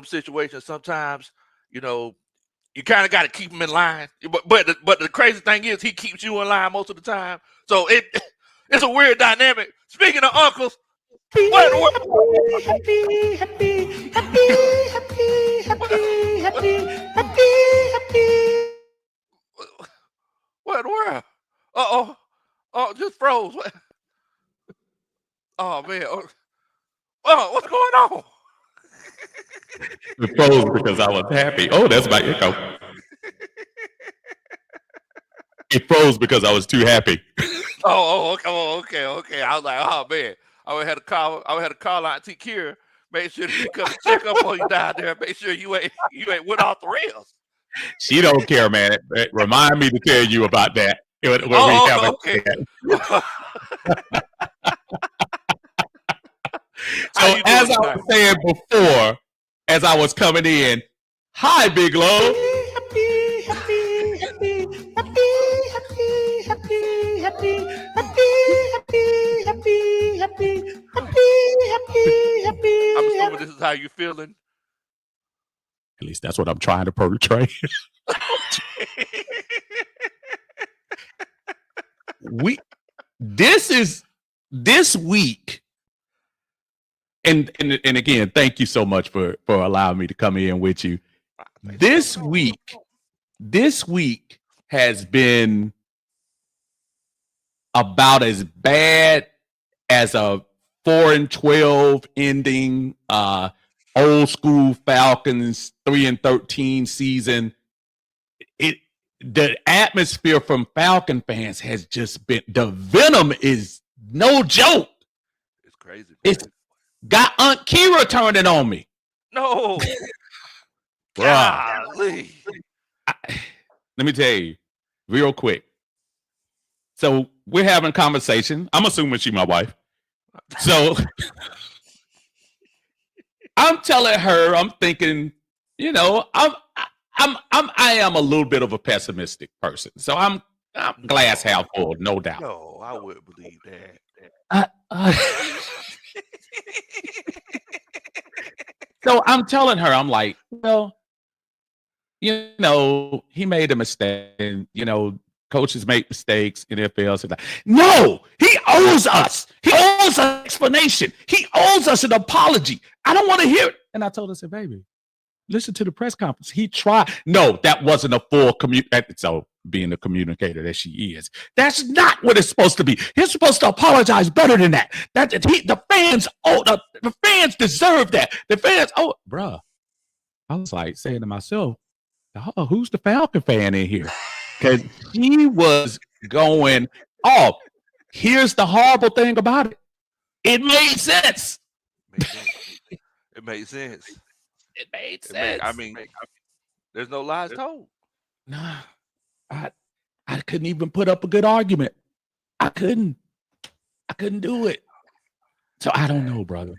situations, sometimes, you know, you kind of got to keep him in line. But the crazy thing is, he keeps you in line most of the time. So it's a weird dynamic. Speaking of uncles, what in the world? Happy, happy, happy, happy, happy, happy, happy, happy. What in the world? Oh, just froze. What? Oh man. Oh, what's going on? It froze because I was happy. Oh, that's my echo. It froze because I was too happy. Okay. I was like, oh man, I would have to call Auntie Kira, make sure she come check up on you down there, make sure you ain't went off the rails. She don't care, man. Remind me to tell you about that. Okay. So as I was saying before, as I was coming in, hi, Big Low. Happy, happy, happy, happy, happy, happy, happy, happy, happy, happy, happy, happy. I'm assuming this is how you're feeling. At least that's what I'm trying to portray. This week, and again, thank you so much for allowing me to come in with you. This week has been about as bad as a 4-12 ending, old school Falcons 3-13 season. The atmosphere from Falcon fans has just been, the venom is no joke. It's crazy. It's got Aunt Kira turning on me. No. Golly. Let me tell you real quick. So we're having a conversation. I'm assuming she's my wife. So I'm telling her, I'm thinking, you know, I am a little bit of a pessimistic person. So I'm glass half full, no doubt. No, I wouldn't believe that. So I'm telling her, I'm like, well, you know, he made a mistake, and you know, coaches make mistakes in NFL. So no, he owes us. He owes us an explanation. He owes us an apology. I don't want to hear it. And I told her, I said, baby, listen to the press conference. He tried. No, that wasn't a full so being the communicator that she is, that's not what it's supposed to be. He's supposed to apologize better than that. The fans deserve that. The fans, bruh. I was like saying to myself, oh, who's the Falcon fan in here? Because he was going off. Here's the horrible thing about it. It made sense. It made sense. It made sense. I mean, there's no lies told. Nah, I couldn't even put up a good argument. I couldn't do it. So I don't know, brother.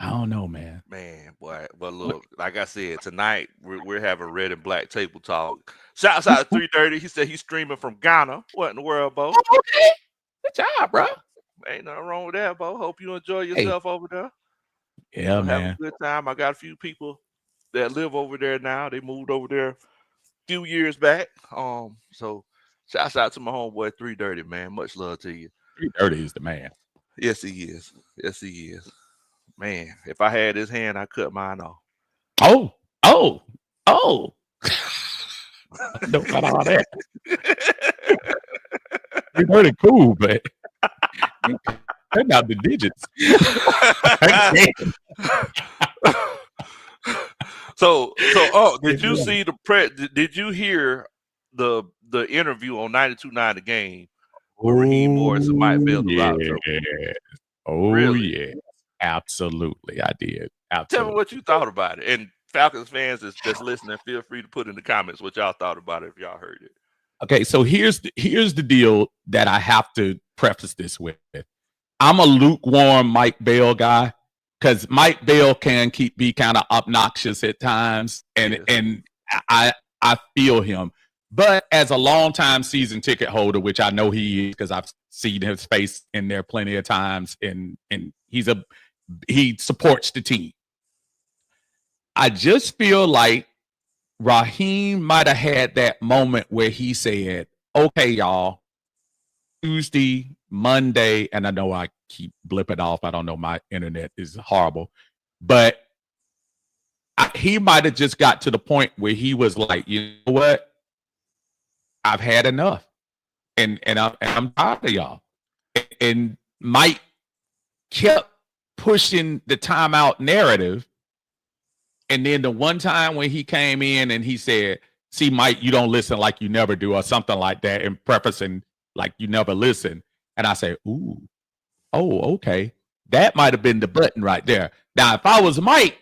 I don't know, man. Man, boy. Well, look, like I said, tonight we're having red and black table talk. Shouts out to 330. He said he's streaming from Ghana. What in the world, Bo? Okay. Good job, bro. Ain't nothing wrong with that, Bo. Hope you enjoy yourself over there. Yeah, man. Have a good time. I got a few people that live over there now. They moved over there a few years back. So shouts out to my homeboy 330, man. Much love to you. 330 is the man. Yes, he is. Yes, he is. Man, if I had his hand, I'd cut mine off. Oh. Don't cut all that. 330 cool, but they're not the digits. So, did you see did you hear the interview on 92.9 The Game where Raheem Morris and Mike Bell? Yeah. Oh, really? yeah. Absolutely, I did. Absolutely. Tell me what you thought about it. And Falcons fans that's listening, feel free to put in the comments what y'all thought about it if y'all heard it. Okay, so here's the deal that I have to preface this with. I'm a lukewarm Mike Bell guy because Mike Bell can be kind of obnoxious at times, and I feel him. But as a longtime season ticket holder, which I know he is because I've seen his face in there plenty of times, and he supports the team. I just feel like Raheem might have had that moment where he said, okay, y'all, Tuesday, Monday, and I know I keep blipping off. I don't know. My internet is horrible. But he might have just got to the point where he was like, you know what? I've had enough. And I'm tired of y'all. And Mike kept pushing the timeout narrative. And then the one time when he came in and he said, see, Mike, you don't listen like you never do, or something like that, and prefacing like you never listen. And I say, ooh, oh, okay. That might have been the button right there. Now, if I was Mike,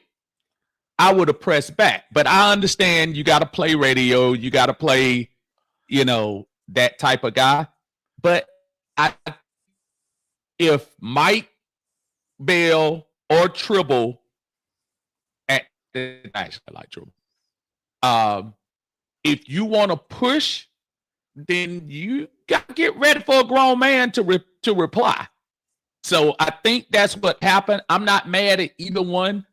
I would have pressed back. But I understand you got to play radio. You got to play, that type of guy. But if Mike Bell or Tribble actually I like Tribble. If you want to push, then you got to get ready for a grown man to reply. So I think that's what happened. I'm not mad at either one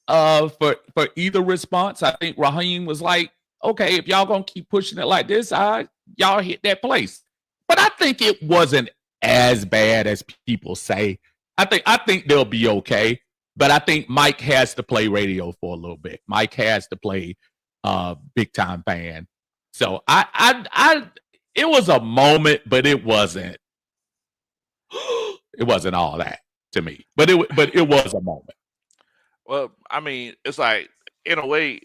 for either response. I think Raheem was like, okay, if y'all gonna keep pushing it like this, y'all hit that place. But I think it wasn't as bad as people say. I think they'll be okay. But I think Mike has to play radio for a little bit. Mike has to play big time fan. So I it was a moment, but it wasn't all that to me. But it was a moment. Well, I mean, it's like, in a way,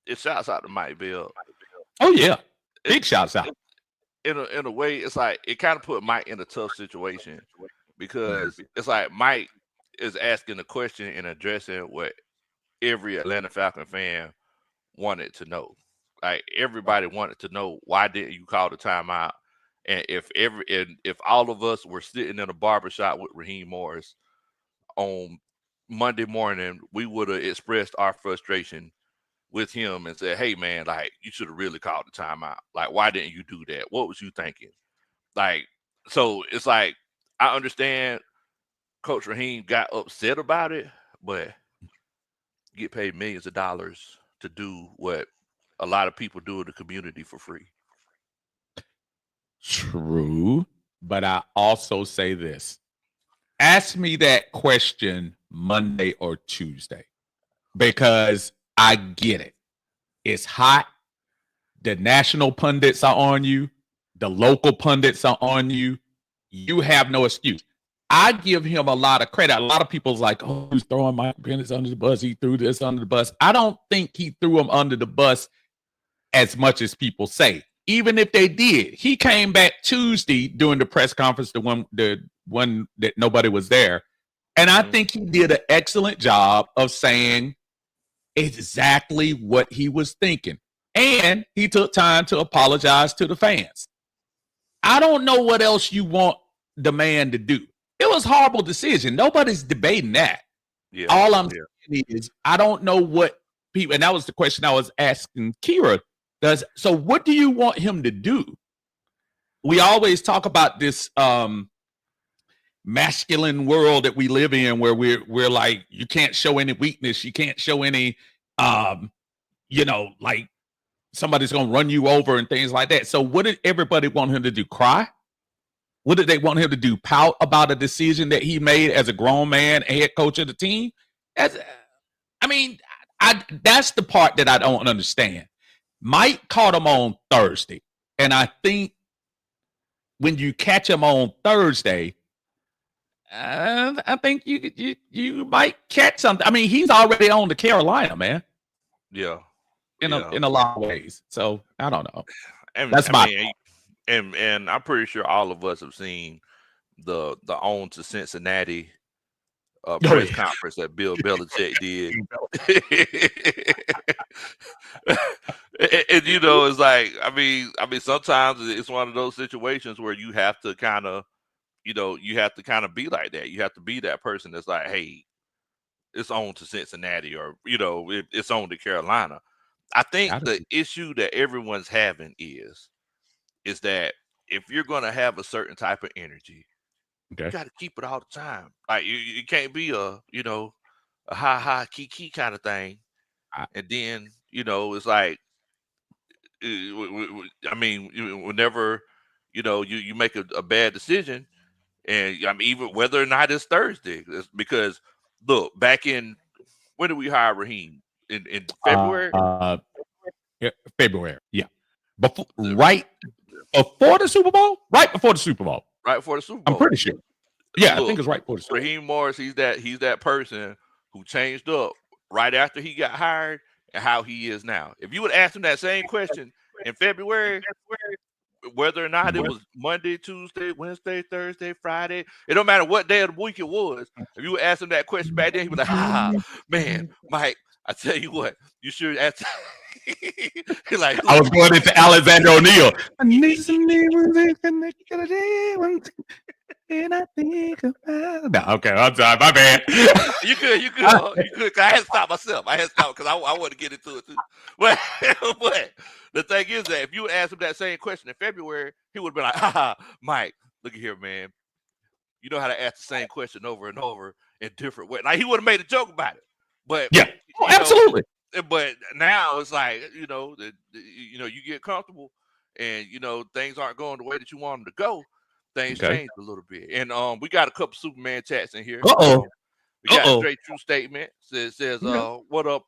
it shouts out to Mike Bill. Oh yeah, big shouts out. In a way, it's like it kind of put Mike in a tough situation, because it's like Mike is asking a question and addressing what every Atlanta Falcon fan wanted to know. Like, everybody wanted to know, why didn't you call the timeout? And if all of us were sitting in a barbershop with Raheem Morris on Monday morning, we would have expressed our frustration with him and said, hey man, like, you should have really called the timeout. Like, why didn't you do that? What was you thinking? Like, so it's like, I understand Coach Raheem got upset about it, but you get paid millions of dollars to do what a lot of people do in the community for free. True, but I also say this. Ask me that question Monday or Tuesday, because I get it. It's hot. The national pundits are on you. The local pundits are on you. You have no excuse. I give him a lot of credit. A lot of people's like, oh, he's throwing Michael Penix under the bus. He threw this under the bus. I don't think he threw him under the bus as much as people say. Even if they did, he came back Tuesday during the press conference, the one that nobody was there. And I think he did an excellent job of saying exactly what he was thinking. And he took time to apologize to the fans. I don't know what else you want the man to do. It was a horrible decision. Nobody's debating that. Yeah. All I'm saying is, I don't know what people, and that was the question I was asking Kira. So what do you want him to do? We always talk about this masculine world that we live in, where we're like, you can't show any weakness, you can't show any like somebody's gonna run you over and things like that. So what did everybody want him to do? Cry? What did they want him to do? Pout about a decision that he made as a grown man, head coach of the team? That's the part that I don't understand. Mike caught him on Thursday, and I think when you catch him on Thursday, I think you might catch something. I mean, he's already on to Carolina, man. Yeah. In a lot of ways. So I don't know. And that's and I'm pretty sure all of us have seen the on to Cincinnati press conference that Bill Belichick did. and it's like, I mean, sometimes it's one of those situations where you have to kind of, be like that. You have to be that person that's like, hey, it's on to Cincinnati, or it's on to Carolina. I think the issue that everyone's having is that if you're going to have a certain type of energy, you got to keep it all the time. Like, you can't be a ha ha key kind of thing. and then it's like, I mean, whenever you make a bad decision, and I mean, even whether or not it's Thursday, because look, back in when did we hire Raheem in February? Yeah, February. Yeah, right before the Super Bowl. Right before the Super Bowl. Right before the Super I'm Bowl. pretty sure. Yeah, Look, I think it's right before the Super Bowl. Raheem Morris, he's that person who changed up right after he got hired and how he is now. If you would ask him that same question in February, whether or not it was Monday, Tuesday, Wednesday, Thursday, Friday, it don't matter what day of the week it was. If you would ask him that question back then, he'd be like, man, Mike, I tell you what, you should ask. Like, I was going into Alexander O'Neal. I need some and I think about. No, okay, I'm sorry, my bad. You could. I had to stop myself. I had to stop because I want to get into it too. But the thing is that if you would ask him that same question in February, he would have been like, Mike, look at here, man. You know how to ask the same question over and over in different ways. Like, he would have made a joke about it. But yeah, absolutely. But now it's like, you get comfortable and, things aren't going the way that you want them to go. Things changed a little bit. And we got a couple Superman chats in here. We got a straight true statement. Says what up,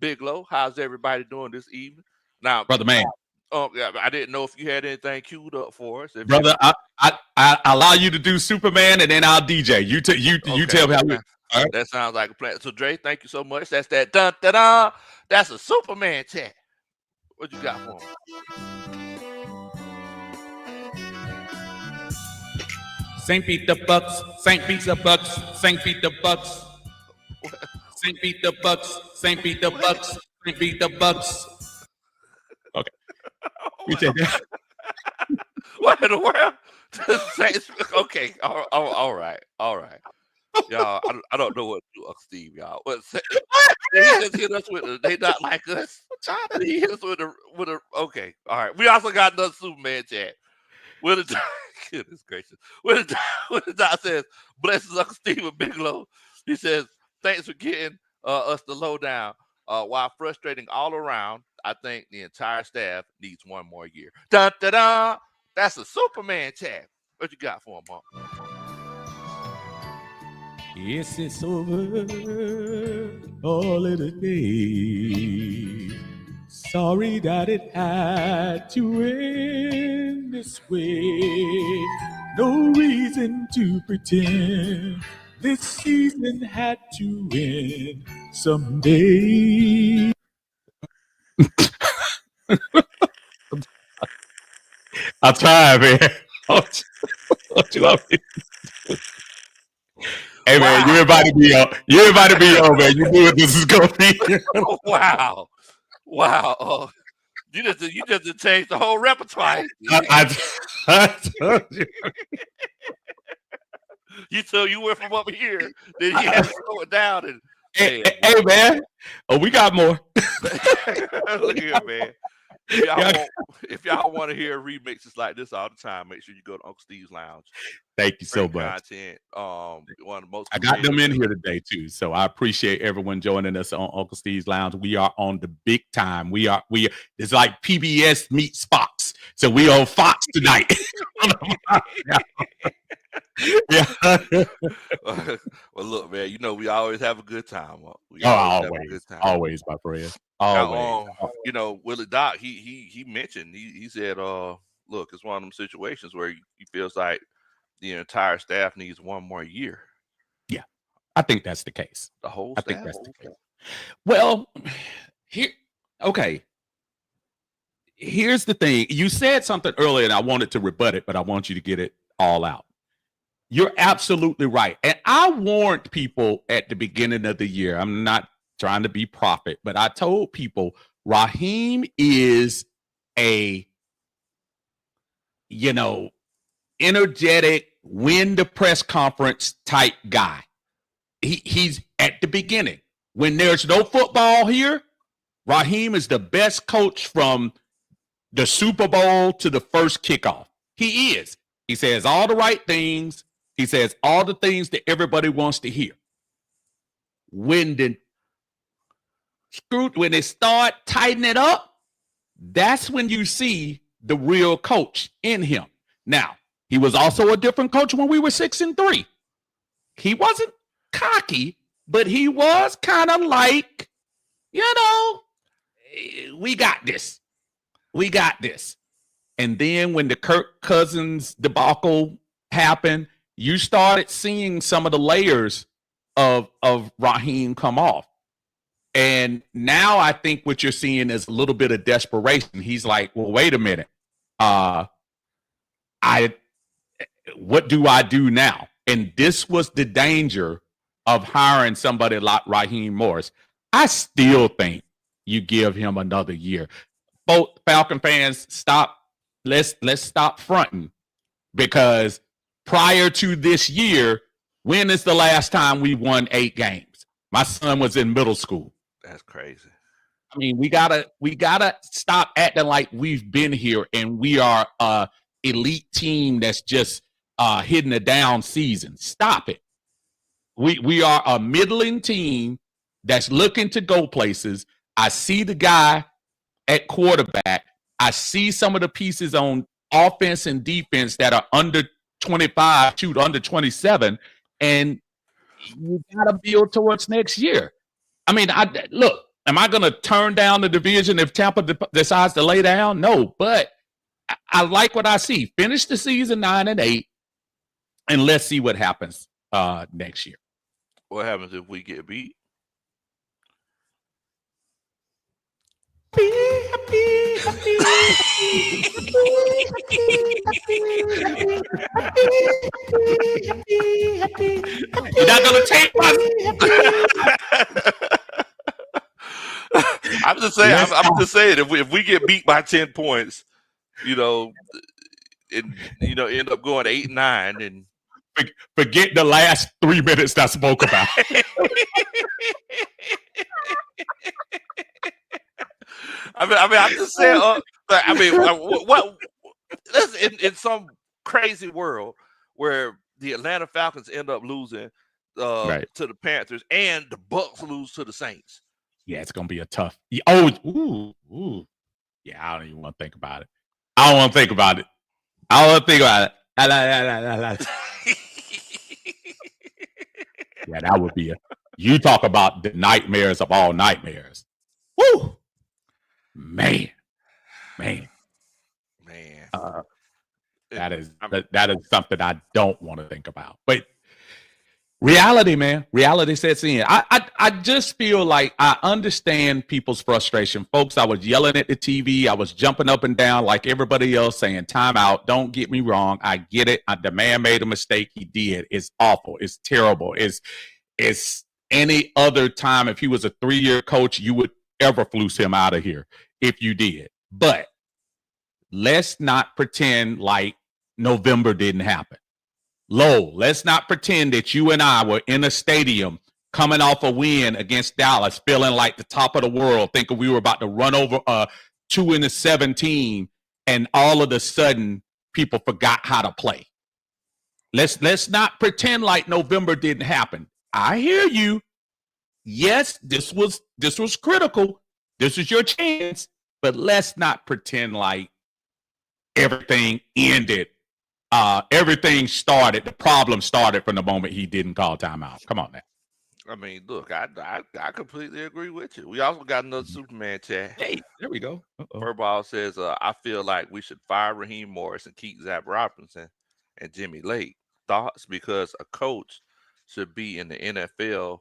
Big Low? How's everybody doing this evening? Now, brother man. I didn't know if you had anything queued up for us. Brother, I allow you to do Superman and then I'll DJ. You tell me how you. Right. That sounds like a plan. So Dre, thank you so much. That's that dun da da. That's a Superman chat. What you got for him? St. Pete the Bucks, St. Pete the Bucks, St. Pete the Bucks, St. Pete the Bucks, St. Pete the Bucks, St. Pete the Bucks. Okay. We take that. What in the world? Okay. All right. Y'all, I don't know what to do, Steve, y'all. They just hit us with they not like us. He hit us with a okay. All right. We also got another Superman chat. Goodness gracious. When the doc says, blesses Uncle Steve and Big Low, he says, thanks for getting us the lowdown. While frustrating all around, I think the entire staff needs one more year. Dun da da. That's a Superman chat. What you got for him, Mark? Yes, it's over all of the day. Sorry that it had to end this way. No reason to pretend this season had to end someday. I'll try, man. What you want me? Hey, man, you everybody be on, man. You knew what this is going to be. Wow. You just changed the whole repertoire. I told you. You went from up here, then you had to slow it down. And hey, man. Oh, we got more. Look here, man. If y'all want to hear remixes like this all the time, make sure you go to Uncle Steve's Lounge. Thank you so much. Content. One of the most. I got them in here today too, so I appreciate everyone joining us on Uncle Steve's Lounge. We are on the big time. We it's like PBS meets Fox, so we on Fox tonight. Yeah. Well, look, man. We always have a good time. Always, my friend. Always. Willie Doc, he mentioned, he said, look, it's one of them situations where he feels like the entire staff needs one more year. Yeah, I think that's the case. The whole staff? I think that's the case. Well, here's the thing. You said something earlier, and I wanted to rebut it, but I want you to get it all out. You're absolutely right. And I warned people at the beginning of the year. I'm not trying to be prophet, but I told people Raheem is a, energetic, win the press conference type guy. He's at the beginning. When there's no football here, Raheem is the best coach from the Super Bowl to the first kickoff. He is. He says all the right things. He says all the things that everybody wants to hear. When the when they start tightening it up, that's when you see the real coach in him. Now, he was also a different coach when we were 6-3. He wasn't cocky, but he was kind of like, we got this. We got this. And then when the Kirk Cousins debacle happened, you started seeing some of the layers of Raheem come off. And now I think what you're seeing is a little bit of desperation. He's like, well, wait a minute. What do I do now? And this was the danger of hiring somebody like Raheem Morris. I still think you give him another year. Both Falcon fans, stop. Let's stop fronting, because prior to this year, when is the last time we won 8 games? My son was in middle school. That's crazy. I mean, we gotta stop acting like we've been here and we are a elite team that's just hitting a down season. Stop it. We are a middling team that's looking to go places. I see the guy at quarterback. I see some of the pieces on offense and defense that are under 25, shoot under 27, and you gotta build towards next year. I mean, look, am I going to turn down the division if Tampa decides to lay down? No, but I like what I see. Finish the season 9-8, and let's see what happens next year. What happens if we get beat? You're not going to take us. I'm just saying. I'm just saying. If we get beat by 10 points, end up going 8-9, and forget the last 3 minutes that I spoke about. I'm just saying. What? In some crazy world where the Atlanta Falcons end up losing to the Panthers and the Bucks lose to the Saints. Yeah, it's gonna be a tough. Yeah, I don't even want to think about it. I don't want to think about it. Yeah, that would be you talk about the nightmares of all nightmares. Woo! Man. That is something I don't want to think about. But reality, man. Reality sets in. I just feel like I understand people's frustration. Folks, I was yelling at the TV. I was jumping up and down like everybody else saying, time out. Don't get me wrong. I get it. The man made a mistake. He did. It's awful. It's terrible. It's any other time, if he was a 3-year coach, you would ever fluce him out of here if you did. But let's not pretend like November didn't happen. Let's not pretend that you and I were in a stadium coming off a win against Dallas, feeling like the top of the world, thinking we were about to run over a 2-17, and all of a sudden people forgot how to play. Let's not pretend like November didn't happen. I hear you. Yes, this was critical. This is your chance, but let's not pretend like everything ended. Everything started. The problem started from the moment he didn't call timeout. Come on now. I mean, look, I completely agree with you. We also got another Superman chat. Hey, there we go. Furball says, I feel like we should fire Raheem Morris and keep Zach Robinson and Jimmy Lake. Thoughts? Because a coach should be in the NFL.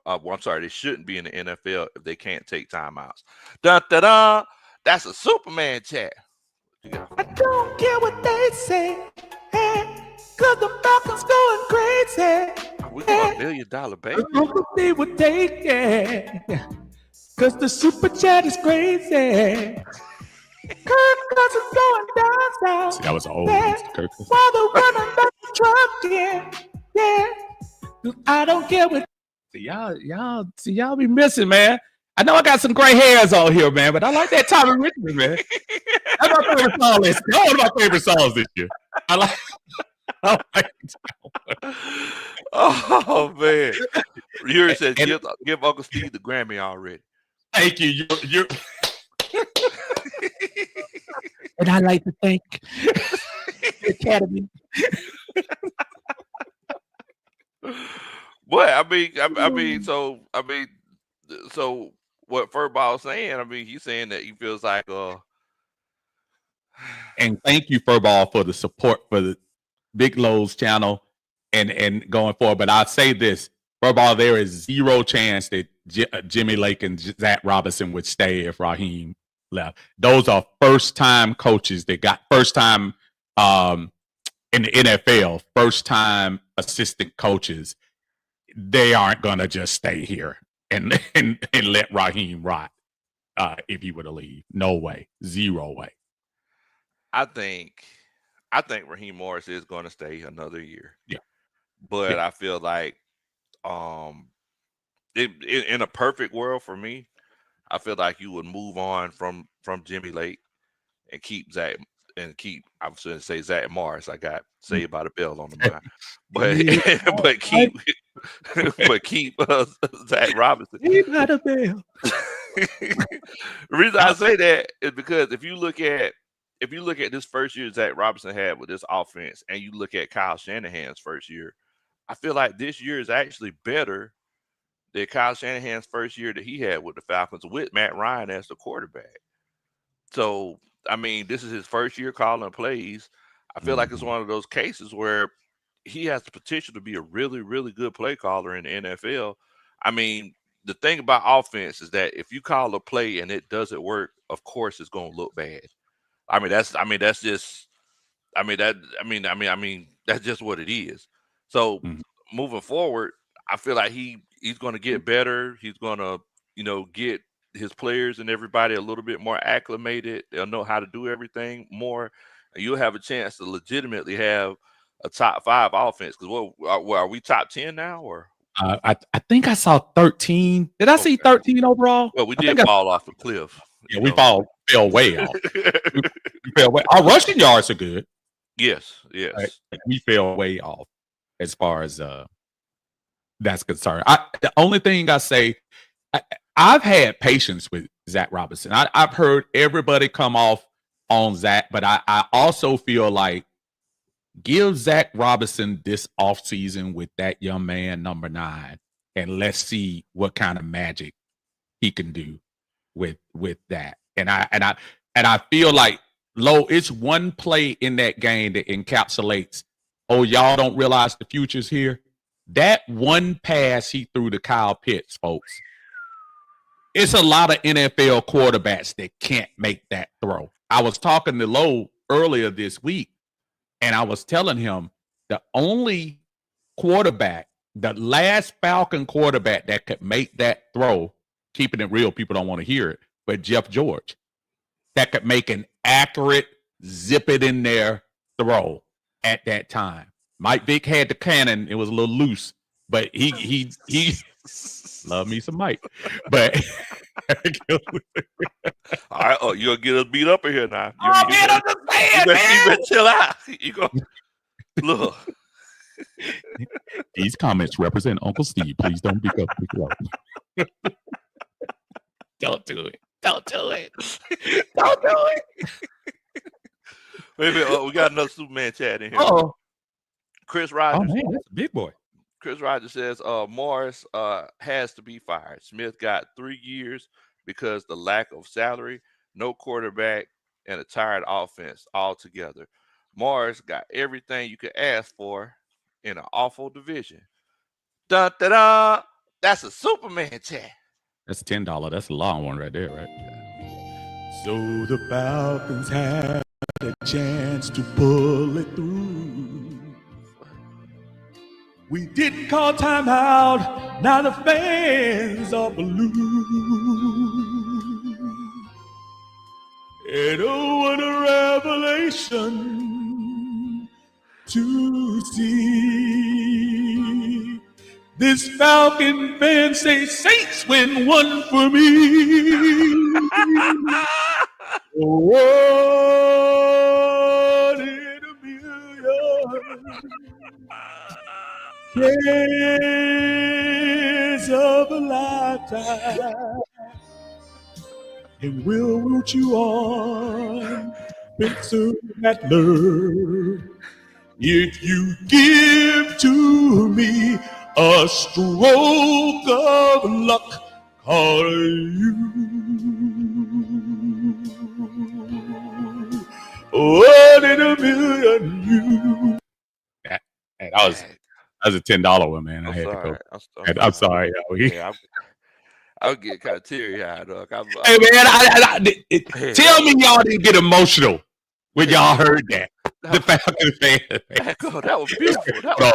They shouldn't be in the NFL if they can't take timeouts. Dun, dun, dun. That's a Superman chat. I don't care what they say, cause the Falcons going crazy. We got $1 million, baby. They would take it, cause the super chat is crazy. Kirk Cousins going down south. See, that was old. Kirk. While they're running back the truck, yeah. I don't care what. See, y'all be missing, man. I know I got some gray hairs on here, man, but I like that Tommy Richmond, man. That's my favorite song this year. One of my favorite songs this year. I like it. Oh, man. Yuri says, give Uncle Steve the Grammy already. Thank you. You're And I'd like to thank the Academy. But so what Furball's saying, I mean, he's saying that he feels like and thank you, Furball, for the support for the Big Low's channel and going forward. But I'll say this, Furball, there is zero chance that Jimmy Lake and Zach Robinson would stay if Raheem left. Those are first-time coaches that got first-time in the NFL, first-time assistant coaches. They aren't gonna just stay here and let Raheem rot if he were to leave. No way, zero way. I think Raheem Morris is going to stay another year. Yeah, but yeah. I feel like in a perfect world for me, I feel like you would move on from Jimmy Lake and keep Zach I was going to say Zach Morris. I got Saved by the Bell on the mind, but keep Zach Robinson. Saved by the Bell. The reason I say that is because if you look at this first year Zach Robinson had with this offense, and you look at Kyle Shanahan's first year, I feel like this year is actually better than Kyle Shanahan's first year that he had with the Falcons with Matt Ryan as the quarterback. So, I mean, this is his first year calling plays. I feel like it's one of those cases where he has the potential to be a really, really good play caller in the NFL. I mean, the thing about offense is that if you call a play and it doesn't work, of course it's going to look bad. That's just what it is. So moving forward, I feel like he's going to get better. He's going to, get his players and everybody a little bit more acclimated. They'll know how to do everything more, and you'll have a chance to legitimately have a top 5 offense. Because are we top 10 now, or? I think I saw 13. Did I see 13 overall? Well, we did fall off the cliff. Yeah, we fell way off. we fell way. Our rushing yards are good. Yes. Right? We fell way off as far as that's concerned. The only thing I say, I've had patience with Zach Robinson. I've heard everybody come off on Zach, but I also feel like give Zach Robinson this offseason with that young man, number 9, and let's see what kind of magic he can do with that. And I feel like Low, it's one play in that game that encapsulates, oh, y'all don't realize the future's here. That one pass he threw to Kyle Pitts, folks. It's a lot of NFL quarterbacks that can't make that throw. I was talking to Low earlier this week, and I was telling him the only quarterback, the last Falcon quarterback that could make that throw, keeping it real, people don't want to hear it, but Jeff George, that could make an accurate, zip it in there throw at that time. Mike Vick had the cannon. It was a little loose, but he love me some Mike. But all right, you're gonna get us beat up in here now. You better chill out. You go look. These comments represent Uncle Steve. Please don't beat up Big Low. Don't do it. Don't do it. Don't do it. Wait a minute. We got another Superman chat in here. Oh, Chris Rogers. Oh, man, that's a big boy. Chris Rogers says Morris has to be fired. Smith got 3 years because the lack of salary, no quarterback, and a tired offense altogether. Morris got everything you could ask for in an awful division. Dun, da, da. That's a Superman chat. That's $10. That's a long one right there, right? So the Falcons had a chance to pull it through. We didn't call timeout. Now the fans are blue. And oh, what a revelation to see. This Falcon fan say Saints win one for me. One in a million. Case of a lifetime. and we'll root you on. Spencer Rattler, if you give to me a stroke of luck, call you one in a million. You. That was a $10 one, man. I had to go. I'm sorry. Yeah, I'll get kind of teary-eyed, dog. Hey, man, tell me y'all didn't get emotional when y'all heard that. The Falcons fans. God, that was beautiful.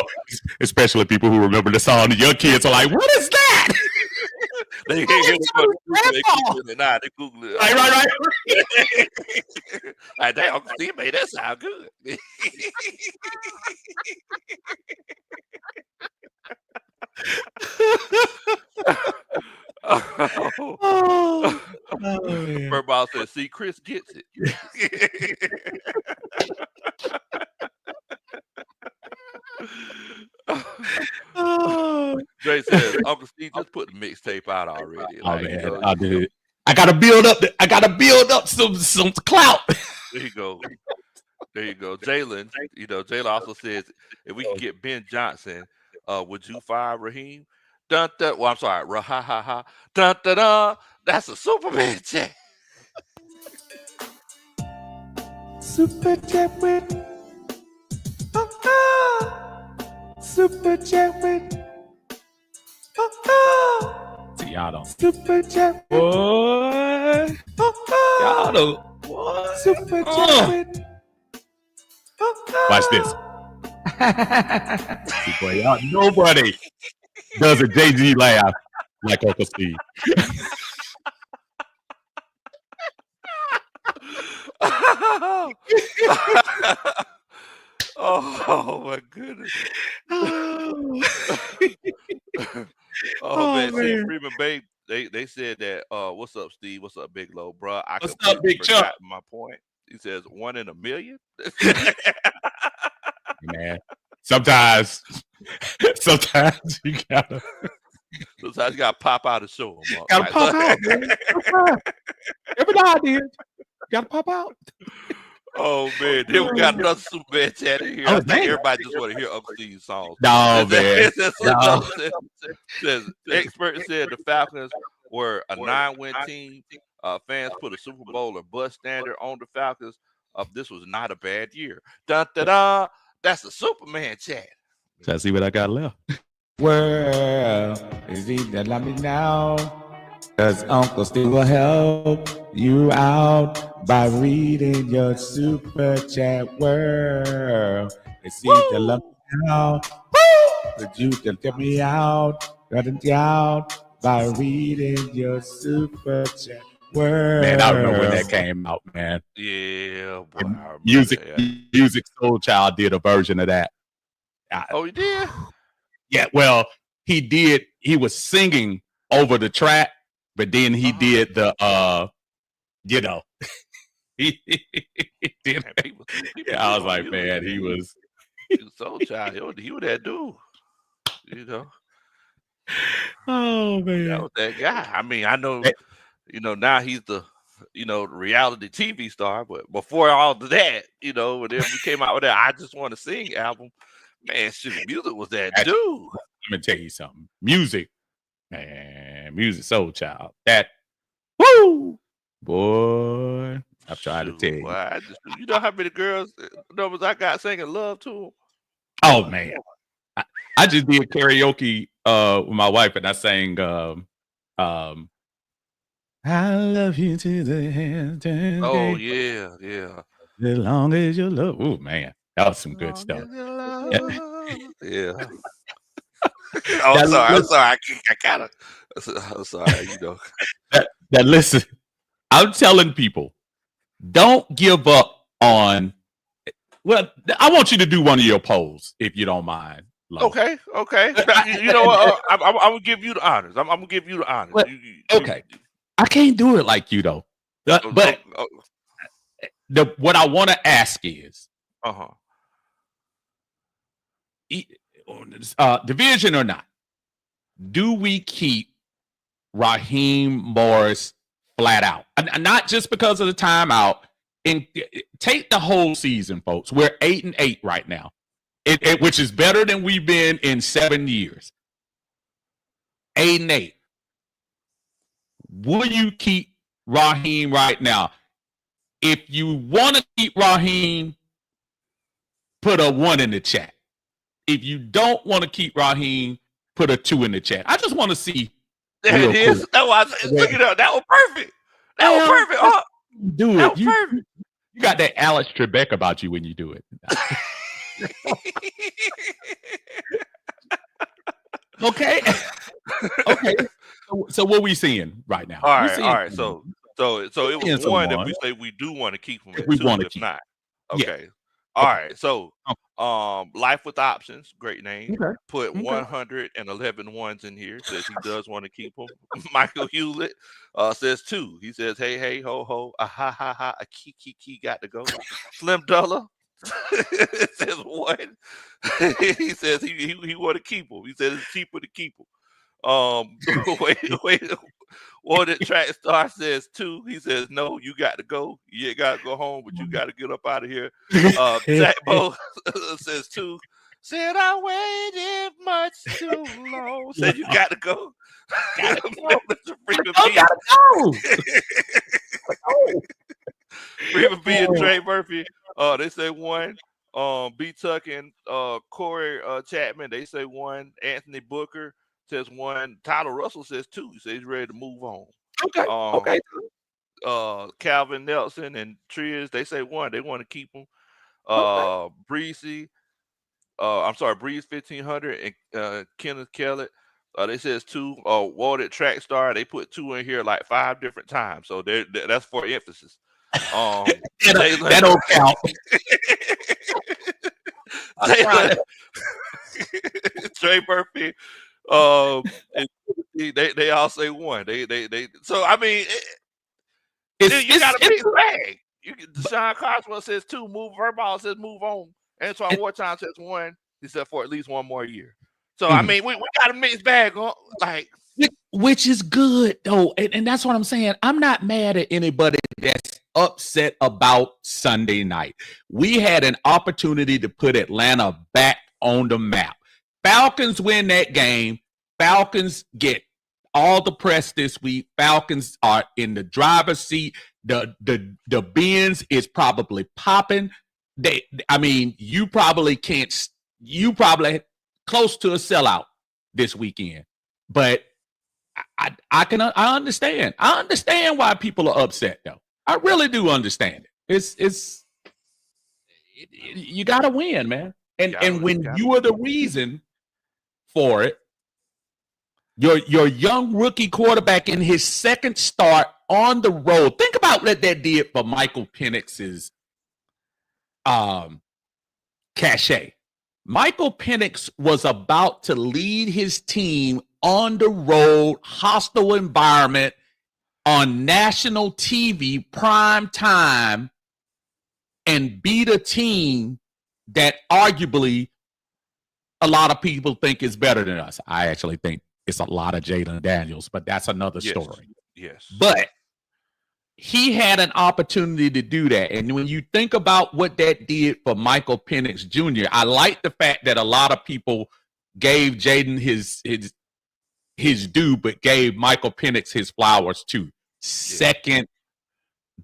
Especially people who remember the song. The young kids are like, what is that? They can't hear the Nah, they Google it. Right. Like, damn, Uncle Steve made that sound good. Birdball says, see, Chris gets it. Dre says, Uncle Steve just put the mixtape out already. Oh, man, I did. I gotta build up some clout. There you go. Jalen, Jalen also says, if we can get Ben Johnson, would you fire Raheem? Dun, dun, well, I'm sorry, ha. Dun, dun, dun. That's a Superman check. Super chat with. Super chat with. See, y'all don't. Super chat. Boy. Y'all don't. What? Super chat with. Watch this. Boy, y'all, nobody does a JG laugh like Uncle Steve. Oh my goodness. Man. See, Freeman Bay, they said that what's up, Steve? What's up, Big Low, bro? What's up, Big Chuck? My point. He says 1 in a million. Man, sometimes you gotta. Sometimes you gotta pop out and show them. Gotta pop out, man. Every now and then, gotta pop out. Oh man, then we got another Superman chat in here. I think everybody just want to hear Uncle Steve's songs. No, man. Says, experts said the Falcons were a 9-win team. Fans put a Super Bowl or bust standard on the Falcons. This was not a bad year. Dun, da, da. That's a Superman chat. Let's see what I got left. Well, is he that love me now? Cause Uncle Steve will help you out by reading your super chat world. Is he that love me now? Could you can get me out, by reading your super chat world? Man, I remember when that came out, man. Yeah, boy. Music Soul Child did a version of that. Oh, he did? Yeah, well, he did. He was singing over the track, but then he did the, he did. Man, people I was like, man, he was Soul Child. He was that dude. Oh man, that was that guy. I mean, I know, now he's the, reality TV star, but before all of that, when we came out with that I Just Want to Sing album, man, music was that dude. Let me tell you something. Music Soul Child. That, woo, boy. I've tried to tell you. Boy, you know how many girls numbers I got singing love to him? Oh man, I just did karaoke with my wife, and I sang I love you to the hand. Oh yeah. As long as you love. Oh man, that was some good stuff. Yeah. I'm sorry. I'm sorry. That listen, I'm telling people, don't give up on. Well, I want you to do one of your polls if you don't mind. Okay. You know what? I'm gonna give you the honors. I'm gonna give you the honors. Well, okay. I can't do it like you though. But what I want to ask is, division or not, do we keep Raheem Morris flat out. And not just because of the timeout. And take the whole season, folks. We're 8-8 right now, which is better than we've been in 7 years. 8-8. Will you keep Raheem right now? If you want to keep Raheem, put a 1 in the chat. If you don't want to keep Raheem, put a 2 in the chat. I just want to see. There it is. That's why I said, look at that. That was perfect. That was perfect. Do that it. Was perfect. You got that Alex Trebek about you when you do it. Okay. Okay. So what we seeing right now? All right. So it was 1 if we say we do want to keep him. If 2 if not. Okay. Yeah. All right. So Life with Options, great name. Okay. Put 111 ones in here. Says he does want to keep him. Michael Hewlett says 2. He says, hey, ho, ho, ha, ha, ha, a key, got to go. Slim Dollar says 1. He says he want to keep him. He says it's cheaper to keep him. Wait. Wanted Track Star says 2. He says, no, you got to go. You got to go home, but you got to get up out of here. Jack Bo says 2. Said I waited much too long. Said you got to go. Gotta go. Freeman B and Trey Murphy. They say 1. B Tuck and Corey Chapman, they say 1. Anthony Booker says 1. Tyler Russell says 2. He says he's ready to move on. Okay. Calvin Nelson and Triers, they say 1. They want to keep him. Breezy, Breeze 1500 and Kenneth Kellett. They says 2. Warded Track Star, they put 2 in here like 5 different times. So that's for emphasis. That don't count. Trey Murphy, they all say 1. They. So I mean, you got a big bag. Deshaun Carswell says 2. Move Verbal says move on. Antoine Wartime says 1. He said for at least 1 more year. So I mean, we got a mixed bag, like. Which is good though, and that's what I'm saying. I'm not mad at anybody that's upset about Sunday night. We had an opportunity to put Atlanta back on the map. Falcons win that game. Falcons get all the press this week. Falcons are in the driver's seat. The Benz is probably popping. You probably can't. You probably close to a sellout this weekend, but. I understand. I understand why people are upset, though. I really do understand it. You got to win, man. And when you are the reason for it, your young rookie quarterback in his second start on the road. Think about what that did for Michael Penix's cachet. Michael Penix was about to lead his team on the road, hostile environment, on national TV, prime time, and beat a team that arguably a lot of people think is better than us. I actually think it's a lot of Jalen Daniels, but that's another story. Yes. But he had an opportunity to do that. And when you think about what that did for Michael Penix Jr., I like the fact that a lot of people gave Jaden his due, but gave Michael Penix his flowers too. Second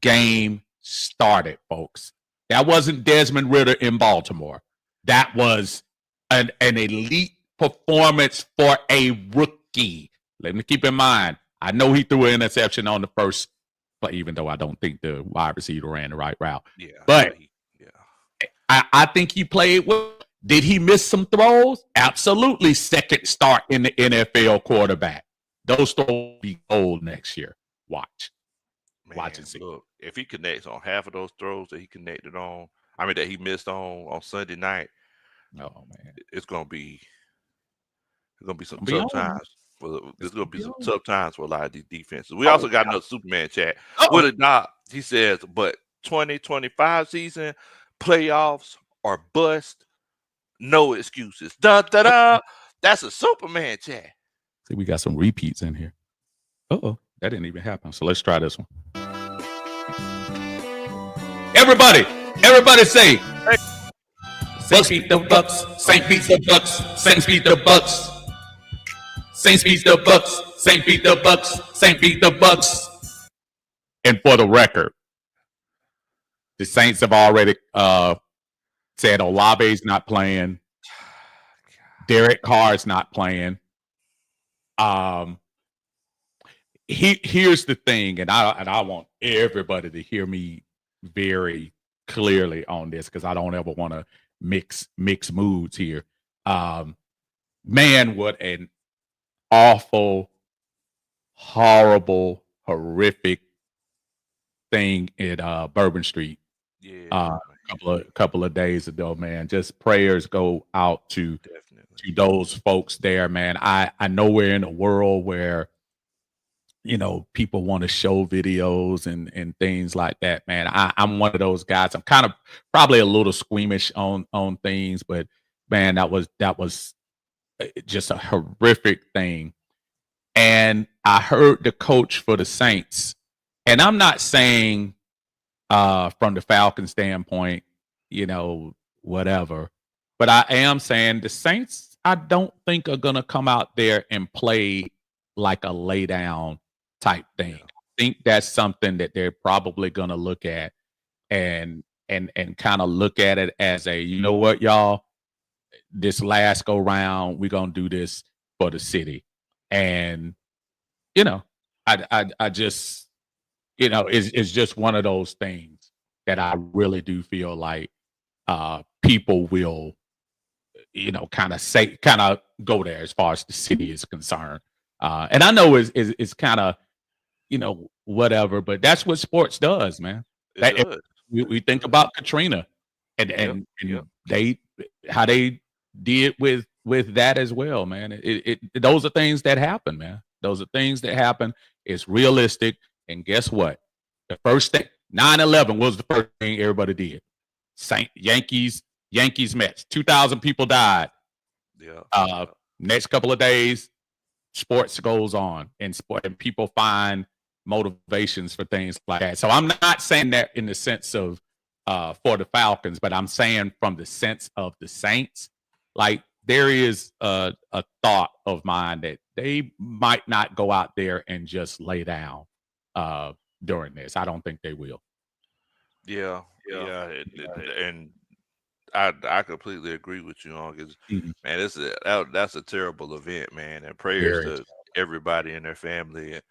game started, folks. That wasn't Desmond Ridder in Baltimore. That was an elite performance for a rookie. Let me keep in mind, I know he threw an interception on the first play, even though I don't think the wide receiver ran the right route. Yeah. But I think he played well. Did he miss some throws? Absolutely. Second start in the NFL quarterback. Those throws will be gold next year. Watch. Watch and see. Look, if he connects on half of those throws that he connected on, that he missed on Sunday night, it's gonna be some tough times. There's gonna be some tough times for a lot of these defenses. We also got another Superman chat. Would it not? He says, but 2025 season playoffs or bust. No excuses. Da da da. That's a Superman chat. See, we got some repeats in here. Uh-oh. That didn't even happen. So let's try this one. Everybody say, Saints beat the Bucks. Saints beat the Bucks. Saints beat the Bucks. Saints beat the Bucks. Saints beat the Bucks. Saints beat the Bucks. And for the record, the Saints have already said Olave's not playing. Derek Carr's not playing. Here's the thing, and I want everybody to hear me very clearly on this because I don't ever want to mix moods here. Man, what an awful, horrible, horrific thing at Bourbon Street. Yeah, Couple of days ago, man. Just prayers go out to those folks there, man. I know we're in a world where people want to show videos and things like that, man. I'm one of those guys. I'm kind of probably a little squeamish on things, but man, that was just a horrific thing. And I heard the coach for the Saints, and I'm not saying from the Falcons standpoint, whatever, but I am saying the Saints, I don't think are gonna come out there and play like a lay down type thing. I think that's something that they're probably gonna look at and kind of look at it as a, you know what, y'all, this last go round, we're gonna do this for the city. And I just it's just one of those things that I really do feel like people will kind of go there as far as the city is concerned. And I know it's kind of whatever, but that's what sports does, man. We think about Katrina and they how they did with that as well, man. It those are things that happen, man. Those are things that happen. It's realistic. And guess what? The first thing, 9/11 was the first thing everybody did. Yankees, Mets. 2,000 people died. Yeah. Next couple of days, sports goes on, and people find motivations for things like that. So I'm not saying that in the sense of for the Falcons, but I'm saying from the sense of the Saints, like there is a thought of mine that they might not go out there and just lay down during this. I don't think they will. Yeah. And I completely agree with you on because man, that's a terrible event, man. And prayers to everybody and their family. And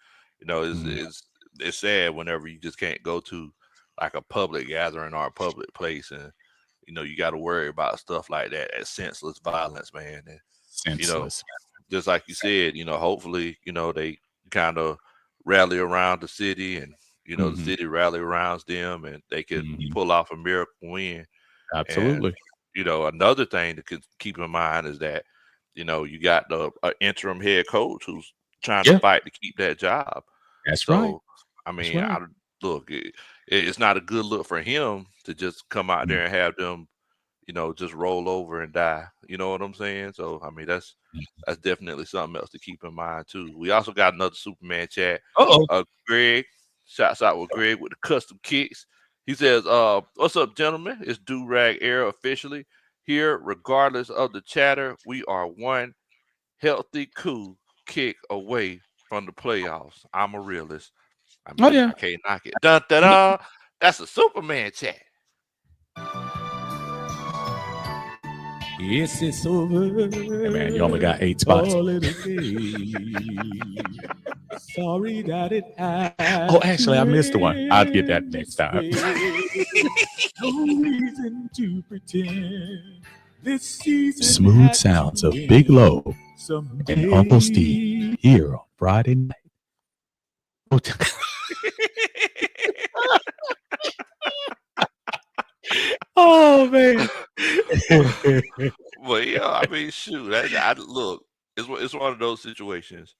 it's sad whenever you just can't go to like a public gathering or a public place, and you got to worry about stuff like that. That senseless violence, man. And Senseless. Just like you said, hopefully they kind of rally around the city, and the city rally around them, and they can pull off a miracle win. Absolutely. And, another thing to keep in mind is that, you got the interim head coach who's trying to fight to keep that job. That's right. I mean, look, it's not a good look for him to just come out there and have them, just roll over and die. You know what I'm saying? So, I mean, that's definitely something else to keep in mind, too. We also got another Superman chat. Greg, shouts out with Greg with the custom kicks. He says, what's up, gentlemen? It's Do-Rag Era officially here. Regardless of the chatter, we are one healthy, cool kick away from the playoffs. I'm a realist. I can't knock it. Dun, da, da. That's a Superman chat. Yes, it's over. Hey man, you only got 8 spots. Sorry that it happened. Oh, actually, I missed one. I'll get that next time. No reason to pretend this season. Smooth sounds of Big Low and Uncle Steve here on Friday night. Oh man. Well, yeah, I mean, shoot. Look, it's one of those situations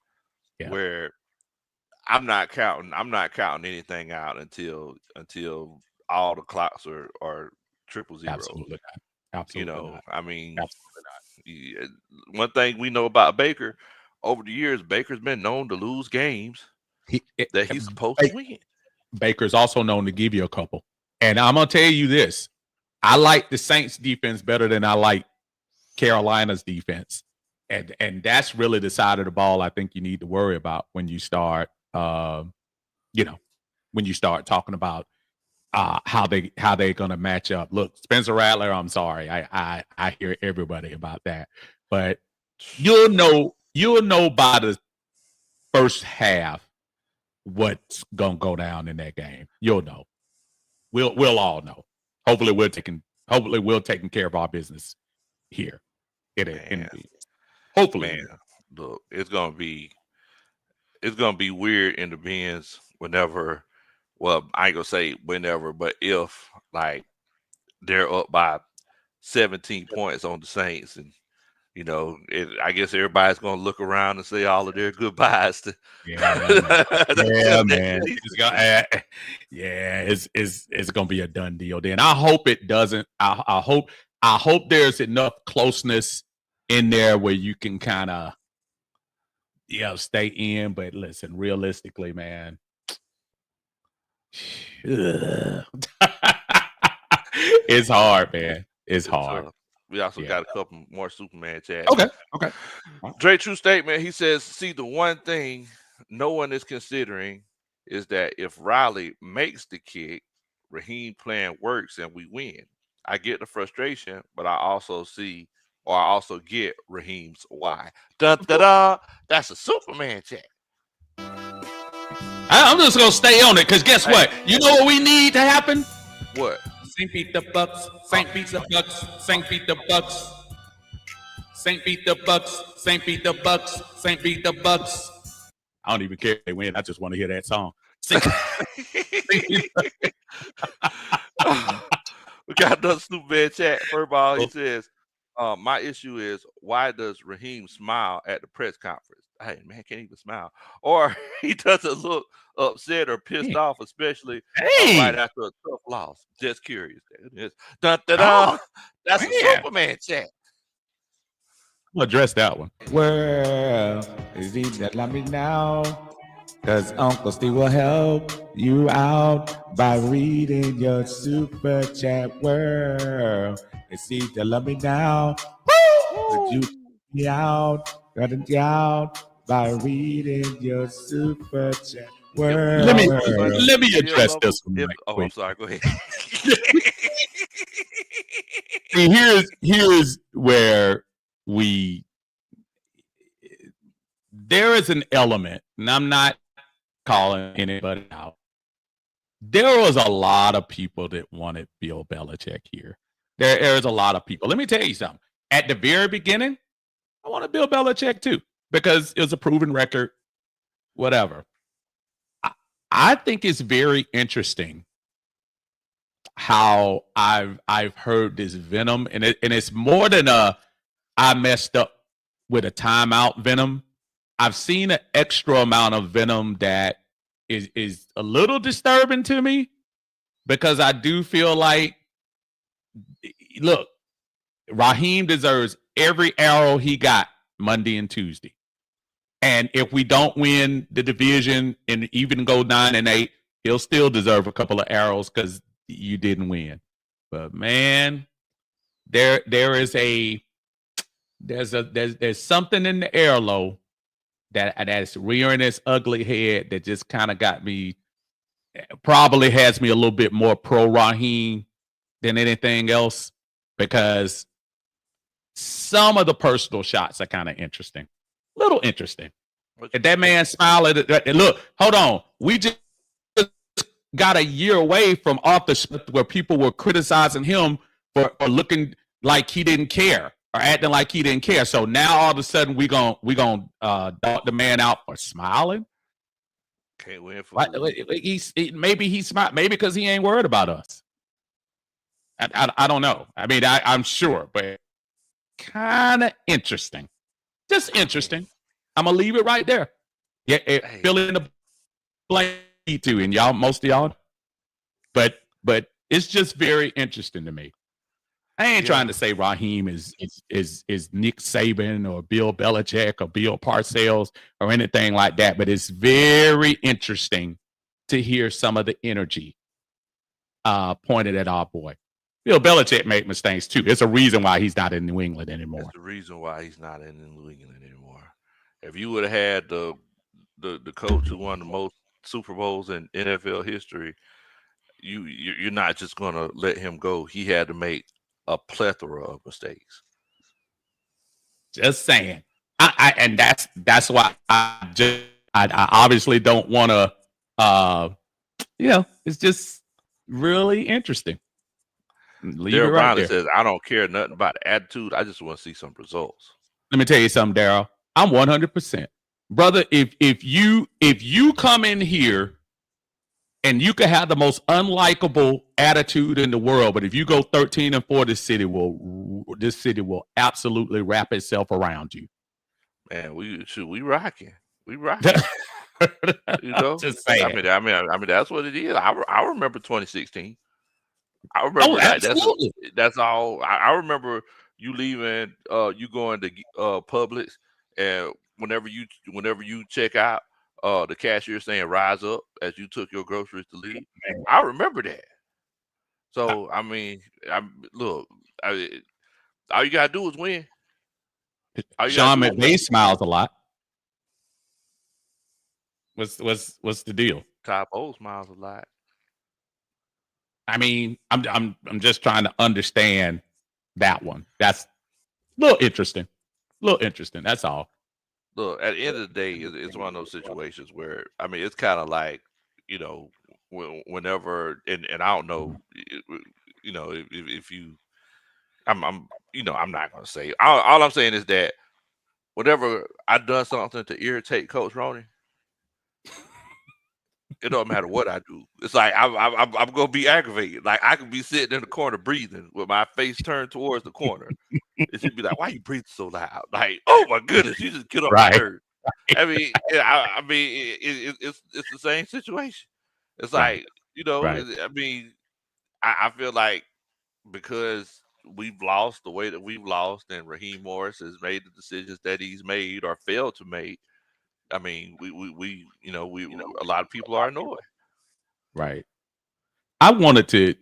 where I'm not counting anything out until all the clocks are triple zero. Absolutely not. Absolutely not. I mean, one thing we know about Baker over the years, Baker's been known to lose games. that he's supposed to win. Baker's also known to give you a couple. And I'm gonna tell you this: I like the Saints defense better than I like Carolina's defense, and that's really the side of the ball I think you need to worry about when you start, when you start talking about how they're gonna match up. Look, Spencer Rattler, I'm sorry, I hear everybody about that, but you'll know by the first half what's gonna go down in that game. You'll know. We'll all know. Hopefully we're taking care of our business here. Hopefully, man. Look, it's gonna be weird in the bins whenever. Well, I ain't gonna say whenever, but if like they're up by 17 points on the Saints, and I guess everybody's gonna look around and say all of their goodbyes to. Yeah, man. It's gonna be a done deal. Then I hope it doesn't. I hope there's enough closeness in there where you can kind of stay in. But listen, realistically, man, it's hard, man. It's hard. We also got a couple more Superman chats. Okay. Dre, true statement. He says, see, the one thing no one is considering is that if Riley makes the kick, Raheem plan works and we win. I get the frustration, but I also get Raheem's why. That's a Superman chat. I'm just going to stay on it because guess what? You know what we need to happen? What? Saint beat the Bucks. Saint beat the Bucks. Saint beat the Bucks. Saint beat the Bucks. Saint beat the Bucks. Saint beat the Bucks. I don't even care if they win. I just want to hear that song. We got another Superman chat. First of all, he says, my issue is why does Raheem smile at the press conference? Hey, man, can't even smile. Or he doesn't look upset or pissed off, especially right after a tough loss. Just curious. That's a Superman chat. I'll address that one. Well, is he that love me now? Because Uncle Steve will help you out by reading your super chat world. Is he that love me now? Could you me out? Got it out by reading your super chat world. Let me address this one. I'm sorry. Go ahead. See, here's where there is an element, and I'm not calling anybody out. There was a lot of people that wanted Bill Belichick here. There is a lot of people. Let me tell you something. At the very beginning, I wanted Bill Belichick too because it was a proven record, whatever. I think it's very interesting how I've heard this venom, and it's more than I messed up with a timeout venom. I've seen an extra amount of venom that is a little disturbing to me because I do feel like, look, Raheem deserves every arrow he got Monday and Tuesday. And if we don't win the division and even go 9-8, he'll still deserve a couple of arrows because you didn't win. But man, there's something in the air low that's rearing its ugly head that just kind of got me, probably has me a little bit more pro Raheem than anything else because some of the personal shots are kind of interesting. Little interesting. If that man smiled at it, look, hold on. We just got a year away from Arthur Smith where people were criticizing him for looking like he didn't care or acting like he didn't care. So now all of a sudden we gonna dog the man out for smiling. Can't win for maybe he smiled, maybe because he ain't worried about us. I don't know. I mean, I'm sure, but kind of interesting. Just interesting. I'm gonna leave it right there. Yeah, fill in the blank too, and most of y'all. But it's just very interesting to me. I ain't trying to say Raheem is Nick Saban or Bill Belichick or Bill Parcells or anything like that, but it's very interesting to hear some of the energy pointed at our boy. Bill Belichick made mistakes too. There's a reason why he's not in New England anymore. That's the reason why he's not in New England anymore. If you would have had the coach who won the most Super Bowls in NFL history, you're not just gonna let him go. He had to make a plethora of mistakes. Just saying. And that's why I obviously don't want to it's just really interesting. Daryl Brown says, I don't care nothing about the attitude. I just want to see some results. Let me tell you something, Daryl. I'm 100%. Brother, if you come in here and you can have the most unlikable attitude in the world, but if you go 13-4, this city will absolutely wrap itself around you. Man, we rocking. We rocking. You know, just saying. I mean, that's what it is. I remember 2016. I remember that. That's all. I remember you leaving. You going to Publix, and whenever you check out, the cashier saying "rise up" as you took your groceries to leave. I remember that. So I mean, all you gotta do is win. Sean McVay smiles a lot. What's the deal? Top O smiles a lot. I mean, I'm just trying to understand that one. That's a little interesting. That's all. Look, at the end of the day, it's one of those situations where, I mean, it's kind of like, you know, whenever, and I don't know, you know, if you, I'm not gonna say. All I'm saying is that whenever I've done something to irritate Coach Roney, it don't matter what I do. It's like I'm gonna be aggravated. Like I could be sitting in the corner breathing with my face turned towards the corner. It should be like, why you breathing so loud? Like, oh my goodness, you just get on my nerves. I mean, it's the same situation. It's like, you know, I mean, I feel like because we've lost the way that we've lost, and Raheem Morris has made the decisions that he's made or failed to make. I mean, we a lot of people are annoyed. Right. I wanted to.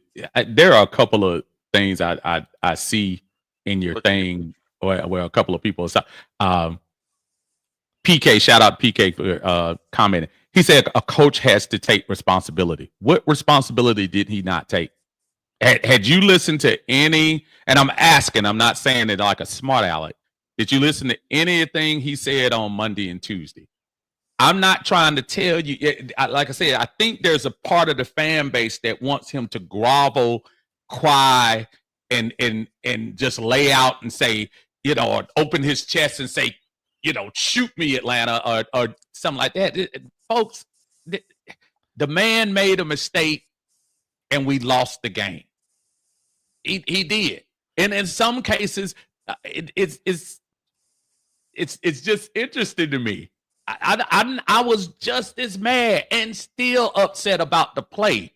There are a couple of things I see in your thing, or a couple of people. PK, shout out PK for commenting. He said a coach has to take responsibility. What responsibility did he not take? Had you listened to any? And I'm asking. I'm not saying it like a smart aleck. Did you listen to anything he said on Monday and Tuesday? I'm not trying to tell you. Like I said, I think there's a part of the fan base that wants him to grovel, cry, and just lay out and say, you know, or open his chest and say, you know, shoot me, Atlanta, or something like that. Folks, the man made a mistake, and we lost the game. He did, and in some cases, it's just interesting to me. I was just as mad and still upset about the play,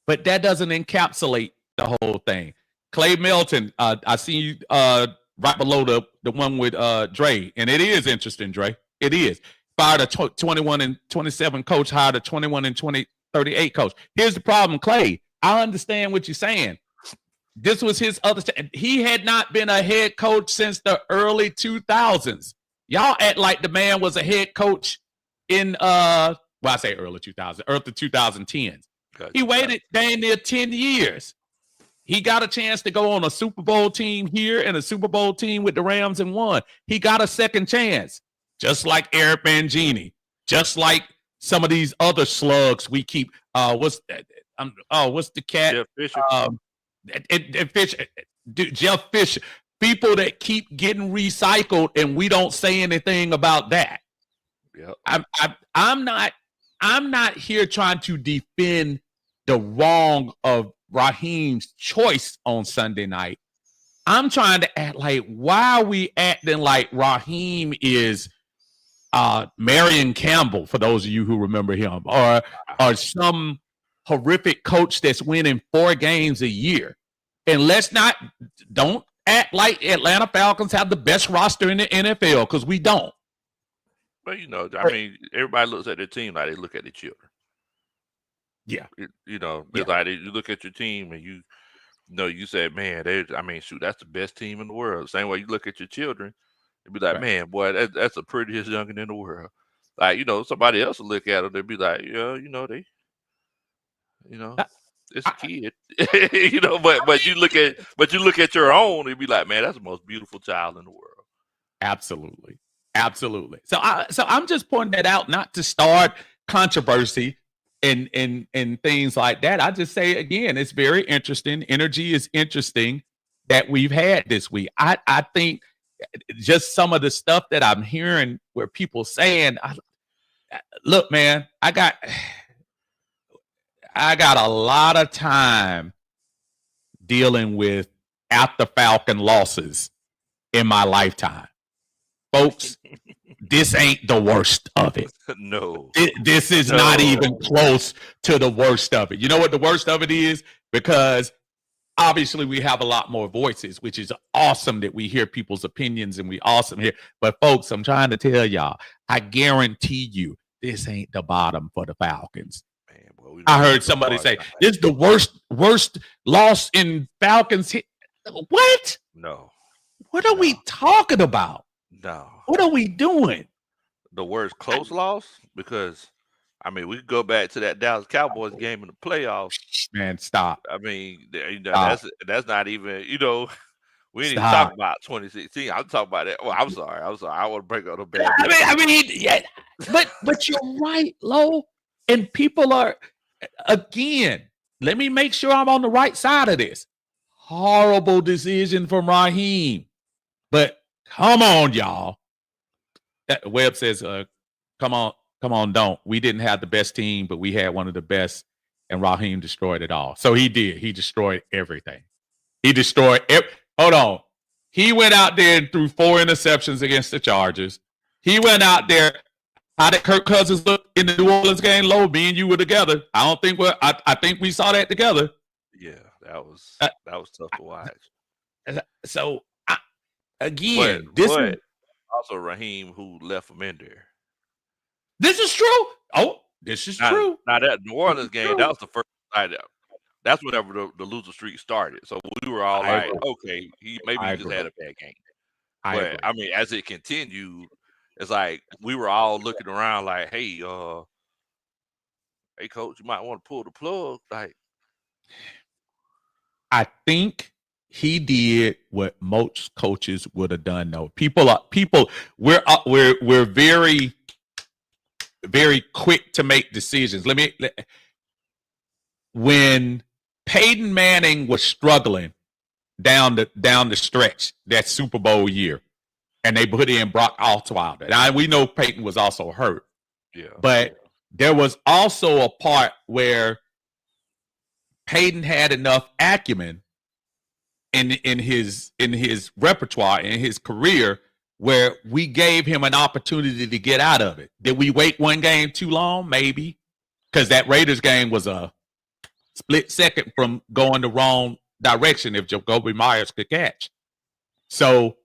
but that doesn't encapsulate the whole thing. Clay Melton, I see you right below the one with Dre, and it is interesting, Dre. It is. Fired a 21-27 coach, hired a 21-38 coach. Here's the problem, Clay. I understand what you're saying. This was his other. He had not been a head coach since the early 2000s. Y'all act like the man was a head coach in I say early 2000s, early 2010s. He waited dang near 10 years. He got a chance to go on a Super Bowl team here and a Super Bowl team with the Rams and won. He got a second chance, just like Eric Mangini, just like some of these other slugs we keep. What's the cat? Jeff Fisher. Fisher. Jeff Fisher. People that keep getting recycled, and we don't say anything about that. Yep. I'm not here trying to defend the wrong of Raheem's choice on Sunday night. I'm trying to act like, why are we acting like Raheem is Marion Campbell, for those of you who remember him, or some horrific coach that's winning 4 games a year? And don't act like Atlanta Falcons have the best roster in the NFL, because we don't. But I mean, everybody looks at their team like they look at their children. Yeah. It's like you look at your team and you said, man, shoot, that's the best team in the world. Same way you look at your children and be like, man, boy, that's the prettiest youngin in the world. Like, somebody else will look at them, they'd be like, yeah, it's a kid. But you look at your own and be like, man, that's the most beautiful child in the world. Absolutely. So I'm just pointing that out, not to start controversy and things like that. I just say, again, it's very interesting. Energy is interesting that we've had this week. I think just some of the stuff that I'm hearing where people saying, look, man, I got a lot of time dealing with after Falcon losses in my lifetime. Folks, this ain't the worst of it. No. This is not even close to the worst of it. You know what the worst of it is? Because obviously we have a lot more voices, which is awesome that we hear people's opinions and we awesome here. But folks, I'm trying to tell y'all, I guarantee you, this ain't the bottom for the Falcons. Man, well, I heard somebody say, this is the worst loss in Falcons. What? No. What are we talking about? No. What are we doing? The worst close loss? Because, we could go back to that Dallas Cowboys game in the playoffs. Man, stop. That's not even, we didn't even talk about 2016. I'm talking about that. Well, I'm sorry. I want to break up the bad. Yeah, but you're right, Lo. And people are, again, let me make sure I'm on the right side of this. Horrible decision from Raheem. But come on, y'all. Webb says, come on, don't. We didn't have the best team, but we had one of the best, and Raheem destroyed it all. So he did. He destroyed everything. Hold on. He went out there and threw 4 interceptions against the Chargers. He went out there. How did Kirk Cousins look in the New Orleans game? Low, me and you were together. I think we saw that together. Yeah, that was tough to watch. So also Raheem, who left him in there. This is true. This is true. Now that New Orleans game, that was the first night. That's whenever the loser streak started. So we were all okay, he just had a bad game. But as it continued, it's like we were all looking around like, hey, coach, you might want to pull the plug. Like, I think he did what most coaches would have done. Though we're very, very quick to make decisions. When Peyton Manning was struggling down the stretch that Super Bowl year, and they put in Brock Osweiler. Now, we know Peyton was also hurt. Yeah. But there was also a part where Peyton had enough acumen in his repertoire, in his career, where we gave him an opportunity to get out of it. Did we wait one game too long? Maybe. Because that Raiders game was a split second from going the wrong direction if Jacoby Myers could catch. So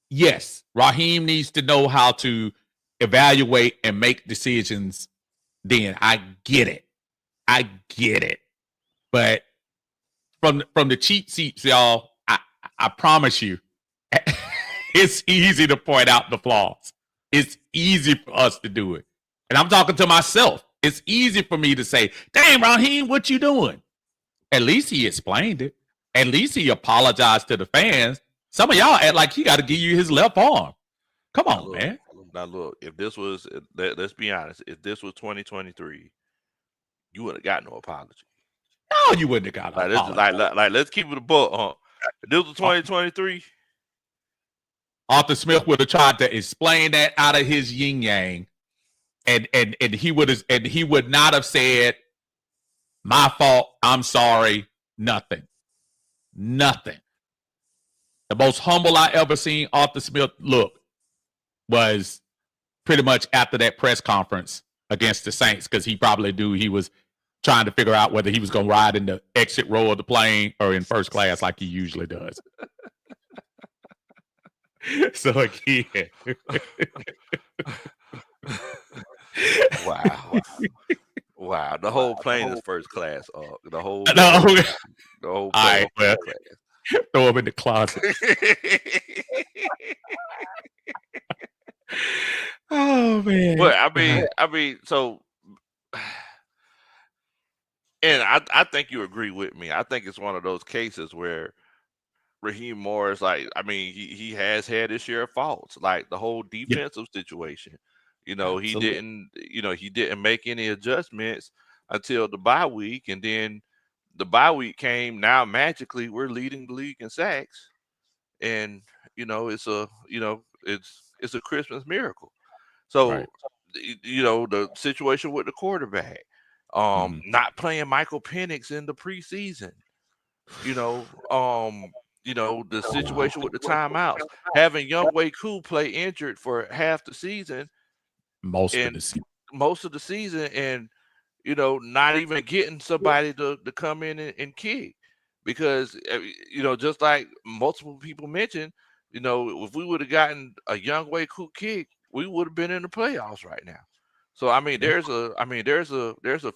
yes, Raheem needs to know how to evaluate and make decisions. Then I get it. But from the cheat seats, y'all, I promise you, it's easy to point out the flaws. It's easy for us to do it. And I'm talking to myself. It's easy for me to say, "Damn, Raheem, what you doing?" At least he explained it. At least he apologized to the fans. Some of y'all act like he got to give you his left arm. Come on, man. Now, look, if this was, let's be honest, if this was 2023, you wouldn't have got no apology. No, you wouldn't have got no apology. Like, let's keep it a buck. If this was 2023, Arthur Smith would have tried to explain that out of his yin yang, and he would not have said, "My fault, I'm sorry," nothing. The most humble I ever seen Arthur Smith look was pretty much after that press conference against the Saints, because he probably knew he was trying to figure out whether he was going to ride in the exit row of the plane or in first class like he usually does. So again, wow. The whole plane is first class. The whole plane all is right, well, first class. throw him in the closet. Oh man! But I mean, so, and I think you agree with me. I think it's one of those cases where Raheem Morris, like, I mean, he has had his share of faults, like the whole defensive situation. He didn't make any adjustments until the bye week, and then the bye week came. Now magically, we're leading the league in sacks, and it's a Christmas miracle. So, Right. The situation with the quarterback, not playing Michael Penix in the preseason, the situation with the timeouts, having Young Wei Koo play injured for half the season, Most and of the season, and not even getting somebody to come in and kick, because just like multiple people mentioned, if we would have gotten a Young Wei Koo kick, we would have been in the playoffs right now. So I mean, there's a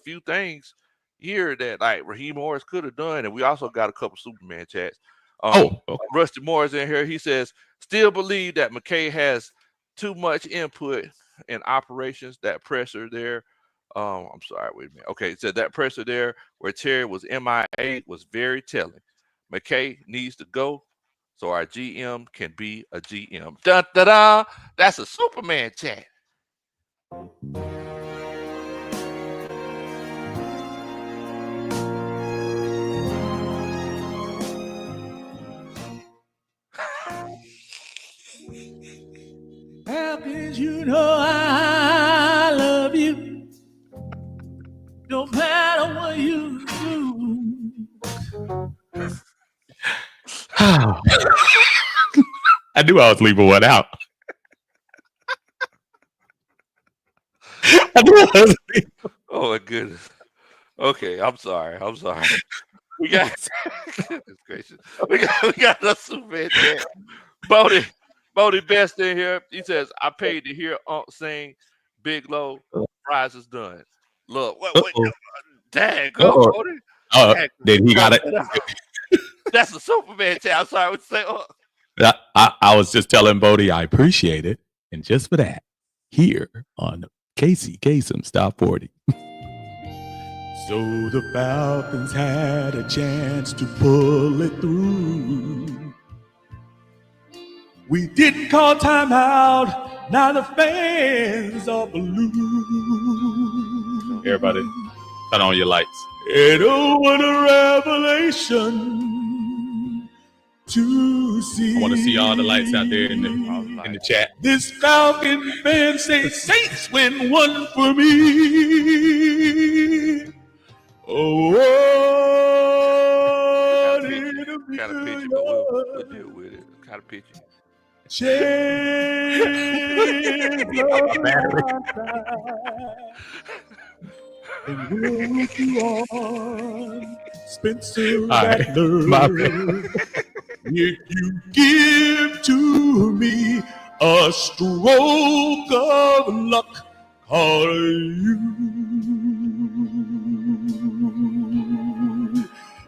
few things here that like Raheem Morris could have done, and we also got a couple Superman chats. okay. Rusty Moore's in here. He says, still believe that McKay has too much input in operations. That pressure there. I'm sorry, wait a minute. Okay, it said that pressure there where Terry was MIA was very telling. McKay needs to go so our GM can be a GM. Da da da. That's a Superman chat. How could you know I love you? No matter what you do. I knew I was leaving one out. Oh my goodness. Okay, I'm sorry. We got goodness gracious. We got a Superman chat. Bodie Best in here. He says, I paid to hear Unc sing Big Low, Fries is done. Look, what dang, go, Bodie. Then he got it. That's a Superman chat. I'm sorry, what you say? I was just telling Bodie I appreciate it. And just for that, here on Casey Kasem Stop 40. So the Falcons had a chance to pull it through. We didn't call timeout. Now the fans are blue. Everybody, turn on your lights. And oh, what a revelation to see. I want to see all the lights out there in the chat. This Falcon fan say Saints win one for me. Oh, Kind of pitchy, but we'll deal with it. Kind of pitchy. Spencer Rattler, if you give to me a stroke of luck, call you.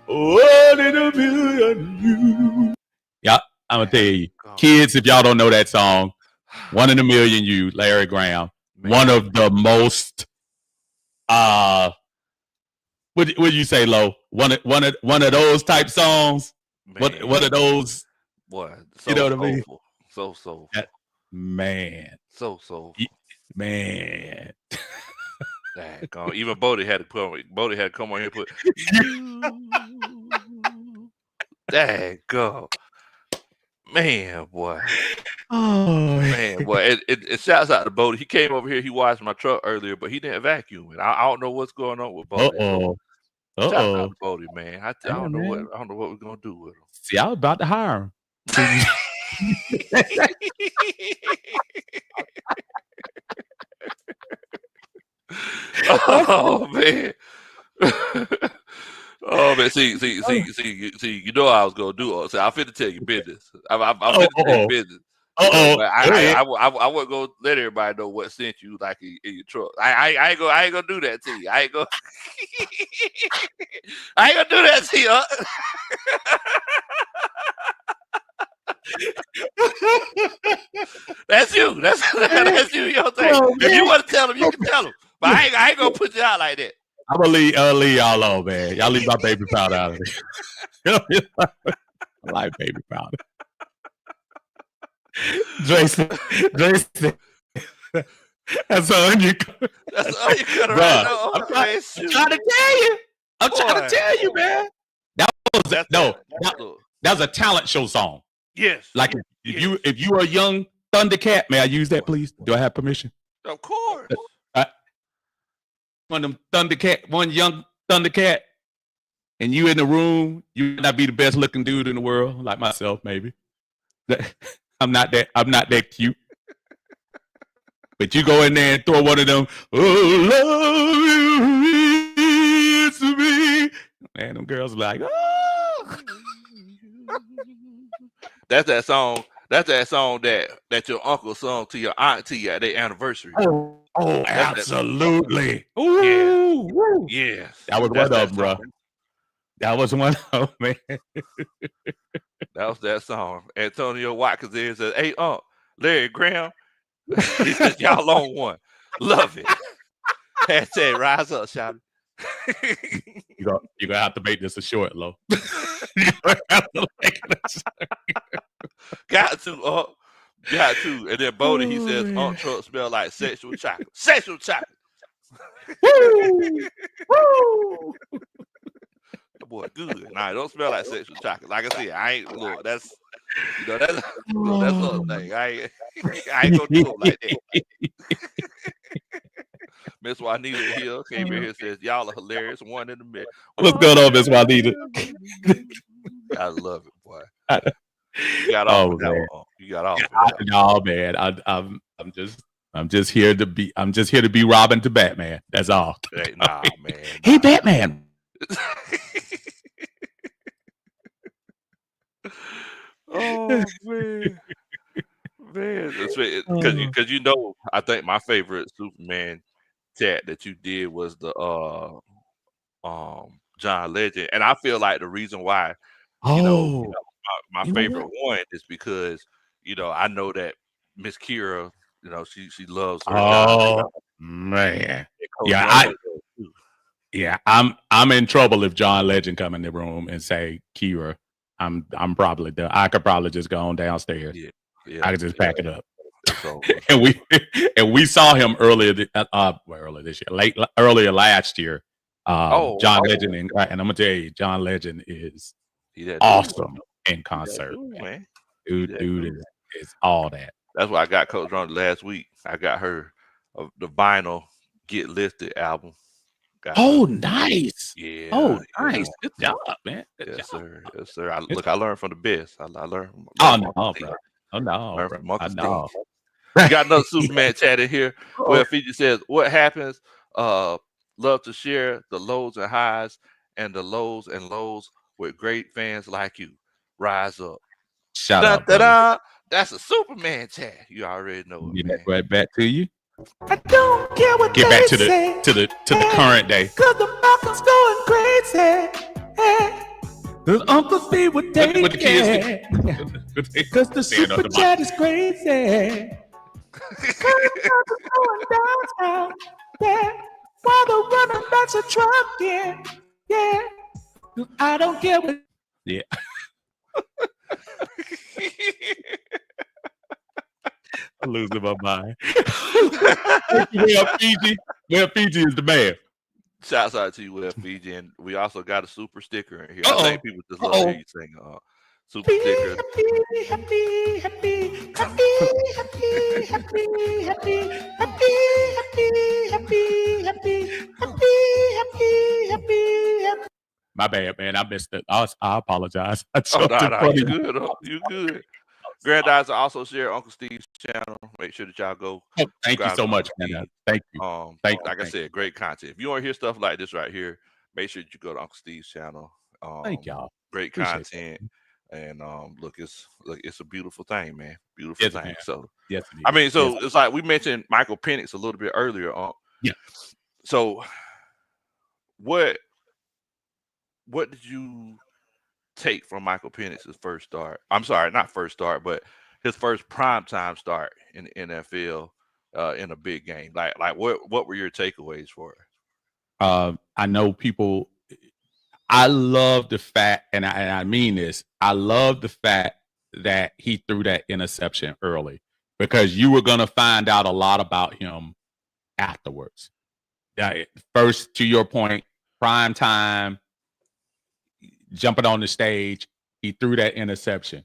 One in a million you. Yeah, I'm gonna tell you, kids, if y'all don't know that song, One in a Million You, Larry Graham, one of the most what do you say, Lo? One of those type songs. One of those. What? So you know what I mean? So soulful. Man. So soulful. Man. Even Bodie had to come on here and put Daggone. Man, boy. Oh man, boy. It shouts out to Bodie. He came over here, he washed my truck earlier, but he didn't vacuum it. I don't know what's going on with Bodie. Shout out to Bodie, man. I don't know what we're gonna do with him. See, I was about to hire him. Oh man. Oh man, see, you know what I was gonna do. So I'm finna tell you business. I'm finna tell you business. You know, but I wasn't gonna let everybody know what sent you like in your truck. I ain't gonna do that to you. I ain't gonna do that to you. That's you. That's you. Your thing. If you want to tell them, you can tell them. But I ain't gonna put you out like that. I'm gonna leave y'all alone, man. Y'all leave my baby powder out of it. I like baby powder. Jason, that's all you. That's all you cut around. I'm trying to tell you. I'm trying to tell you, man. That was a talent show song. Yes. Like if you are a young Thundercat, may I use that, please? Do I have permission? Of course. One of them one young Thundercat, and you in the room, you might not be the best looking dude in the world, like myself, maybe. I'm not that cute. But you go in there and throw one of them, oh, love you is me. Man, them girls are like, oh. That's that song that your uncle sung to your auntie at their anniversary. Oh, absolutely. Ooh, yeah. That was one of them, bro. That was one of them, man. That was that song. Antonio Watkins says, "Hey, Larry Graham." He says, "Y'all on one. Love it." Hashtag rise up, shout it. You're gonna have to make this a short, Low. Got to. And then Bodie, he says, truck smell like sexual chocolate. Sexual chocolate. Woo! Woo! Boy, good. Nah, it don't smell like sexual chocolate. Like I said, I ain't look. That's other thing. I ain't gonna do it like that. Miss Juanita Hill came in here and says, "Y'all are hilarious." One in the middle. What's going on, Miss Juanita? I love it, boy. You got off with that one. You got off. No, man. I'm just here to be Robin to Batman. That's all. Hey, nah, man. Hey, Batman. Oh man, because you know, I think my favorite Superman chat that you did was the John Legend, and I feel like the reason why my favorite one is because I know that Miss Kira, she loves her job. Man, I'm in trouble if John Legend come in the room and say Kira. I'm probably done. I could probably just go on downstairs. Yeah, I could just pack it up. and we saw him earlier this year, earlier last year. John Legend and I'm gonna tell you, John Legend is awesome in concert. Man. Dude is all that. That's why I got Coach Ron last week. I got her the vinyl Get Lifted album. Nice. Yeah. Oh, nice. Good job, man. Yes, sir. I learned from the best. I learned. Bro. Oh no. Learned from Uncle Steve. We got another Superman chat in here where Fiji says, "What happens? Love to share the lows and highs and the lows and lows with great fans like you. Rise up." Shout out. That's a Superman chat. You already know it. Get right back to you. I don't care what Get back to say, the current day. Cause the market's going crazy. The Uncle Steve would take what the kids it. Cause the super chat is crazy. Going downtown, yeah. While the running backs are trucking, yeah. I don't care what. Yeah. I'm losing my mind. Where Fiji is the man. Shouts out to you, Will Fiji, and we also got a super sticker in here. I think people just love to hear you sing super sticker. Happy. My bad, man. I missed it. I apologize. You good. You good. Granddaughter also share Uncle Steve's channel. Make sure that y'all go. Thank you so much, man. Thank you. Like I said, great content. If you want to hear stuff like this right here, make sure you go to Uncle Steve's channel. Thank y'all. Great Appreciate content. And look, it's a beautiful thing, man. Beautiful Yes, thing. man. So Yes, it I is. mean, so Yes. it's like we mentioned Michael Penix a little bit earlier. Yeah. So what did you take from Michael Penix's first start? I'm sorry, not first start, but his first primetime start in the NFL in a big game. Like what were your takeaways for it? I know people. I love the fact, and I mean this. I love the fact that he threw that interception early because you were going to find out a lot about him afterwards. First, to your point, prime time, jumping on the stage, he threw that interception.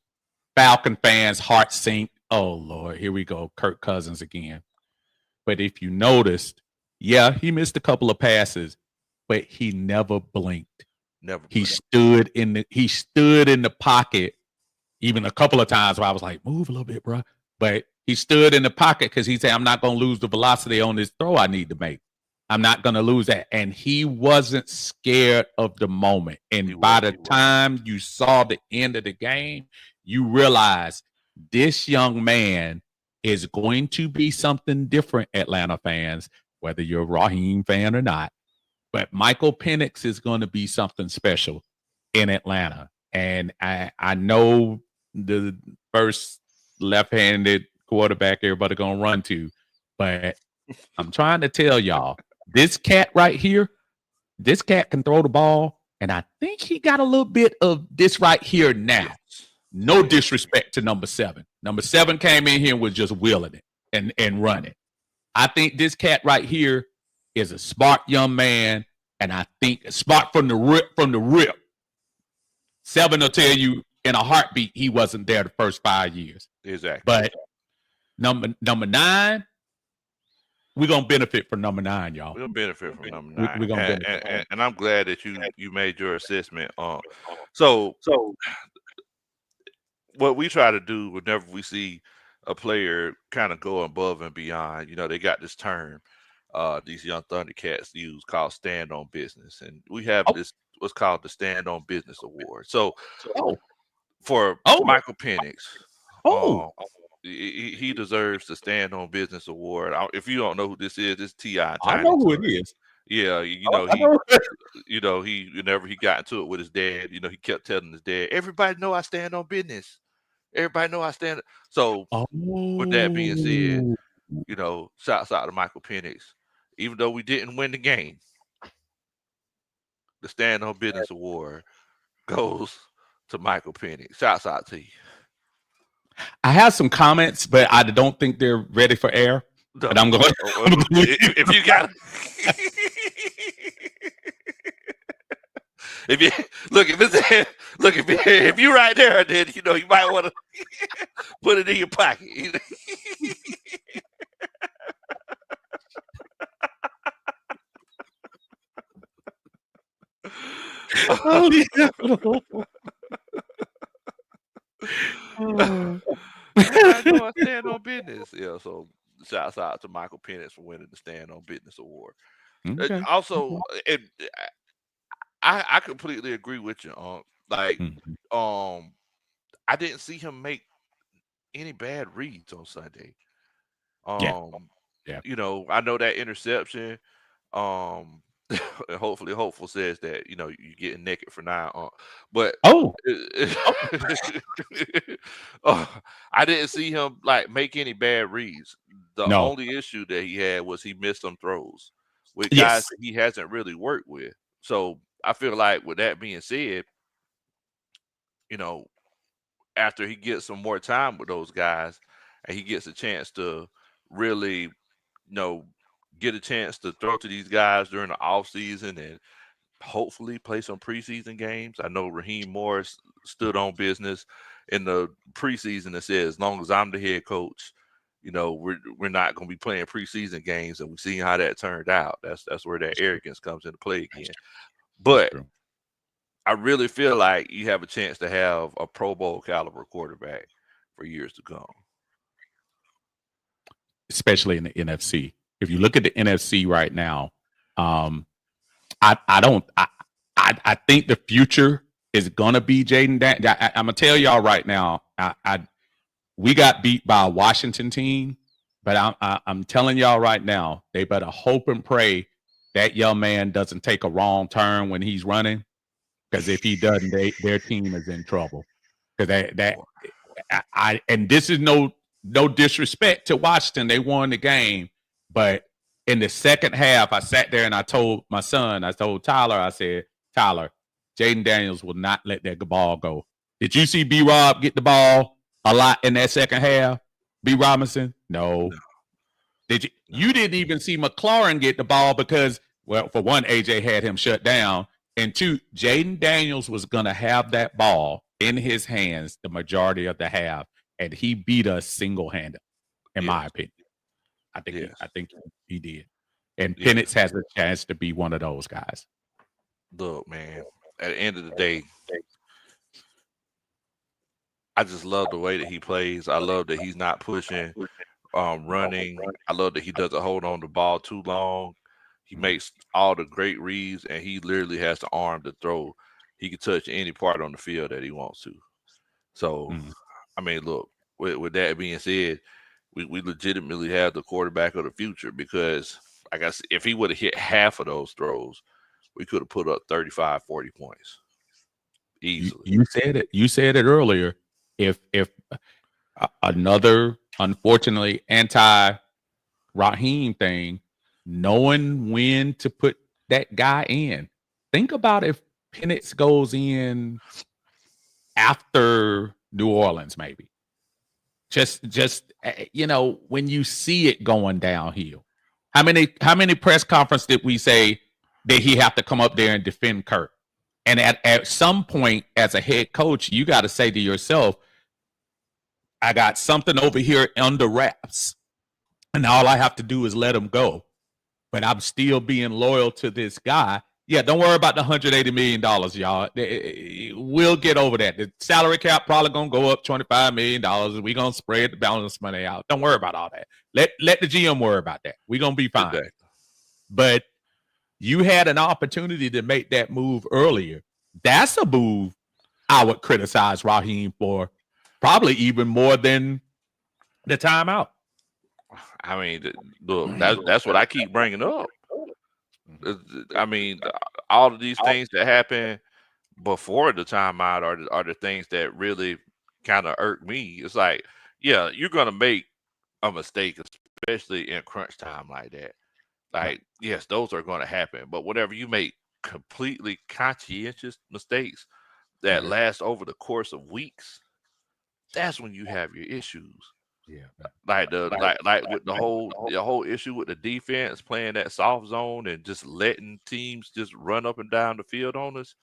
Falcon fans' heart sink. Oh Lord, here we go, Kirk Cousins again. But if you noticed, yeah, he missed a couple of passes, but he never blinked. Never. He stood in the pocket, even a couple of times where I was like, move a little bit, bro. But he stood in the pocket because he said, I'm not going to lose the velocity on this throw I need to make. I'm not going to lose that. And he wasn't scared of the moment. And by the time you saw the end of the game, you realize this young man is going to be something different, Atlanta fans, whether you're a Raheem fan or not. But Michael Penix is going to be something special in Atlanta. And I know the first left-handed quarterback everybody going to run to. But I'm trying to tell y'all, this cat right here, this cat can throw the ball. And I think he got a little bit of this right here now. Yes. No disrespect to number 7. Number 7 came in here and was just wheeling it and running. I think this cat right here is a smart young man, and I think smart from the rip. 7 will tell you in a heartbeat he wasn't there the first 5 years. Exactly. But number 9, we're gonna benefit from number 9, y'all. We'll benefit from number 9. We're gonna benefit. And I'm glad that you made your assessment. So what we try to do whenever we see a player kind of go above and beyond, they got this term these young Thundercats use called stand on business. And we have this what's called the Stand on Business Award. So for Michael Penix, he deserves the Stand on Business Award. If you don't know who this is, it's T.I. I know who it is. Yeah, he whenever he got into it with his dad, he kept telling his dad, everybody know I stand on business. Everybody know I stand. So with that being said, shouts out to Michael Penix. Even though we didn't win the game, the Stand on Business Award goes to Michael Penix. Shouts out to you. I have some comments, but I don't think they're ready for air. But I'm going. If you got, if you right there, then you might want to put it in your pocket. Oh, yeah. I know I stand on business. Yeah, so shouts out to Michael Penix for winning the Stand on Business Award. Okay. Also, I completely agree with you. I didn't see him make any bad reads on Sunday. Yeah. I know that interception. Hopefully, Hopeful says that you're getting naked for now. But I didn't see him make any bad reads. The only issue that he had was he missed some throws with guys that he hasn't really worked with. So I feel like with that being said, after he gets some more time with those guys and he gets a chance to really, get a chance to throw to these guys during the offseason and hopefully play some preseason games. I know Raheem Morris stood on business in the preseason and said, as long as I'm the head coach, we're not going to be playing preseason games, and we've seen how that turned out. That's where that arrogance comes into play again. But I really feel like you have a chance to have a Pro Bowl caliber quarterback for years to come, especially in the NFC. If you look at the NFC right now, I I think the future is gonna be Jaden Daniels. I'm gonna tell y'all right now. We got beat by a Washington team, but I'm telling y'all right now, they better hope and pray that young man doesn't take a wrong turn when he's running. Because if he doesn't, their team is in trouble. Because and this is no disrespect to Washington, they won the game, but in the second half, I sat there and I told my son, I told Tyler, I said, Tyler, Jaden Daniels will not let that ball go. Did you see B Rob get the ball a lot in that second half? B Robinson? No. Did you? No. You didn't even see McLaurin get the ball because, well, for one, AJ had him shut down. And two, Jaden Daniels was going to have that ball in his hands the majority of the half, and he beat us single-handed, in my opinion. I think he did. And Penix has a chance to be one of those guys. Look, man, at the end of the day, I just love the way that he plays. I love that he's not pushing, running. I love that he doesn't hold on the ball too long. He makes all the great reads, and he literally has the arm to throw. He can touch any part on the field that he wants to. So, I mean, look, with that being said, we legitimately have the quarterback of the future because, I guess, if he would have hit half of those throws, we could have put up 35, 40 points easily. You said it. You said it earlier. If another, unfortunately, anti-Raheem thing, knowing when to put that guy in. Think about if Penix goes in after New Orleans, maybe. Just when you see it going downhill. How many press conferences did we say that he have to come up there and defend Kirk? And at some point, as a head coach, you got to say to yourself, I got something over here under wraps, and all I have to do is let him go. But I'm still being loyal to this guy. Yeah, don't worry about the $180 million, y'all. We'll get over that. The salary cap probably going to go up $25 million. We're going to spread the balance money out. Don't worry about all that. Let the GM worry about that. We're going to be fine. Okay. But you had an opportunity to make that move earlier. That's a move I would criticize Raheem for, probably even more than the timeout. I mean, look, that's what I keep bringing up. I mean, all of these things that happen before the timeout are the things that really kind of irk me. It's like, yeah, you're gonna make a mistake, especially in crunch time like that. Like, yes, those are going to happen. But whenever you make completely conscientious mistakes that last over the course of weeks, that's when you have your issues. Yeah, like with the whole issue with the defense playing that soft zone and just letting teams just run up and down the field on us.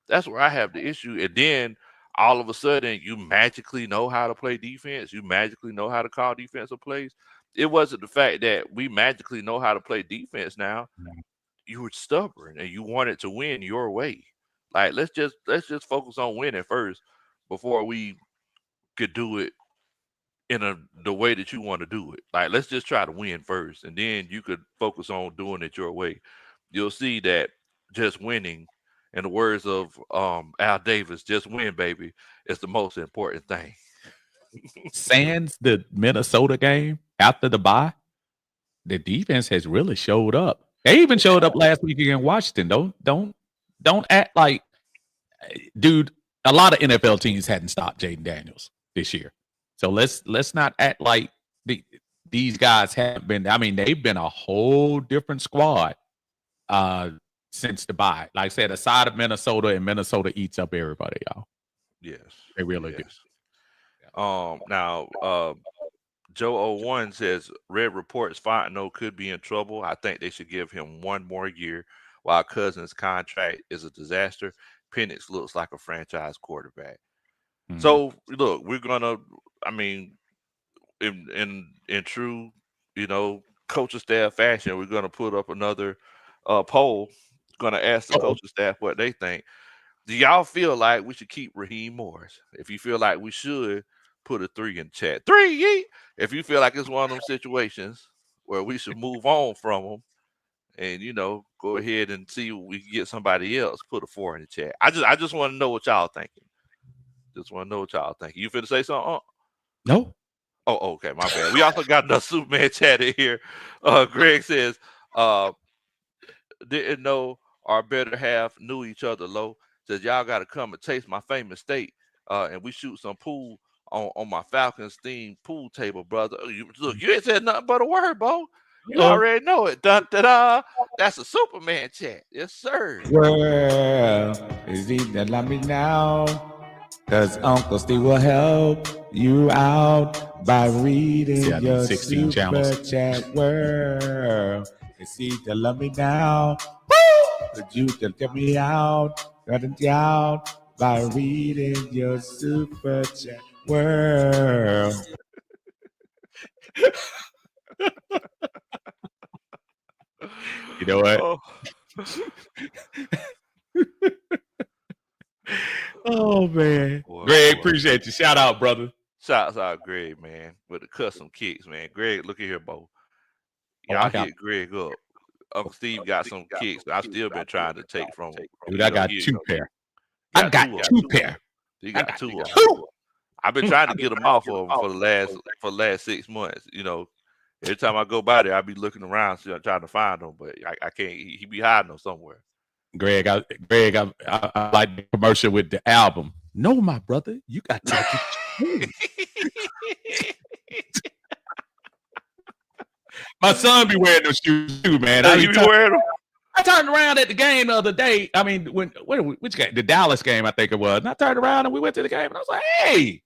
That's where I have the issue. And then all of a sudden, you magically know how to play defense. You magically know how to call defensive plays. It wasn't the fact that we magically know how to play defense now. You were stubborn and you wanted to win your way. Like, let's just focus on winning first before we could do it in the way that you want to do it. Like, let's just try to win first, and then you could focus on doing it your way. You'll see that just winning, in the words of Al Davis, just win, baby, is the most important thing. Sans the Minnesota game after the bye, the defense has really showed up. They even showed up last week against Washington. Don't act like, dude. A lot of NFL teams hadn't stopped Jaden Daniels this year, so let's not act like these guys haven't been. I mean, they've been a whole different squad since the bye. Like I said, aside of Minnesota, and Minnesota eats up everybody, y'all. Yes, they really do. Now, Joe 01 says Red reports Fontenot could be in trouble. I think they should give him one more year. While Cousins' contract is a disaster, Penix looks like a franchise quarterback. Mm-hmm. So look, we're gonna. I mean, in true, coaching staff fashion, we're gonna put up another poll. Gonna ask the coaching staff what they think. Do y'all feel like we should keep Raheem Morris? If you feel like we should, put a 3 in the chat. 3. If you feel like it's one of them situations where we should move on from him and go ahead and see if we can get somebody else. Put a 4 in the chat. I just want to know what y'all thinking. Just want to know what y'all thinking. You finna say something? No. Oh, okay, my bad. We also got another Superman chat in here. Greg says, didn't know our better half knew each other low. Says y'all gotta come and taste my famous steak. And we shoot some pool on my Falcons themed pool table, brother. Look, you ain't said nothing but a word, Bo. You already know it. Dun, da, da. That's a Superman chat. Yes, sir. Well, is he that love me now? Cause Uncle Steve will help you out by reading Yeah, your 16 super channels. chat world. Is he that love me now? Woo! Could you just get me out? Got it out by reading your super chat world. You know what? Oh, Oh man. boy, Greg, boy. appreciate you. Shout out, brother. Shouts out Greg, man, with the custom kicks, man. Greg, look at here, Bo. Oh, Y'all I got hit Greg up. Uncle Steve got some kicks that I've still been trying to take from him. dude, I got He 2 pair. got I got 2 pair. He I got got 2 of them. 2. I've been trying to get them off of him for the last 6 months. Every time I go by there, I be looking around, trying to find them, but I can't. He be hiding them somewhere. Greg, I like the commercial with the album. No, my brother, you got to get my son be wearing those shoes too, man. You be wearing them? I turned around at the game the other day. I mean, which game? The Dallas game, I think it was. And I turned around and we went to the game, and I was like, "Hey,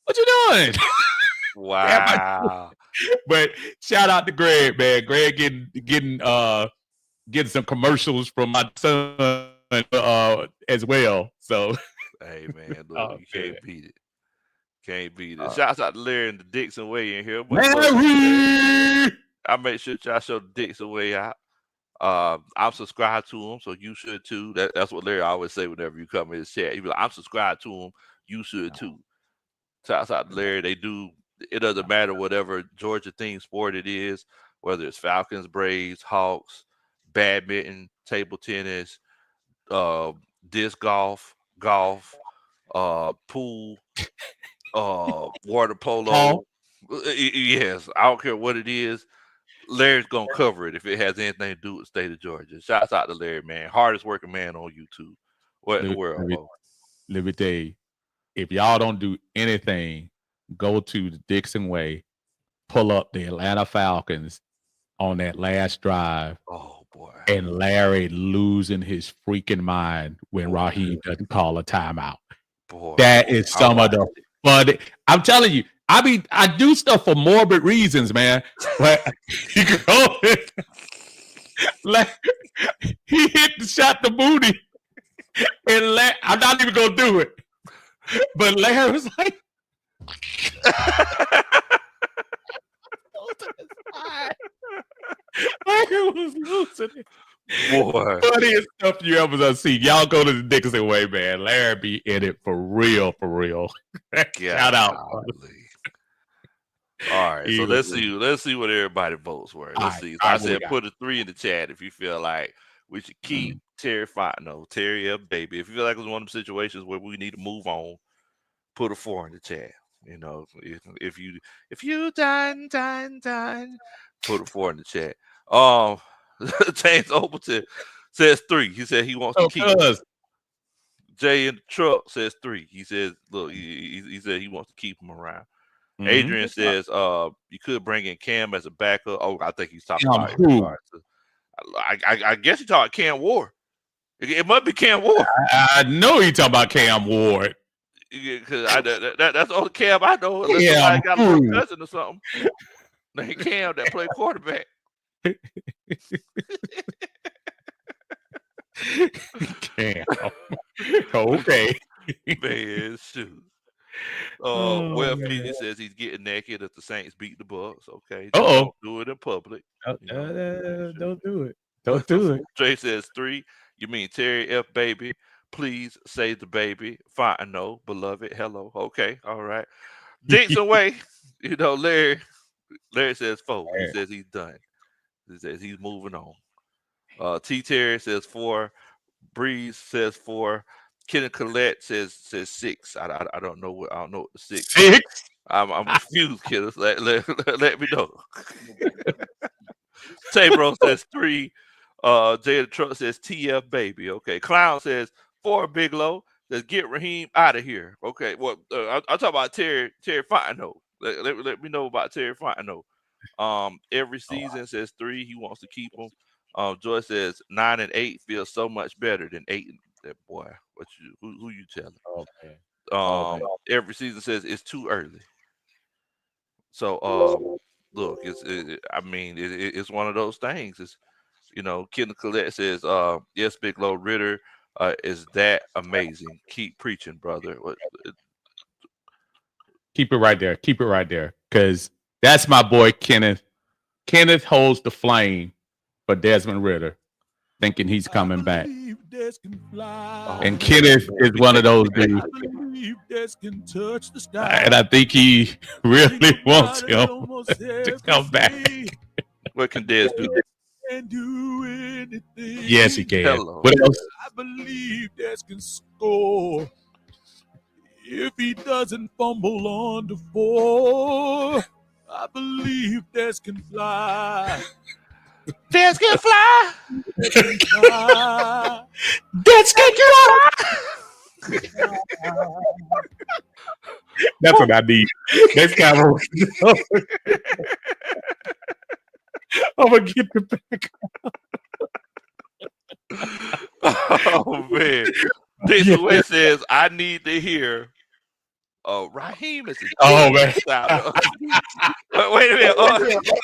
what you doing?" Wow. But shout out to Greg, man. Greg getting some commercials from my son as well. So, Hey man, look, you can't beat it. Can't beat it. Uh, Shouts out to Larry and the Dixon Way in here. Larry! I make sure y'all show the Dixon Way out. I'm subscribed to him, so you should too. That's what Larry always say whenever you come in his chat. He be like, I'm subscribed to him. You should too. Shouts out to Larry. They do. It doesn't matter whatever Georgia themed sport it is, whether it's Falcons, Braves, Hawks, badminton, table tennis, disc golf, pool, water polo. Yes, I don't care what it is. Larry's gonna cover it if it has anything to do with the state of Georgia. Shouts out to Larry, man. Hardest working man on YouTube. What in the world, bro? Let me tell you, if y'all don't do anything, go to the Dixon Way, pull up the Atlanta Falcons on that last drive. Oh boy. And Larry losing his freaking mind when Raheem doesn't call a timeout. Boy, that is some of the fun. I'm telling you, I do stuff for morbid reasons, man. But he shot the booty, and I'm not even gonna do it. But Larry was like, Larry was losing it. Boy, funniest stuff you ever see. Y'all go to the Dixon Way, man. Larry be in it for real, for real. Shout out. All right, so let's see what everybody votes were. Let's see. So I said put a 3 in the chat if you feel like we should keep Terry Terry F. Baby. If you feel like it's one of the situations where we need to move on, put a 4 in the chat. If you done, put a 4 in the chat. James Overton says 3. He said he wants to keep him. Jay in the truck says 3. He says, look, he said he wants to keep him around. Mm-hmm. Adrian says, you could bring in Cam as a backup. Oh, I think he's talking about who? I guess he's talking Cam Ward. It must be Cam Ward. I know he's talking about Cam Ward. Because that's the only Cam I know. Unless somebody got a little cousin or something. Named Cam that played quarterback. Cam. Okay. Man, shoot. Well, Fiji says he's getting naked if the Saints beat the Bucks. Okay. Don't do it in public. Don't do it. Don't do it. Trey says 3. You mean Terry F. Baby? Please say the baby. Fine, no, beloved. Hello. Okay. All right. Dixon Way. Larry says 4. He says he's done. He says he's moving on. T. Terry says 4. Breeze says 4. Kenny Collette says 6. I don't know what the 6 is. 6. I'm confused, kiddos. Let me know. Tay-Bro says 3. Jada Truck says TF baby. Okay. Clown says 4. Big Low says get Raheem out of here. Okay. Well, I'll talk about Terry Fontenot. Let me know about Terry Fontenot. Every season says 3. He wants to keep him. Joy says 9 and 8 feels so much better than 8. Boy, who you telling? Okay. Every season says it's too early. So look, it's one of those things. It's Kenny Collette says, yes, Big Low Ritter is that amazing. Keep preaching, brother. Keep it right there. Keep it right there. Because that's my boy Kenneth. Kenneth holds the flame for Desmond Ritter, thinking he's coming back. And Kenneth is one of those dudes. And I think he really wants him to come back. What can Des do? Yes, he can. Hello. What else? I believe Des can score if he doesn't fumble on the 4. I believe Des can fly. Des can fly. Des can fly. Des can fly. That's what I need. That's kind of. I'm gonna get the back. Oh man. Jason West says I need to hear Raheem is Oh man. Wait a minute.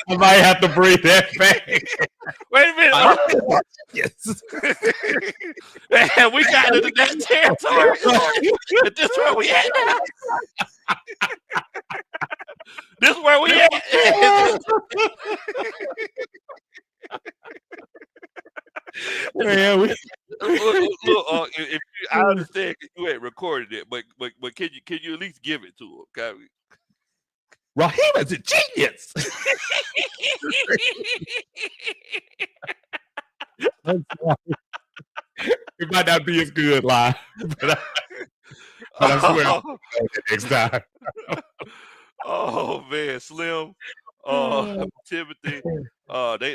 I might have to bring that back. Wait a minute. Yes. Man, we got into that territory. This is where we at now. This is where we at. Man, Look, if I understand you ain't recorded it, but can you at least give it to him? Okay? Raheem is a genius. I'm sorry. It might not be as good live, but I swear I'll do it next time. Oh man, Slim, Timothy,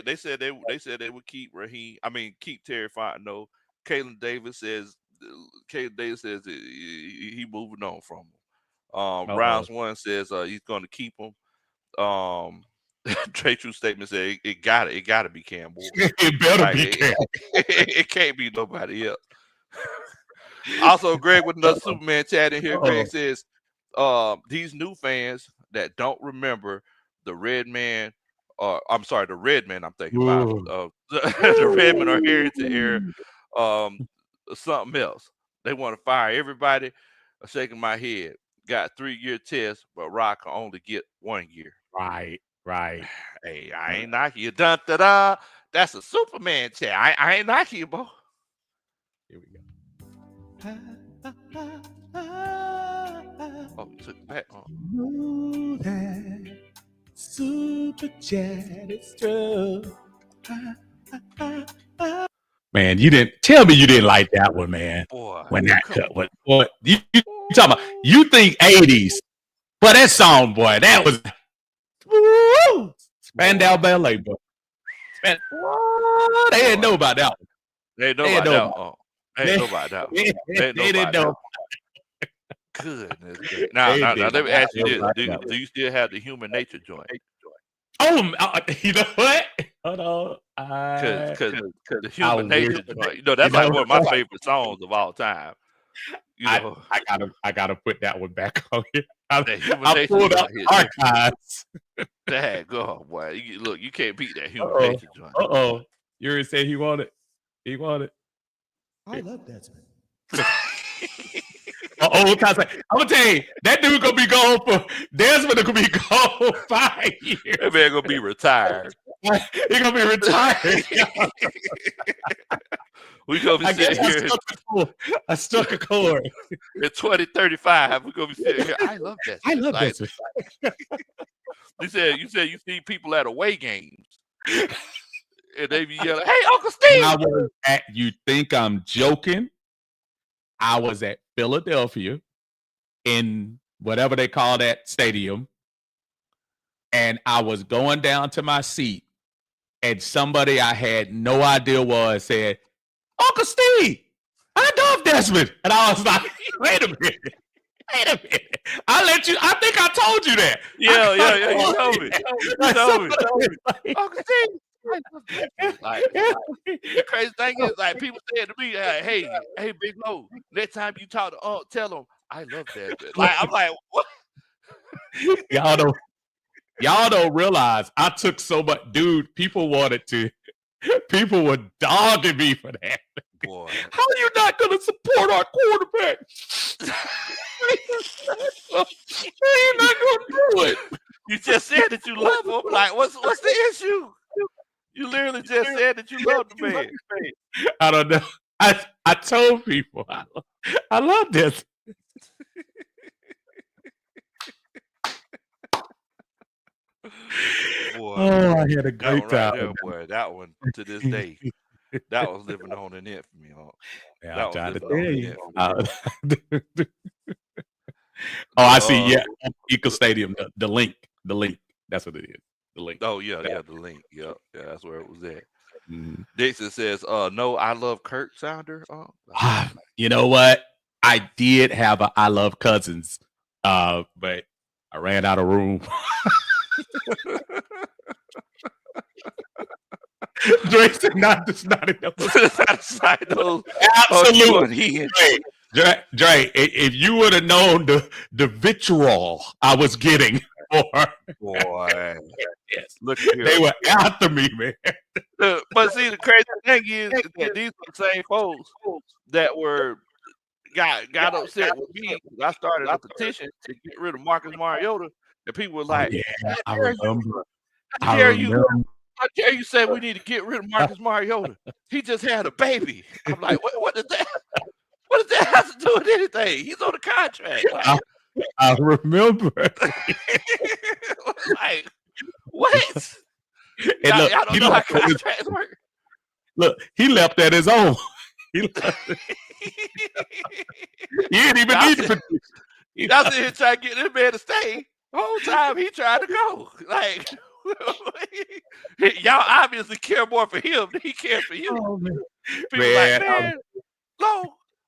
they said they would keep Raheem. Keep Terry Fontenot. Kalen Davis says he moving on from him. Rounds 1 says he's going to keep him. Trey True Statement said it gotta be Cam Ward. It better be Cam. It can't be nobody else. Also, Greg with another Superman chat in here. Greg says these new fans that don't remember the Redman, the Redmen I'm thinking about. The Redmen are here to air something else. They want to fire everybody. I'm shaking my head. Got 3-year test, but Rock can only get 1 year. Right. Hey, I ain't knocking you. Dun, da, da. That's a Superman chat. I ain't knocking you, bro. Here we go. Oh, you took it back. Know that super chat is true. Man, you didn't tell me you didn't like that one, man. Boy, when that cut went, boy, you talking about? You think 80s? But that song, boy, that was Spandau Ballet, boy. They didn't know about that one. They didn't know about that. They didn't know. Goodness. Now, let me ask you this: do you still have the Human Nature joint? Oh, you know what? Hold on. Because the Human Nature joint, that's like one of my favorite songs of all time. I gotta put that one back on here. I pulled up archives. Dang, go boy. You can't beat that Human Nature joint. You already said he wanted. I love Desmond. I'm gonna tell you, that dude gonna be gone for Desmond gonna be gone 5 years. That man gonna be retired. He gonna be retired. We gonna be sitting here. I struck a chord. In 2035, we're gonna be sitting here. I love that. I love that. You said you see people at away games. and they be yelling, "Hey, Uncle Steve!" I was at. You think I'm joking? I was at Philadelphia in whatever they call that stadium, and I was going down to my seat, and somebody I had no idea was said, "Uncle Steve, I love Desmond," and I was like, "Wait a minute." Wait a minute. I think I told you that. Yeah. You told me. You told me. Uncle Steve. Like, the crazy thing is, like, people saying to me, "Hey, Big Low, next time you talk to Unc, tell him I love Desmond." Like, I'm like, what? Y'all don't realize I took so much, dude. People were dogging me for that. Boy, how are you not going to support our quarterback? How are you not going to do it? You just said that you love him. Like, what's the issue? You literally just said that you love the man. I don't know. I told people I love this. Boy, I had a that great one right time. there, boy. That one to this day, that was living on in it for me, huh? Yeah, That I'm trying was to living tell on in you. it for me. I see. Yeah, Eagle Stadium. The link. That's what it is. The link. Oh yeah, the link. Yeah, that's where it was at. Mhm. Dixon says, "No, I love Kurt Sounder." You know what? I did have a I love Cousins, but I ran out of room. Dre said, "Not enough." Absolutely. Dre, if you would have known the vitriol I was getting for, boy, yes, look here. They were after me, man. But see, the crazy thing is that these are the same folks that got upset with me. I started a petition to get rid of Marcus Mariota, and people were like, I remember. How dare you say we need to get rid of Marcus Mariota? He just had a baby." I'm like, what does that have to do with anything? He's on a contract. Like, I remember. like, what? And look, y'all don't know how contracts work. Look, he left at his own. He didn't even need to. Y'all sit here trying to get this man to stay. The whole time he tried to go. Like, y'all obviously care more for him than he cares for you. Oh, man. People like, man, Low,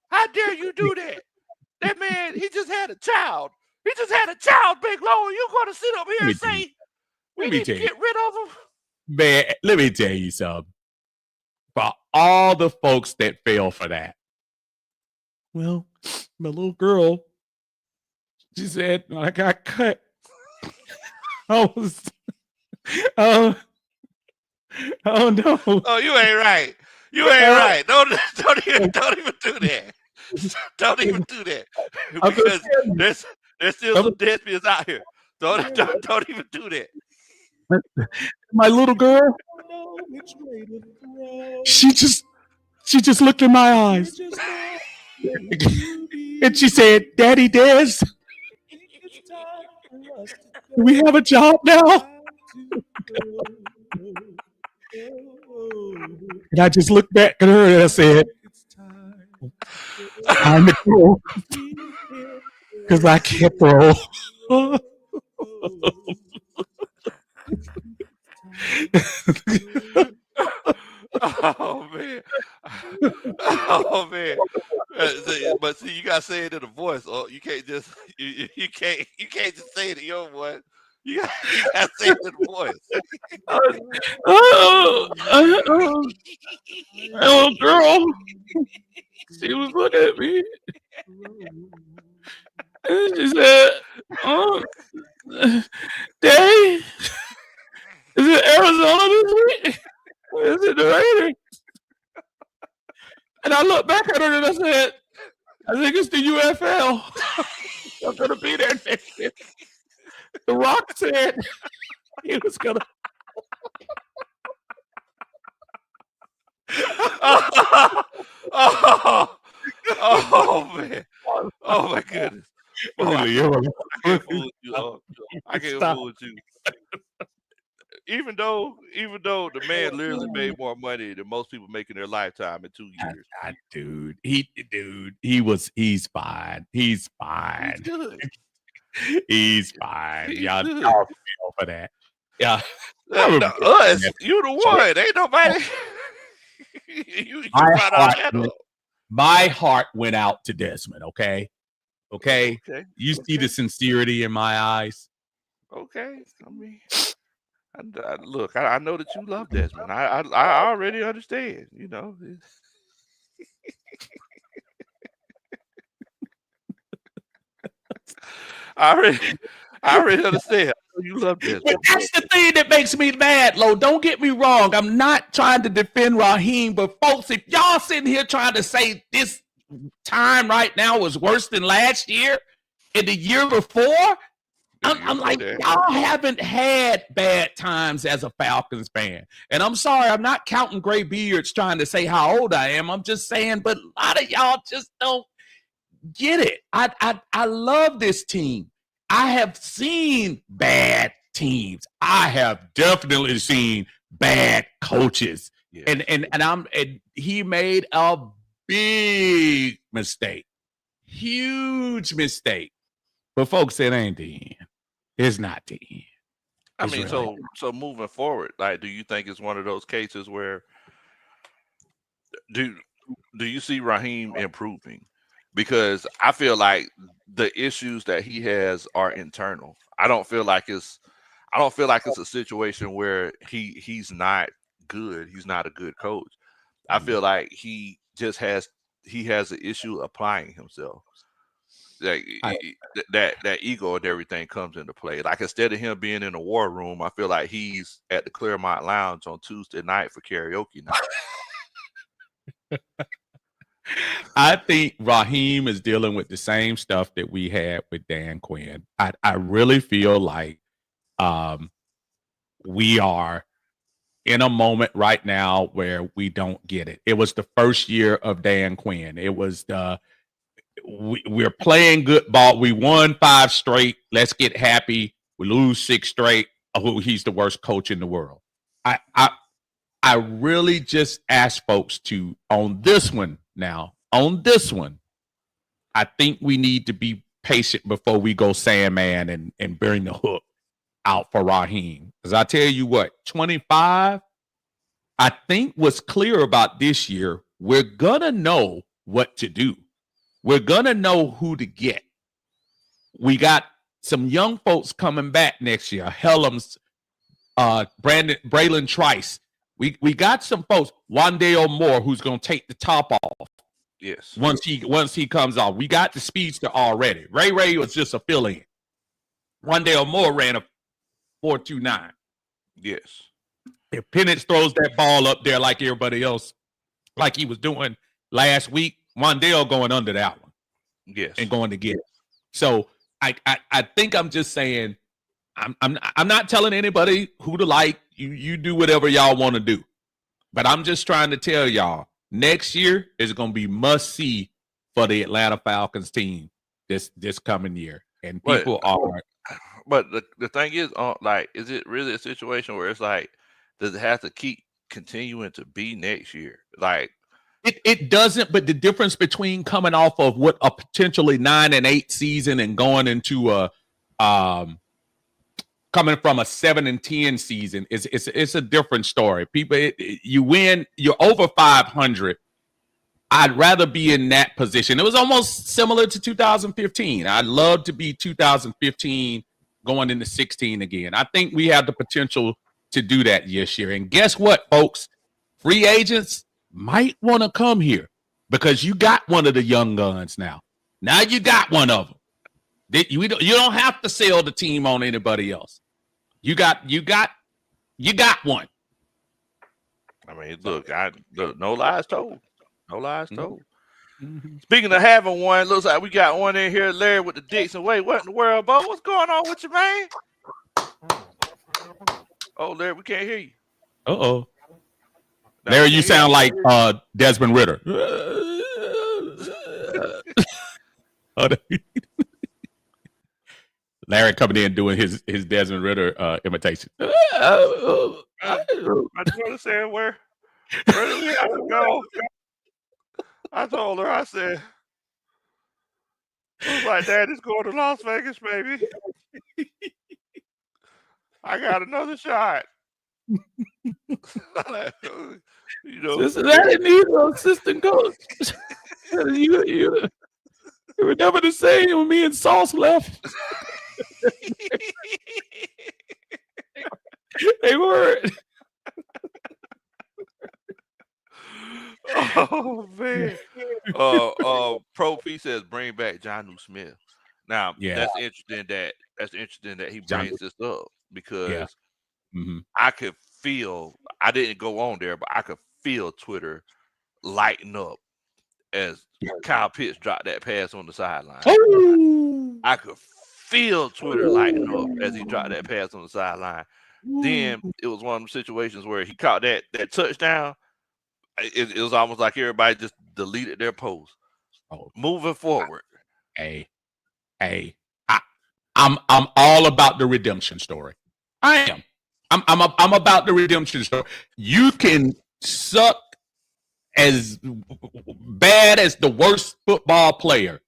how dare you do that? That man, he just had a child. He just had a child, Big Low, and you're going to sit up here and say, we need to get rid of him? Man, let me tell you something. For all the folks that fell for that, well, my little girl, she said, I got cut. I was, oh no. Oh, you ain't right. You ain't right. Don't even do that. Don't even do that. Because there's still some thespians out here. Don't even do that. My little girl, she just looked in my eyes. And she said, "Daddy Des, do we have a job now?" And I just looked back at her and I said, "Time to go, because I can't throw." Oh man. Oh man. But see, you gotta say it in a voice. Oh, you can't just you can't just say it in your voice. You gotta say it in a voice. Oh, girl. She was looking at me. And she said, "Daddy, is it Arizona this week? Or is it the Raiders?" And I looked back at her and I said, "I think it's the UFL. I'm going to be there next year." The Rock said he was going to. Oh man. Oh my goodness. Boy, I can't fool with you. I can't fool with you. even though the man literally made more money than most people make in their lifetime in 2 years. Dude, he's fine. He's fine. He's good. He's fine. He's Y'all good. feel for that. Yeah. Us, you the one. Ain't nobody. you brought all that up. My heart went out to Desmond. Okay. Okay. You see the sincerity in my eyes. Okay. I mean, look, I know that you love Desmond. I already understand. You know. I already understand. You love Desmond. But that's the thing that makes me mad, Lo. Don't get me wrong. I'm not trying to defend Raheem, but folks, if y'all sitting here trying to say this time right now was worse than last year and the year before, I'm like, y'all haven't had bad times as a Falcons fan. And I'm sorry, I'm not counting gray beards trying to say how old I am. I'm just saying, but a lot of y'all just don't get it. I love this team. I have seen bad teams. I have definitely seen bad coaches. Yes. And he made a big mistake. Huge mistake. But folks, it ain't the end. It's not the end. I mean, so moving forward, like, do you think it's one of those cases where do you see Raheem improving? Because I feel like the issues that he has are internal. I don't feel like it's a situation where he's not good. He's not a good coach. I feel like he has an issue applying himself. Like that ego and everything comes into play. Like, instead of him being in the war room, I feel like he's at the Claremont Lounge on Tuesday night for karaoke night. I think Raheem is dealing with the same stuff that we had with Dan Quinn. I really feel like we are in a moment right now where we don't get it. It was the first year of Dan Quinn. It was we're playing good ball. We won 5 straight. Let's get happy. We lose 6 straight. Oh, he's the worst coach in the world. I really just ask folks to, on this one, I think we need to be patient before we go Sandman and bring the hook out for Raheem. Because I tell you what, 25, I think what's clear about this year, we're going to know what to do. We're going to know who to get. We got some young folks coming back next year. Helms, Braylon Trice. We got some folks, Wandale Moore, who's going to take the top off. Yes. Once he comes off. We got the speedster already. Ray was just a fill-in. Wandale Moore ran a 4.29. Yes. If Penix throws that ball up there like everybody else, like he was doing last week, Wandale going under that one. Yes. And going to get it. So I think I'm just saying, I'm not telling anybody who to like. You do whatever y'all want to do. But I'm just trying to tell y'all, next year is going to be must see for the Atlanta Falcons team this coming year. And people are. But the thing is, like, is it really a situation where it's like, does it have to keep continuing to be next year? Like, it doesn't. But the difference between coming off of what a potentially 9-8 season and going into a coming from a 7-10 season it's a different story. People, you win, you're over 500. I'd rather be in that position. It was almost similar to 2015. I'd love to be 2015 going into 16 again. I think we have the potential to do that this year. And guess what, folks? Free agents might want to come here because you got one of the young guns now. Now you got one of them. You don't have to sell the team on anybody else. You got one. I mean, look, no lies told. No lies told. Mm-hmm. Speaking of having one, looks like we got one in here, Larry with the Dixon. Wait, what in the world, Bo? What's going on with you, man? Oh, Larry, we can't hear you. Uh-oh. Larry, you sound like Desmond Ritter. Larry coming in doing his Desmond Ritter imitation. I just want to say where do we have to go? I told her, I said, I was like, Daddy's going to Las Vegas, baby. I got another shot. You know, Cincinnati needs an assistant coach. you were never the same when me and Sauce left. They were. Oh man. Pro P says bring back Jonnu Smith. Now that's interesting that he brings this up because I could feel, I didn't go on there, but I could feel Twitter lighting up as Kyle Pitts dropped that pass on the sideline. Oh. I could feel Twitter lighting up as he dropped that pass on the sideline. Then it was one of those situations where he caught that touchdown. It was almost like everybody just deleted their post. Moving forward. Hey, I'm all about the redemption story. I am. I'm about the redemption story. You can suck as bad as the worst football player,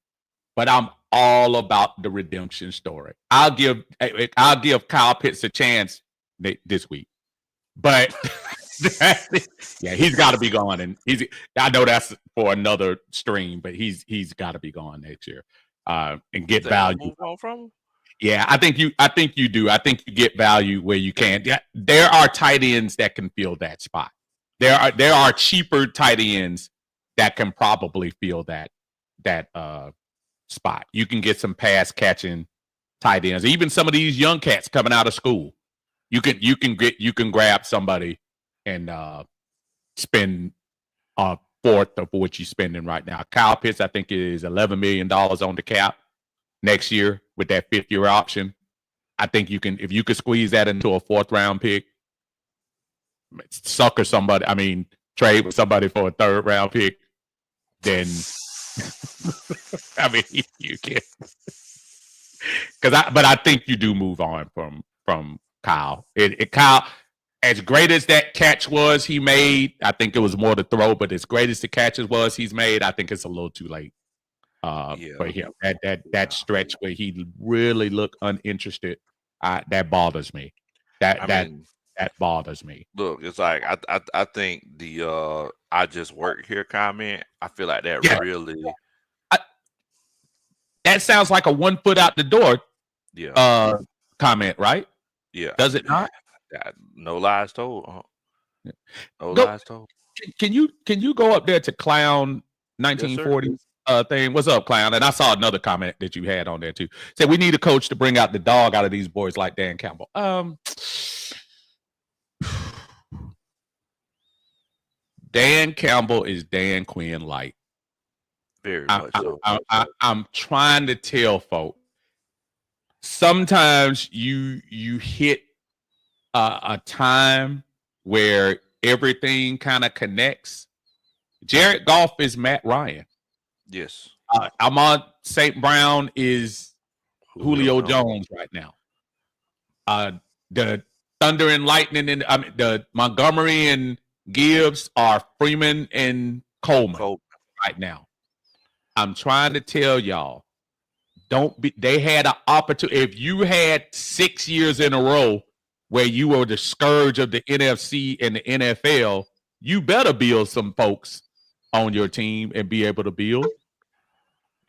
but I'm all about the redemption story. I'll give Kyle Pitts a chance this week, but yeah, he's got to be gone, and I know that's for another stream, but he's got to be gone next year and get value. Move on from him? Yeah, I think you do. I think you get value where you can. There are tight ends that can fill that spot. There are cheaper tight ends that can probably fill that spot. You can get some pass catching tight ends. Even some of these young cats coming out of school. You can grab somebody and spend a fourth of what you're spending right now. Kyle Pitts, I think, is $11 million on the cap next year with that fifth-year option. I think you can, if you could squeeze that into a fourth-round pick, sucker somebody. I mean, trade with somebody for a third-round pick, then I mean you can. But I think you do move on from Kyle. Kyle, as great as that catch was he made, I think it was more to throw, but as great as the catches was he's made, I think it's a little too late for him. That stretch where he really looked uninterested, that bothers me. That bothers me. Look, it's like I think the I just work here comment, I feel like that really that sounds like a 1 foot out the door comment, right? Yeah. Does it not? No lies told. Lies told. Can you go up there to Clown 1940s thing? What's up, Clown? And I saw another comment that you had on there too. Said we need a coach to bring out the dog out of these boys like Dan Campbell. Dan Campbell is Dan Quinn light. Very much so. I'm trying to tell folk. Sometimes you hit a time where everything kind of connects. Jared Goff is Matt Ryan. Yes. Ahmad St. Brown is Julio Jones right now. The Thunder and Lightning and the Montgomery and Gibbs are Freeman and Coleman right now. I'm trying to tell y'all, they had an opportunity. If you had 6 years in a row where you were the scourge of the NFC and the NFL, you better build some folks on your team and be able to build.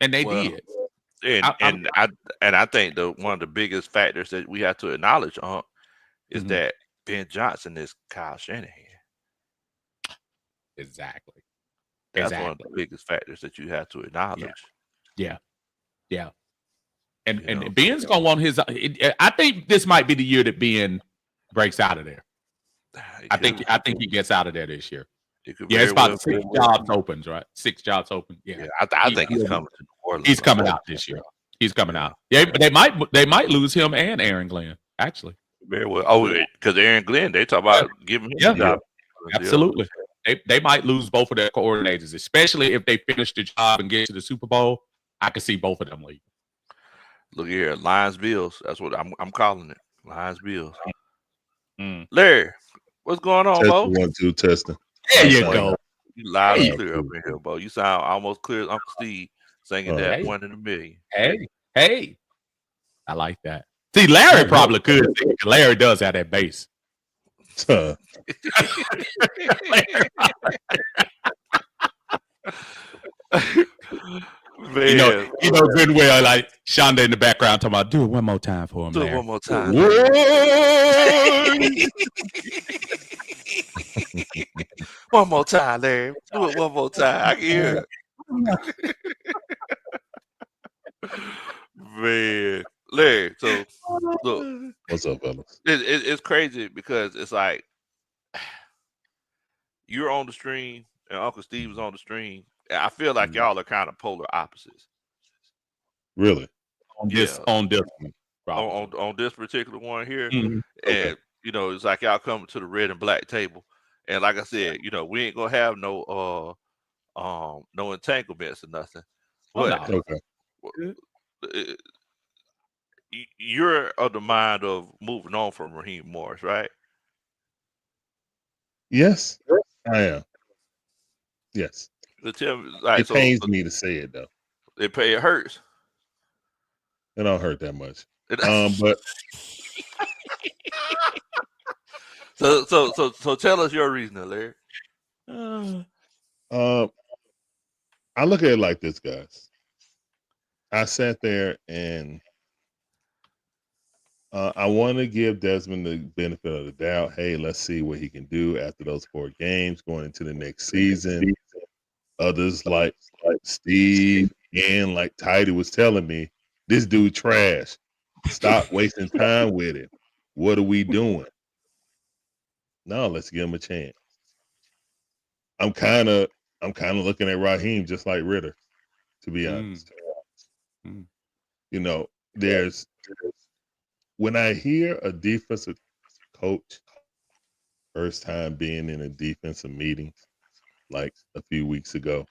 And they did. And I think one of the biggest factors that we have to acknowledge is that Ben Johnson is Kyle Shanahan. Exactly. That's one of the biggest factors that you have to acknowledge. Yeah. And Ben's gonna want his. I think this might be the year that Ben breaks out of there. I think he gets out of there this year. It's about 6 jobs opens, right? 6 jobs open. Yeah, I think he's coming to New Orleans. He's coming out this year. He's coming out. Yeah, but they might lose him and Aaron Glenn actually. Very well. Oh, because Aaron Glenn, they talk about giving him a job. Absolutely. They might lose both of their coordinators, especially if they finish the job and get to the Super Bowl. I could see both of them leaving. Look here, Lions Bills. That's what I'm calling it. Lions Bills. Mm. Larry, what's going on, Test Bo? 1 2 testing. There you Sound go. You loud and Hey. clear up in here, Bo. You sound almost clear as Uncle Steve singing that Hey. 1 in a million. Hey. I like that. See, Larry probably could. Larry does have that bass. Huh. Man, You know good well, like Shonda in the background talking about, do it one more time for him, do it Larry. one more time. One more time, Larry. Do it one more time. I can hear it. Man, Larry. So look, What's up, fellas? it's crazy because it's like you're on the stream and Uncle Steve is on the stream. And I feel like y'all are kind of polar opposites. Really? On Yeah. this On this particular one here. Mhm. And it's like y'all coming to the red and black table. And like I said, we ain't gonna have no entanglements or nothing. But no. Okay. you're of the mind of moving on from Raheem Morris, right? Yes, I am. Yes. So tell me, like, It pains me to say it though. It hurts. It don't hurt that much. But so tell us your reason, Larry. I look at it like this, guys. I sat there and I want to give Desmond the benefit of the doubt. Hey, let's see what he can do after those 4 games going into the next season. Others like Steve and like Tidy was telling me, this dude trash. Stop wasting time with it. What are we doing? No, let's give him a chance. I'm kind of looking at Raheem just like Ritter, to be honest. There's when I hear a defensive coach first time being in a defensive meeting, like a few weeks ago,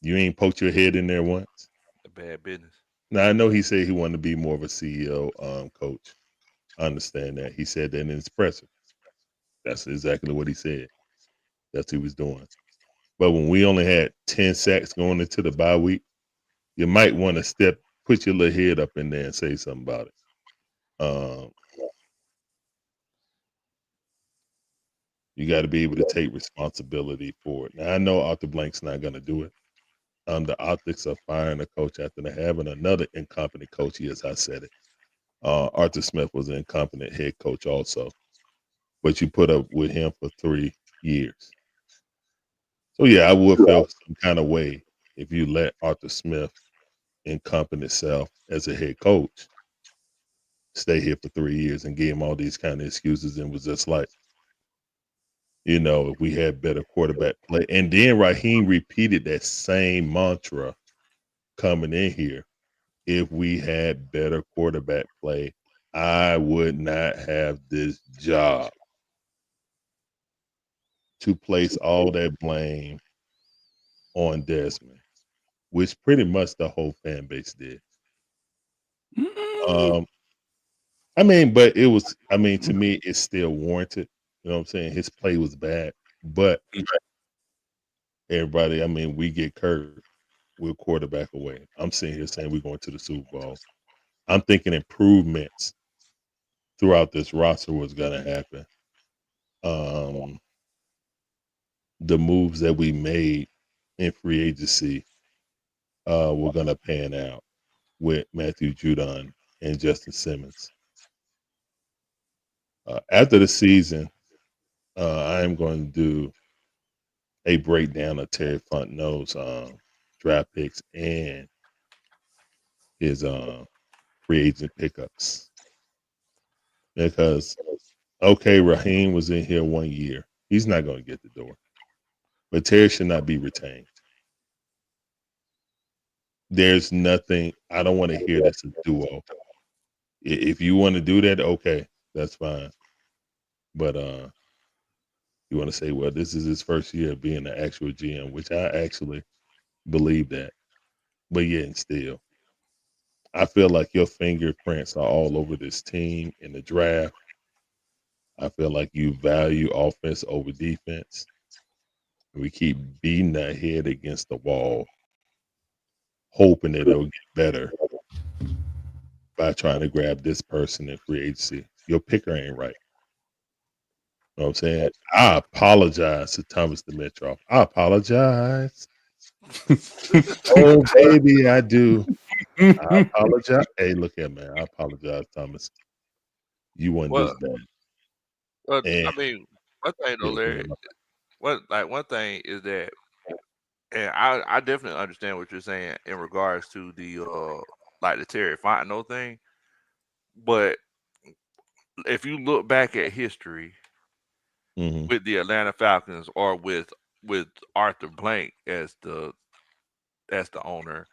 you ain't poked your head in there once. The bad business. Now I know he said he wanted to be more of a CEO coach. I understand that. He said that in his presser. That's exactly what he said. That's what he was doing. But when we only had 10 sacks going into the bye week, you might want to put your little head up in there and say something about it. You got to be able to take responsibility for it. Now I know Arthur Blank's not going to do it. The optics of firing a coach after having another incompetent coach, as I said it. Arthur Smith was an incompetent head coach also, but you put up with him for 3 years. So yeah, I would feel some kind of way if you let Arthur Smith, incompetent self, as a head coach, stay here for 3 years and gave him all these kind of excuses and was just like, if we had better quarterback play. And then Raheem repeated that same mantra coming in here. If we had better quarterback play, I would not have this job. To place all that blame on Desmond, which pretty much the whole fan base did. But it was, to me, it's still warranted. You know what I'm saying? His play was bad, but everybody, we get Kurt, we're quarterback away. I'm sitting here saying we're going to the Super Bowl. I'm thinking improvements throughout this roster was going to happen. The moves that we made in free agency were going to pan out with Matthew Judon and Justin Simmons. After the season, I am going to do a breakdown of Terry Fontenot's draft picks and his free agent pickups. Because, Raheem was in here 1 year. He's not going to get the door. But Terry should not be retained. There's nothing, I don't want to hear that's a duo. If you want to do that, okay, that's fine. But you want to say, well, this is his first year of being an actual GM, which I actually believe that. But yeah, and still, I feel like your fingerprints are all over this team in the draft. I feel like you value offense over defense. We keep beating that head against the wall, hoping that it'll get better by trying to grab this person in free agency. Your picker ain't right. You know what I'm saying? I apologize to Thomas Dimitrov. I apologize. Oh, baby, I do. I apologize. Hey, look here, man. I apologize, Thomas. You wasn't this Well, bad. well, And I mean, one thing though, yeah, go Larry. ahead. One thing is that, and I definitely understand what you're saying in regards to the like the Terry Fontenot thing. But if you look back at history Mhm. with the Atlanta Falcons or with Arthur Blank as the owner,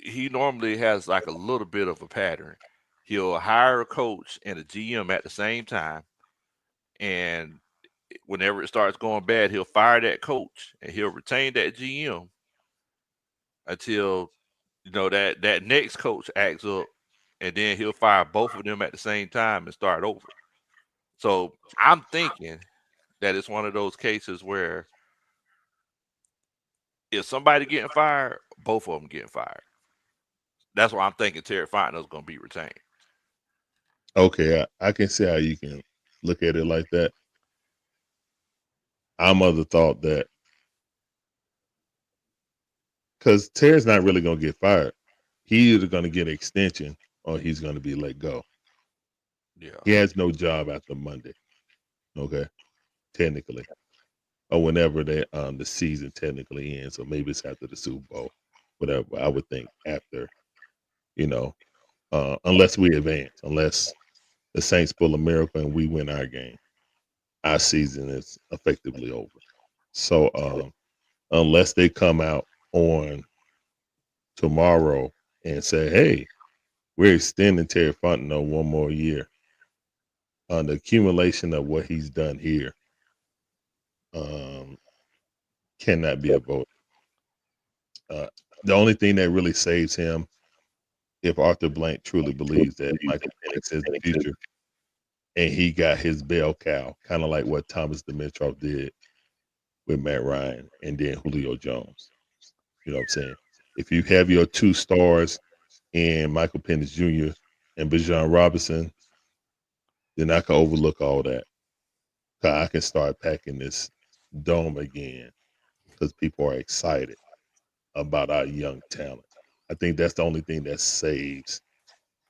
he normally has like a little bit of a pattern. He'll hire a coach and a GM at the same time, and whenever it starts going bad, he'll fire that coach and he'll retain that GM until that next coach acts up, and then he'll fire both of them at the same time and start over. So I'm thinking that it's one of those cases where if somebody getting fired, both of them getting fired. That's why I'm thinking Terry Fontenot's going to be retained. Okay, I can see how you can look at it like that. I'm of the thought that because Terry's not really going to get fired, he's either going to get an extension or he's going to be let go. Yeah. He has no job after Monday. Okay, technically, or whenever the season technically ends, or maybe it's after the Super Bowl, whatever. I would think after, unless we advance, unless the Saints pull a miracle and we win our game, our season is effectively over. So unless they come out on tomorrow and say, "Hey, we're extending Terry Fontenot one more year," the accumulation of what he's done here cannot be avoided. The only thing that really saves him, if Arthur Blank truly believes that Michael Penix is the future, and he got his bell cow, kind of like what Thomas Dimitrov did with Matt Ryan and then Julio Jones. You know what I'm saying? If you have your two stars in Michael Penix Jr. and Bijan Robinson, then I can overlook all that. 'Cause I can start packing this dome again because people are excited about our young talent. I think that's the only thing that saves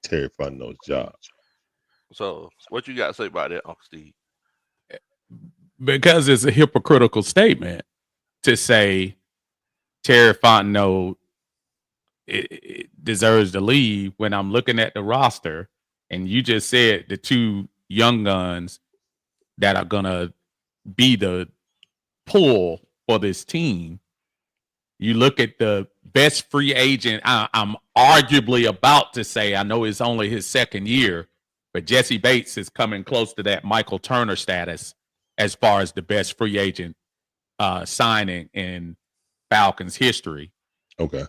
Terry Fontenot's job. So what you got to say about that, Uncle Steve? Because it's a hypocritical statement to say Terry Fontenot it deserves to leave when I'm looking at the roster and you just said the two young guns that are gonna be the pull for this team. You look at the best free agent. I'm arguably about to say, I know it's only his second year, but Jesse Bates is coming close to that Michael Turner status as far as the best free agent signing in Falcons history. Okay.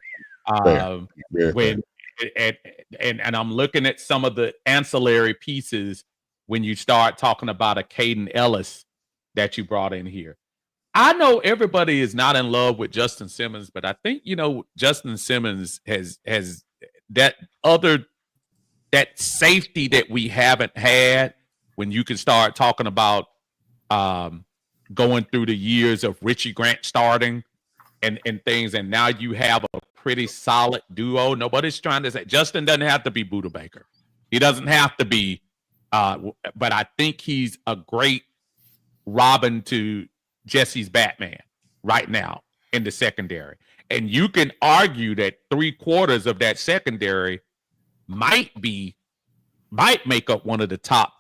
When and I'm looking at some of the ancillary pieces when you start talking about a Caden Ellis that you brought in here. I know everybody is not in love with Justin Simmons, but I think Justin Simmons has that safety that we haven't had when you can start talking about going through the years of Richie Grant starting and things, and now you have a pretty solid duo. Nobody's trying to say Justin doesn't have to be Buda Baker. He doesn't have to be, but I think he's a great Robin to Jesse's Batman right now in the secondary. And you can argue that 3/4 of that secondary might make up one of the top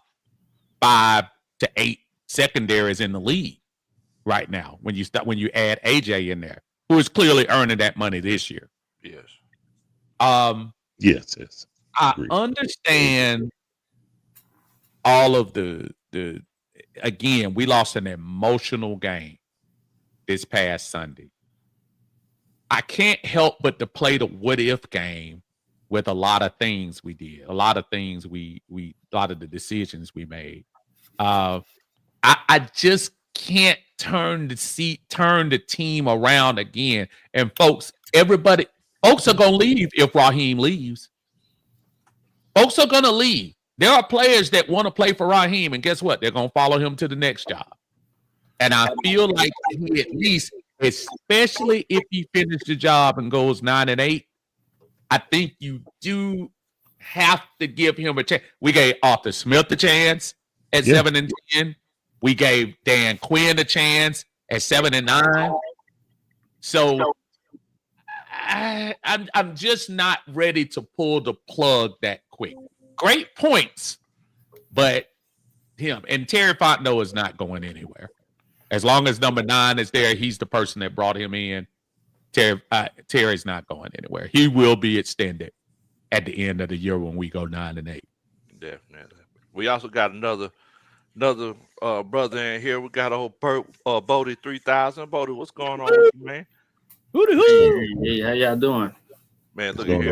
5 to 8 secondaries in the league right now when you add AJ in there, who is clearly earning that money this year. Yes. Yes. I understand all of the again, we lost an emotional game this past Sunday. I can't help but to play the what if game with a lot of things we did, a lot of things a lot of the decisions we made. I just can't turn the team around again. And folks are gonna leave if Raheem leaves. Folks are gonna leave. There are players that want to play for Raheem, and guess what? They're gonna follow him to the next job. And I feel like he at least, especially if he finishes the job and goes 9-8, I think you do have to give him a chance. We gave Arthur Smith a chance at 7-10. We gave Dan Quinn a chance at 7-9. So I'm just not ready to pull the plug that quick. Great points, but him and Terry Fontenot is not going anywhere. As long as number 9 is there, he's the person that brought him in. Terry's not going anywhere. He will be extended at the end of the year when we go 9-8. Definitely. We also got another brother in here. We got old Bodie 3000. Bodie, what's going on with you, man? Hey, how y'all doing? Man, look at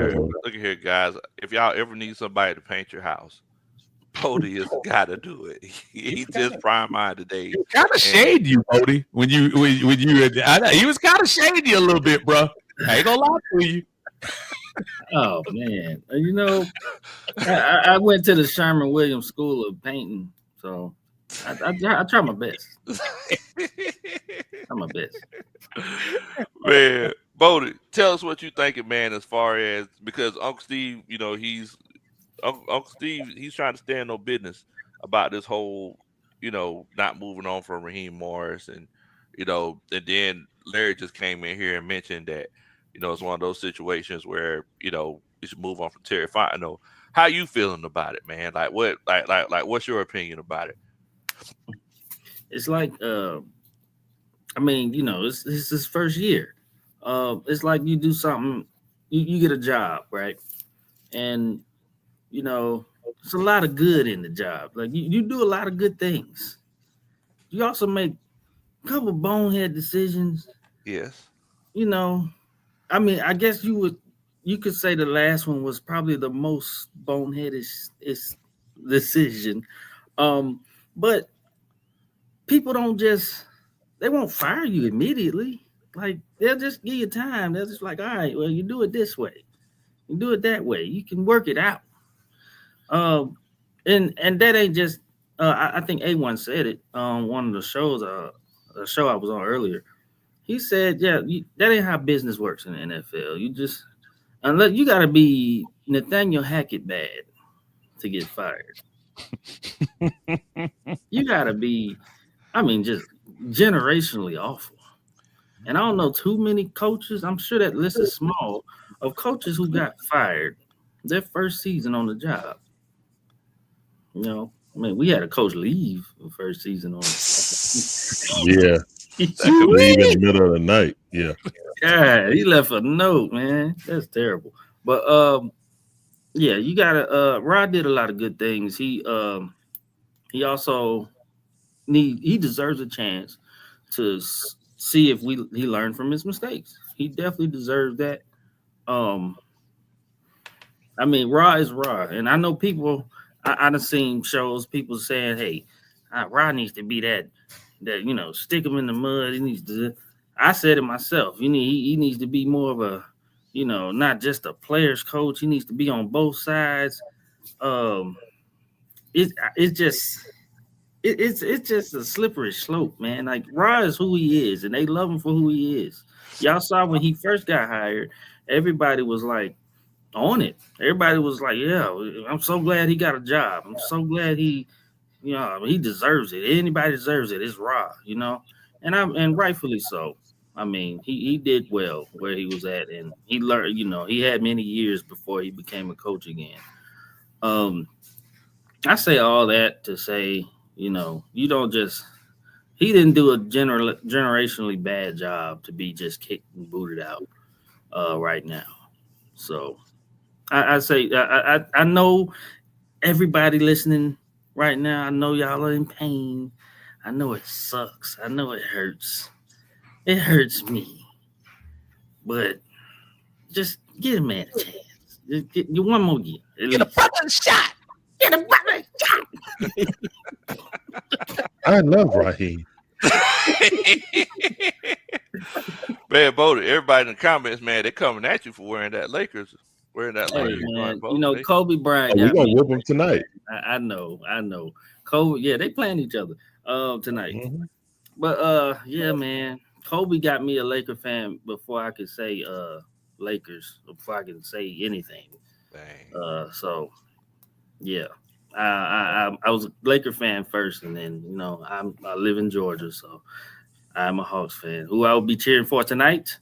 here, guys. If y'all ever need somebody to paint your house, Bodie has got to do it. He just prime eye today. He kind of shade you, Bodie. When you, he was kind of shady you a little bit, bro. I ain't gonna lie to you. Oh man, I went to the Sherman Williams School of Painting, so I try my best. I'm my best. Man, Bodie, tell us what you thinking, man, as far as, because Uncle Steve, Uncle Steve, he's trying to stand no business about this whole, not moving on from Raheem Morris. And then Larry just came in here and mentioned that, it's one of those situations where, you should move on from Terry Fontenot. How you feeling about it, man? Like what's your opinion about it? It's like, it's his first year. It's like you do something, you get a job, right? And it's a lot of good in the job. Like you do a lot of good things. You also make a couple bonehead decisions. Yes. I guess you could say the last one was probably the most boneheadish decision. But people they won't fire you immediately. Like they'll just give you time. They're just like, all right, well, you do it this way. You do it that way. You can work it out. And that ain't just I think A1 said it on one of the shows, a show I was on earlier. He said, that ain't how business works in the NFL. Unless you gotta be Nathaniel Hackett bad to get fired. You gotta be, just generationally awful. And I don't know too many coaches, I'm sure that list is small, of coaches who got fired their first season on the job. We had a coach leave the first season on. Yeah, leave in the middle of the night. Yeah, God, he left a note, man. That's terrible. But you gotta. Rod did a lot of good things. He also he deserves a chance to see if he learned from his mistakes. He definitely deserves that. Rod is Rod, and I know people. I done seen shows, people saying, hey, Rod needs to be that stick him in the mud. He needs to. I said it myself. He needs to be more of a, not just a player's coach. He needs to be on both sides. It's just a slippery slope, man. Like Rod is who he is, and they love him for who he is. Y'all saw when he first got hired, everybody was like, on it. Everybody was like, yeah, I'm so glad he got a job. I'm so glad he deserves it. Anybody deserves it. It's Rod, and rightfully so. He did well where he was at, and he learned, he had many years before he became a coach again. I say all that to say, you don't just, he didn't do a generationally bad job to be just kicked and booted out right now. So I say I know everybody listening right now. I know y'all are in pain. I know it sucks. I know it hurts. It hurts me. But just give a man a chance. Just get you one more year. Get a brother shot. Get a brother shot. I love Raheem. Man, Bodie, everybody in the comments, man, they're coming at you for wearing that Lakers Hey, Lakers man, joint, you know, Bodie. Kobe Bryant. We're got gonna me. whoop him tonight. I know. Kobe, yeah, they playing each other tonight. Mhm. But yeah, man, Kobe got me a Laker fan before I could say Lakers, before I could say anything. Dang. So yeah. I was a Laker fan first, and then you know I live in Georgia, so I'm a Hawks fan. Who I will be cheering for tonight?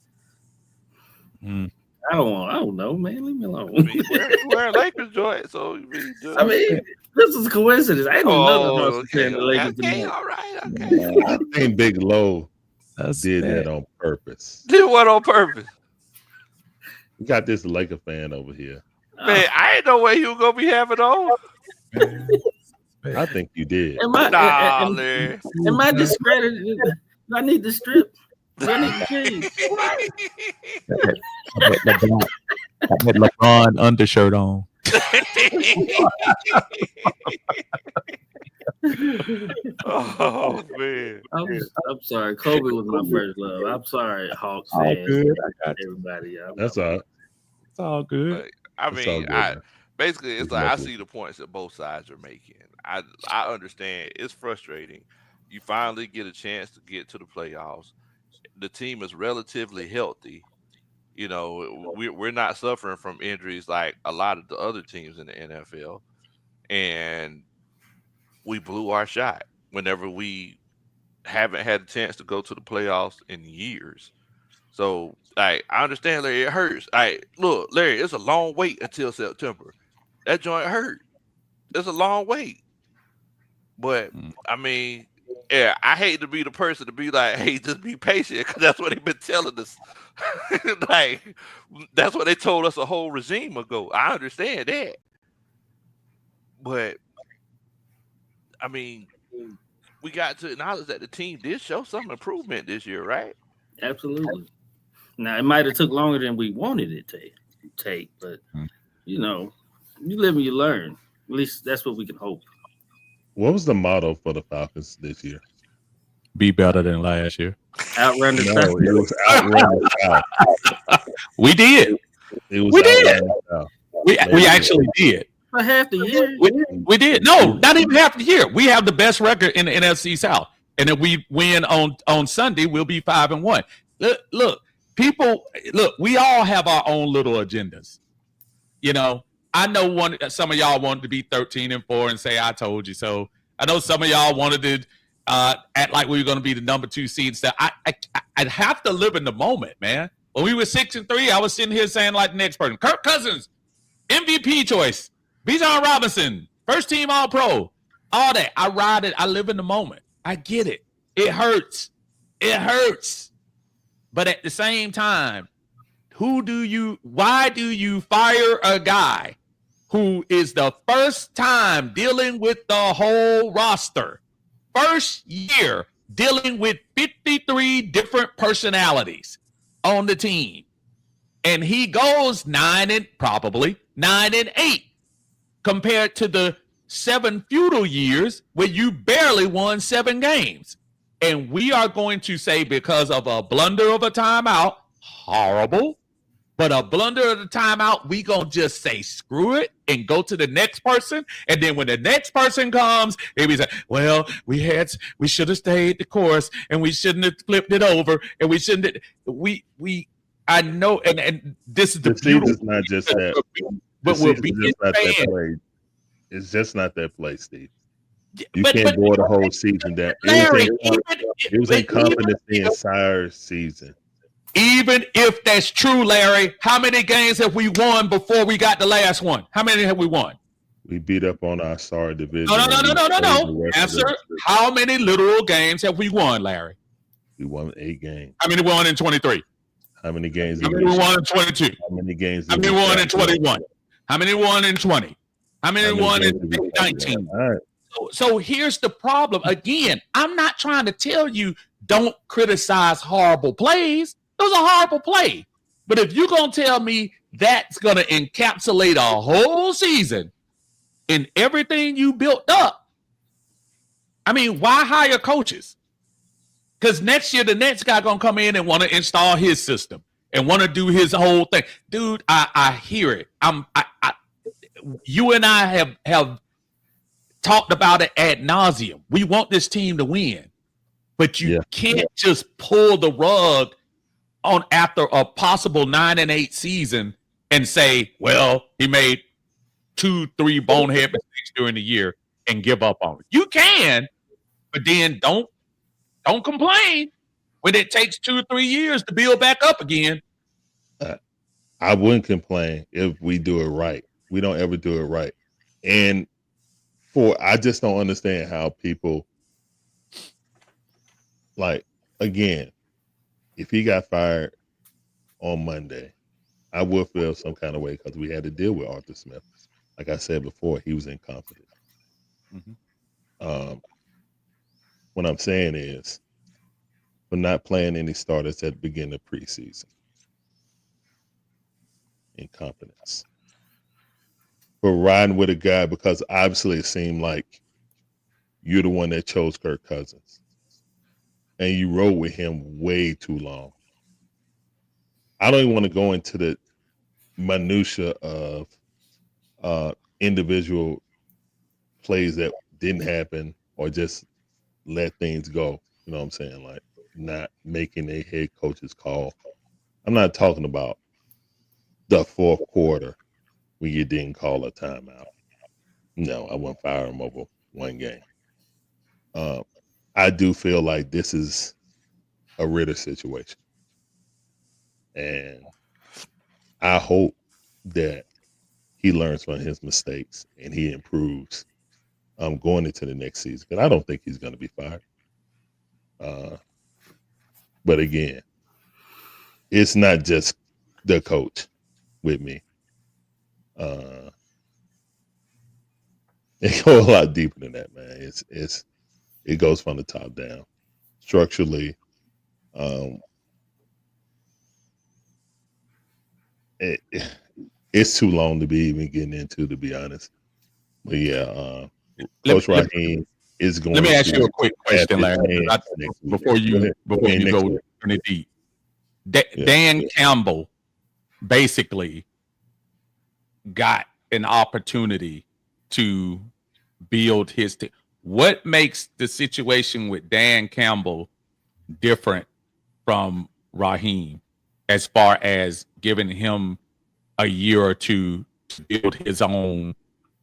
I don't know, man. Leave me alone. I mean, you wearing Lakers joint, so you mean, I mean, this is a coincidence. I didn't know the Hawks okay, fan the Lakers okay, tonight. all right, okay. I think Big Low That's did bad. that on purpose. Did what on purpose? We got this Laker fan over here. Man, I ain't know where you gonna be having on. I think you did. Am I Larry. am I discredited? Do I need to strip? Do I need to change? That LeBron undershirt on. Oh man. I'm sorry. Kobe was my first love. I'm sorry, Hawks All fans. good. I got you. Everybody. That's all. It's all good. I It's all mean, good, man. basically it's It's like I nothing. see the points that both sides are making. I understand it's frustrating. You finally get a chance to get to the playoffs. The team is relatively healthy. You know, we're not suffering from injuries like a lot of the other teams in the NFL, and we blew our shot whenever we haven't had a chance to go to the playoffs in years. So, I understand, Larry. It hurts. Look, Larry, it's a long wait until September. That joint hurt. It's a long wait. But I mean, yeah, I hate to be the person to be like, "Hey, just be patient," because that's what they've been telling us. Like, that's what they told us a whole regime ago. I understand that, but I mean, we got to acknowledge that the team did show some improvement this year, right? Absolutely. Now it might have took longer than we wanted it to take, but you know, you live and you learn. At least that's what we can hope. What was the motto for the Falcons this year? Be better than last year. Outrun the No, sun. it was outrun the South. We did. It was We did. outrun the South. We actually did. For half the year. We did. No, not even half the year. We have the best record in the NFC South. And if we win on Sunday, we'll be 5-1. Look, people, we all have our own little agendas. You know, I know some of y'all wanted to be 13-4 and say I told you so. I know some of y'all wanted to act like we were going to be the number 2 seed. So I'd have to live in the moment, man. When we were 6-3, I was sitting here saying like the next person, Kirk Cousins, MVP choice, Bijan Robinson, first team All-Pro, all that. I ride it. I live in the moment. I get it. It hurts. It hurts. But at the same time, why do you fire a guy who is the first time dealing with the whole roster? First year dealing with 53 different personalities on the team. And he goes 9-8 compared to the 7 feudal years where you barely won 7 games. And we are going to say because of a blunder of a timeout, horrible, but a blunder of the timeout, we going to just say screw it and go to the next person. And then when the next person comes, they be like, well, we should have stayed the course and we shouldn't have flipped it over. And we shouldn't I know, and this is the season's not just that. But we'll be in play. It's just not that play, Steve. You but can't boil the whole season down. Larry, It was incompetence the entire season. Even if that's true, Larry, how many games have we won before we got the last one? How many have we won? We beat up on our sorry division. No. Answer. How many literal games have we won, Larry? We won 8 games. How many won in 23? How many games? How many won in 22? How many games? How many won in 21? How many won in 20? How many won in 19? All right. So here's the problem. Again, I'm not trying to tell you don't criticize horrible plays. It was a horrible play. But if you're going to tell me that's going to encapsulate a whole season in everything you built up, I mean, why hire coaches? Because next year, the next guy going to come in and want to install his system and want to do his whole thing. Dude, I hear it. You and I have talked about it ad nauseum. We want this team to win, but you can't just pull the rug on after a possible 9-8 season and say, well, he made 2-3 bonehead mistakes during the year and give up on it. You can, but then don't complain when it takes 2 or 3 years to build back up again. I wouldn't complain if we do it right. We don't ever do it right. And I just don't understand how people, like, again, if he got fired on Monday, I would feel some kind of way because we had to deal with Arthur Smith. Like I said before, he was incompetent. Mm-hmm. What I'm saying is, for not playing any starters at the beginning of preseason, incompetence. For riding with a guy because obviously it seemed like you're the one that chose Kirk Cousins, and you rode with him way too long. I don't even want to go into the minutia of individual plays that didn't happen or just let things go. You know what I'm saying? Like not making a head coach's call. I'm not talking about the fourth quarter when you didn't call a timeout. No, I wouldn't fire him over one game. I do feel like this is a Ritter situation. And I hope that he learns from his mistakes and he improves going into the next season. Because I don't think he's going to be fired. But again, it's not just the coach with me. It goes a lot deeper than that, man. It goes from the top down. Structurally, it's too long to be even getting into, to be honest. But yeah, Coach Raheem is going. Let me ask you a quick question, Larry. Before you go turn it deep, Dan Campbell basically got an opportunity to build his team. What makes the situation with Dan Campbell different from Raheem as far as giving him a year or two to build his own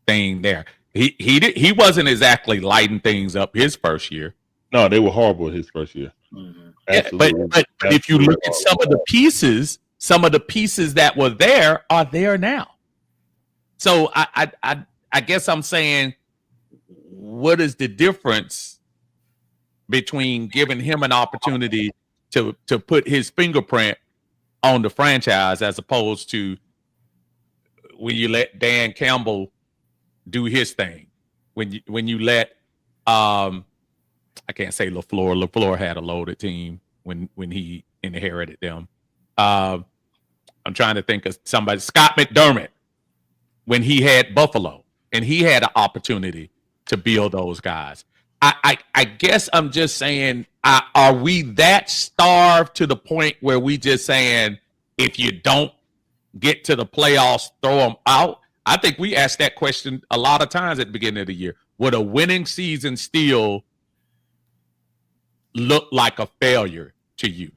thing there? He wasn't exactly lighting things up his first year. No, they were horrible his first year. Mm-hmm. Yeah, but if you look at some of the pieces that were there are there now. So I guess I'm saying, what is the difference between giving him an opportunity to put his fingerprint on the franchise as opposed to when you let Dan Campbell do his thing? When you let I can't say LaFleur. LaFleur had a loaded team when he inherited them. I'm trying to think of somebody. Scott McDermott, when he had Buffalo, and he had an opportunity to build those guys. I guess I'm just saying, are we that starved to the point where we just saying, if you don't get to the playoffs, throw them out? I think we asked that question a lot of times at the beginning of the year. Would a winning season still look like a failure to you?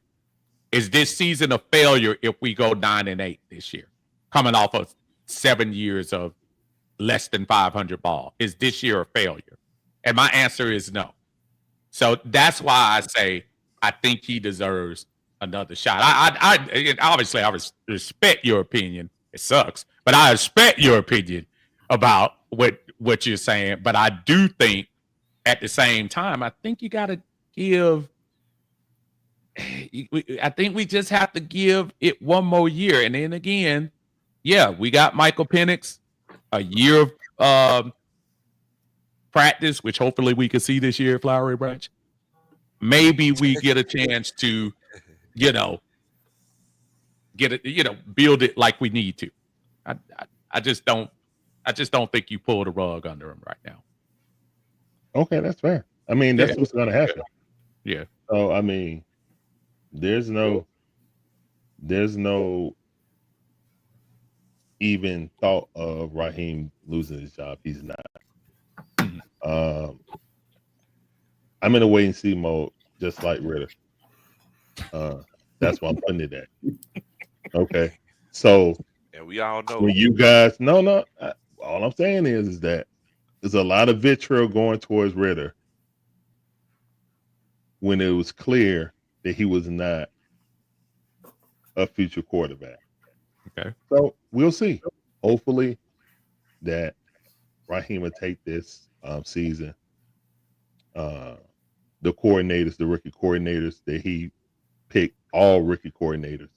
Is this season a failure if we go 9-8 this year, coming off of 7 years of less than 500 ball? Is this year a failure? And my answer is no. So that's why I say I think he deserves another shot. I obviously I respect your opinion. It sucks, but I respect your opinion about what you're saying. But I do think at the same time, I think you got to give. I think we just have to give it one more year, and then again, yeah, we got Michael Penix, a year of practice, which hopefully we can see this year at Flowery Branch. Maybe we get a chance to, get it, build it like we need to. I just don't think you pull the rug under him right now. Okay, that's fair. I mean, that's what's going to happen. Yeah. So I mean, there's no even thought of Raheem losing his job. He's not. I'm in a wait and see mode, just like Ritter. That's why I'm putting it at. Okay, so And we all know when you guys, all I'm saying is that there's a lot of vitriol going towards Ritter when it was clear that he was not a future quarterback. Okay. So we'll see. Hopefully that Raheem will take this season. The coordinators, the rookie coordinators that he picked, all rookie coordinators.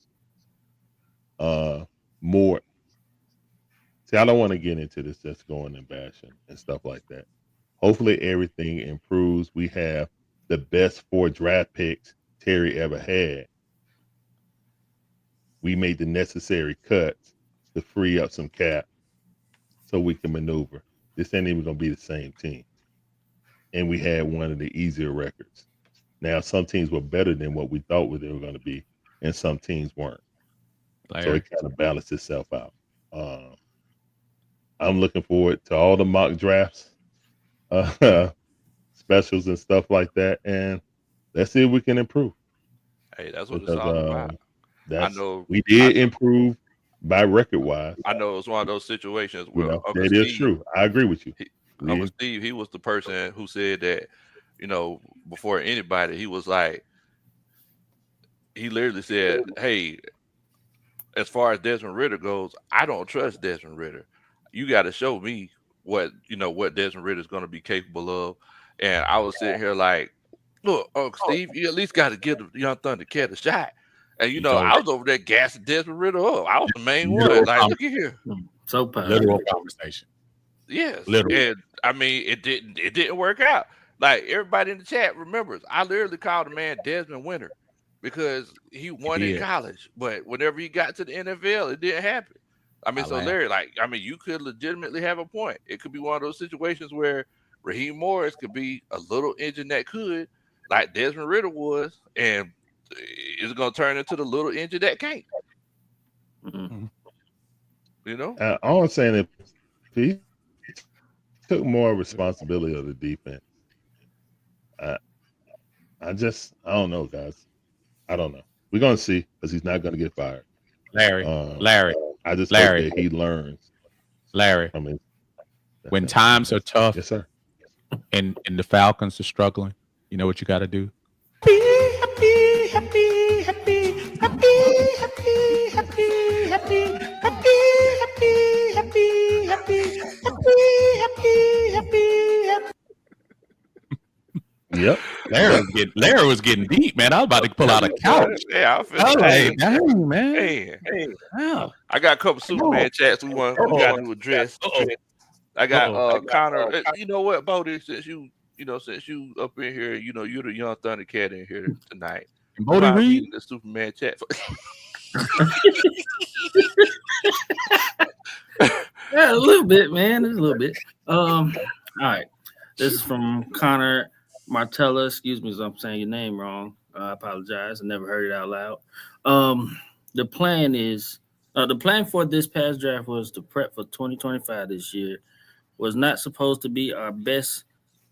More. See, I don't want to get into this just going and bashing and stuff like that. Hopefully everything improves. We have the best 4 draft picks Terry ever had. We made the necessary cuts to free up some cap so we can maneuver. This ain't even going to be the same team. And we had one of the easier records. Now, some teams were better than what we thought they were going to be, and some teams weren't. So it kind of balanced itself out. I'm looking forward to all the mock drafts, specials and stuff like that, and let's see if we can improve. Hey, that's what it's all about. I know we did improve by record wise. I know it's one of those situations where that is true. I agree with you. Uncle Steve, he was the person who said that, before anybody, he was like, he literally said, "Hey, as far as Desmond Ritter goes, I don't trust Desmond Ritter. You got to show me what Desmond Ritter is going to be capable of." And I was sitting here like, "Look, Uncle Steve, you at least got to give the young Thundercat a shot." And I was over there gassing Desmond Ritter up. I was the main one. Like, look at here. So powerful. Literal conversation. Yes. Literally. And I mean, it didn't work out. Like, everybody in the chat remembers, I literally called the man Desmond Winter because he won in college. But whenever he got to the NFL, it didn't happen. I mean, Larry, you could legitimately have a point. It could be one of those situations where Raheem Morris could be a little engine that could, like Desmond Ritter was, and it's going to turn into the little engine that can't. Mm-hmm. All I'm saying is, if he took more responsibility of the defense, I don't know, guys. I don't know. We're going to see, because he's not going to get fired. Larry. I just hope that he learns. Larry. When times are tough, yes, sir, and the Falcons are struggling, you know what you got to do? Be happy, happy, happy, happy, happy, happy, happy, happy, happy, happy, happy, happy, happy, happy. Yep. Larry was getting deep, man. I was about to pull out a couch. Yeah, I was like, dang, man. Hey, wow. I got a couple Superman chats we got to address. I got Connor. You know what, Bodie? Since you up in here, you're the young Thundercat in here tonight. Bodie read the Superman chat. Yeah, a little bit, man. A little bit. All right. This is from Connor Martella. Excuse me if I'm saying your name wrong. I apologize. I never heard it out loud. The plan for this past draft was to prep for 2025 this year. Was not supposed to be our best.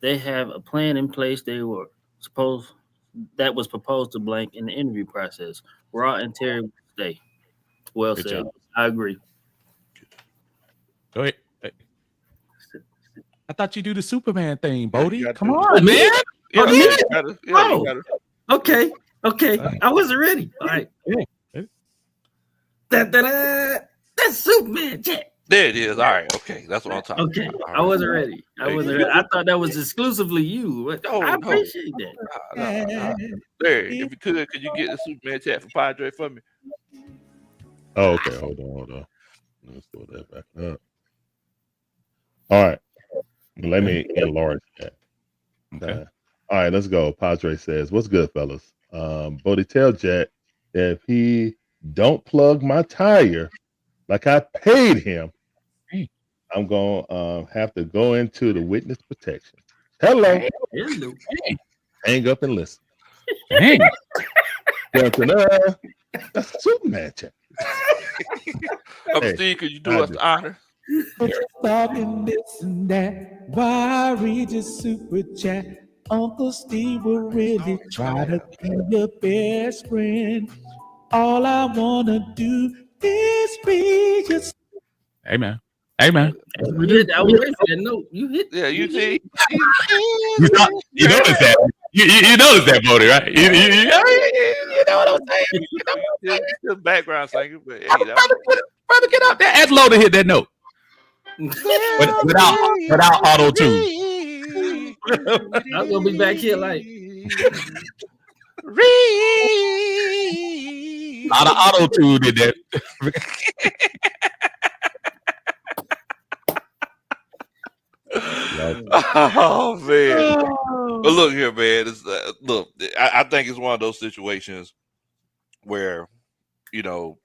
They have a plan in place. That was proposed to Blank in the interview process. Raw and Terry stay. Well Good said. job. I agree. Go ahead. I thought you do the Superman thing, Bodie. Yeah, Come on, man. You gotta. Okay. I wasn't ready. All right. That's Superman chat. There it is. All right. Okay. That's what I'm talking Okay. about. I wasn't ready. I thought that was exclusively you. I appreciate that. Larry, if you could you get the Superman chat for Padre for me? Oh, okay. Hold on. Let's pull that back up. All right. Let me enlarge that. Okay. All right, let's go. Padre says, "What's good, fellas? Bodie, tell Jack that if he don't plug my tire like I paid him, Hey. I'm gonna have to go into the witness protection. Hello, Hello. hang up and listen. Dang. That's a Superman check. Uncle Hey, Steve, could you do us the honor? Talking this and that. Why read your super chat? Uncle Steve will really try to be your best friend. All I wanna do is be your. Hey, man. Hey, man. I was waiting for that note. You hit. Yeah, you see. You noticed that. You noticed that, Bodie, right? You know what I'm saying? Just background singing, but hey, Brother, get out there. Ask Low to hit that note. Without auto tune. I'm gonna be back here like. A lot of auto tune in that. Oh man! But look here, man. It's, look, I think it's one of those situations where, you know,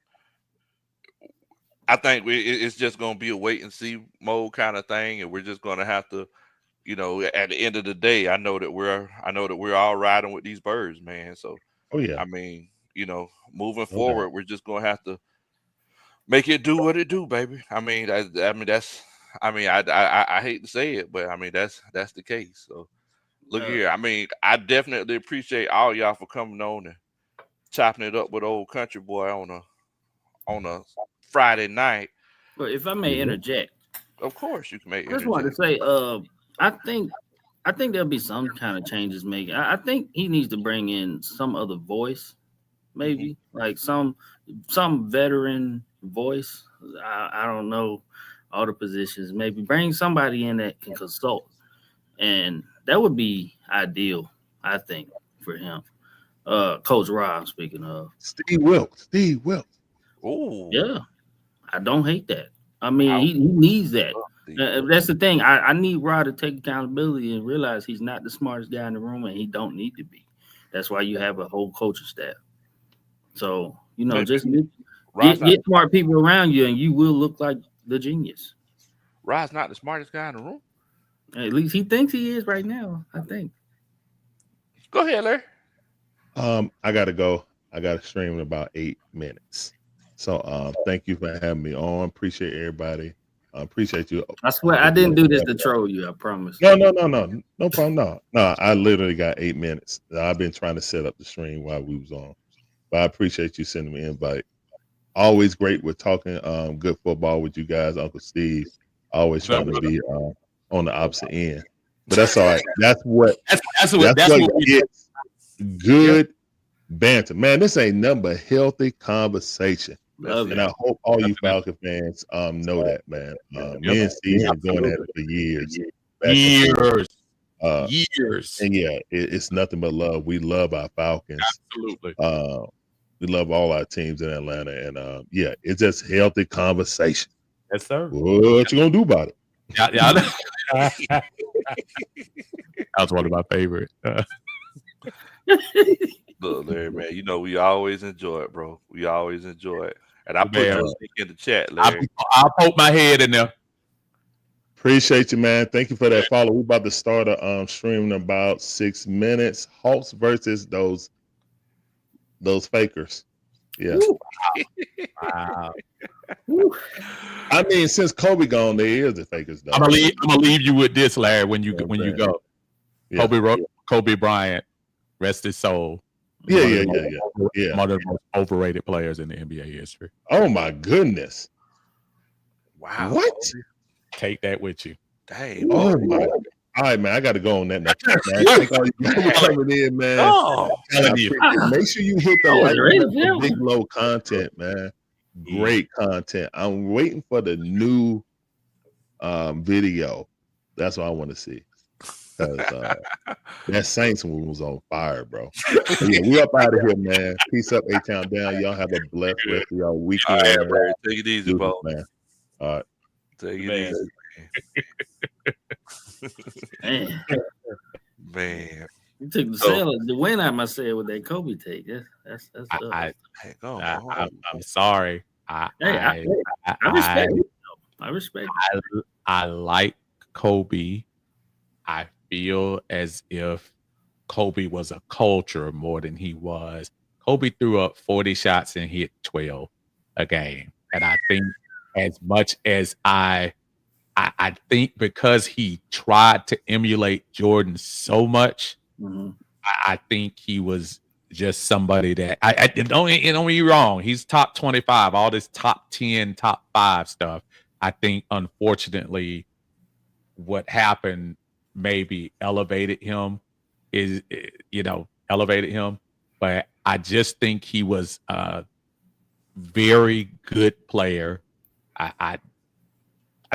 I think it's just going to be a wait and see mode kind of thing, and we're just going to have to, you know, at the end of the day, I know that we're all riding with these birds, man. So, Oh yeah, I mean, you know, moving forward, we're just going to have to make it do what it do, baby. I hate to say it, but I mean that's the case. So look here. I mean, I definitely appreciate all y'all for coming on and chopping it up with old country boy on a Friday night. Well, if I may interject, of course you can make. I just wanted to say, I think there'll be some kind of changes made. I think he needs to bring in some other voice, maybe like some veteran voice. I don't know all the positions. Maybe bring somebody in that can consult, and that would be ideal, I think, for him. Coach Rob, speaking of Steve Wilkes. Oh yeah, I don't hate that. I mean, he needs that. That's the thing. I need Rod to take accountability and realize he's not the smartest guy in the room, and he don't need to be. That's why you have a whole coaching staff. So you know, just get smart people around you, and you will look like the genius. Rod's not the smartest guy in the room. At least he thinks he is right now. I think. Go ahead, Larry. I gotta go. I gotta stream in about 8 minutes. So thank you for having me on. Appreciate everybody. Appreciate you. I swear I didn't do this to troll you. I promise. No problem. No. I literally got 8 minutes. I've been trying to set up the stream while we was on, but I appreciate you sending me an invite. Always great with talking good football with you guys, Uncle Steve. Always trying to be on the opposite end, but that's all right. That's what gets good banter, man. This ain't nothing but healthy conversation. And I hope all you Falcon fans know that, man. Me and Steve have been doing that for years. And yeah, it's nothing but love. We love our Falcons. Absolutely. We love all our teams in Atlanta. And yeah, it's just healthy conversation. Yes, sir. What you gonna do about it? Yeah. That was one of my favorites. Look, Larry, man, you know we always enjoy it, bro. We always enjoy it. And I put your link in the chat, Larry. I'll poke my head in there. Appreciate you, man. Thank you for that follow. We're about to start a stream in about 6 minutes. Hawks versus those fakers. Yeah. Wow. I mean, since Kobe gone, there is the fakers though. I'm gonna leave you with this, Larry, when you go. Yeah. Kobe Bryant, rest his soul. Yeah. One of the most overrated players in the NBA history. Oh my goodness. Wow. What? Take that with you. Dang. Oh my. All right, man. I got to go on that next time, man. Thank all you coming in, man. Oh, make sure you hit the like for Big Low content, man. Great content. I'm waiting for the new video. That's what I want to see. That Saints one was on fire, bro. Yeah, we up out of here, man. Peace up, A-Town down. Y'all have a blessed rest of y'all weekend. All right, man. Take it easy, bro. Man. All right. Take it easy. Man. You took the sale, the win out my sale with that Kobe take. That's I, Hey, go I, on. I'm sorry. I hey, I respect it. I respect it. I like Kobe. I feel as if Kobe was a culture more than he was. Kobe threw up 40 shots and hit 12 a game. And I think as much as I think because he tried to emulate Jordan so much, Mm-hmm. I think he was just somebody that don't get me wrong. He's top 25, all this top 10, top 5 stuff. I think unfortunately what happened maybe elevated him elevated him. But I just think he was a very good player. I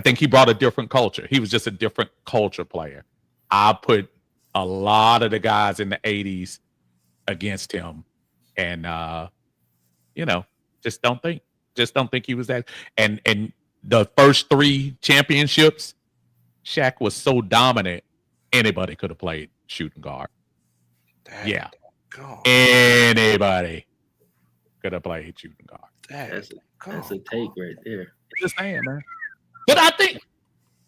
think he brought a different culture. He was just a different culture player. I put a lot of the guys in the 80s against him. And just don't think he was that. And the first 3 championships, Shaq was so dominant, anybody could have played shooting guard. Yeah. Anybody could have played shooting guard. That's a take right there. Just saying, man. But I think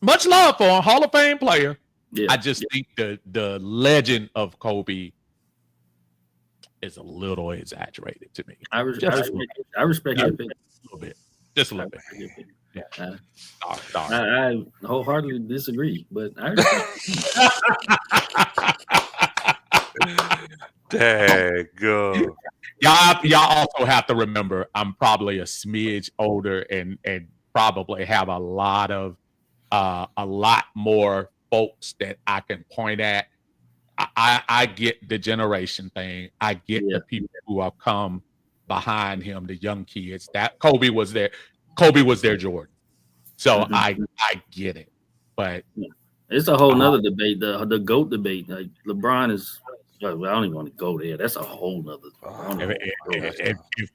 much love for a Hall of Fame player. Yeah. I just think the legend of Kobe is a little exaggerated to me. I respect your opinion. A little bit. Just a little bit. Yeah. Sorry. I wholeheartedly disagree, but I Daggone. Y'all also have to remember I'm probably a smidge older and probably have a lot more folks that I can point at. I get the generation thing. I get the people who have come behind him, the young kids. That Kobe was their Jordan. So I get it. But it's a whole nother debate, the GOAT debate. Like LeBron is I don't even want to go there. That's a whole nother.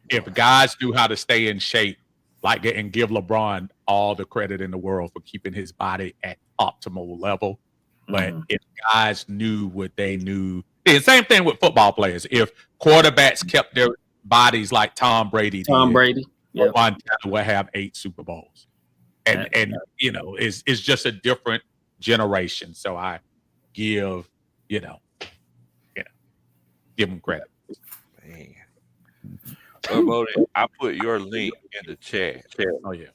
If guys knew how to stay in shape, and give LeBron all the credit in the world for keeping his body at optimal level. But if guys knew what they knew, the same thing with football players. If quarterbacks kept their bodies like Tom Brady, LeBron would have 8 Super Bowls. And it's just a different generation. So I give him credit. Man. Well, Bodie, I put your link in the chat. Oh yeah.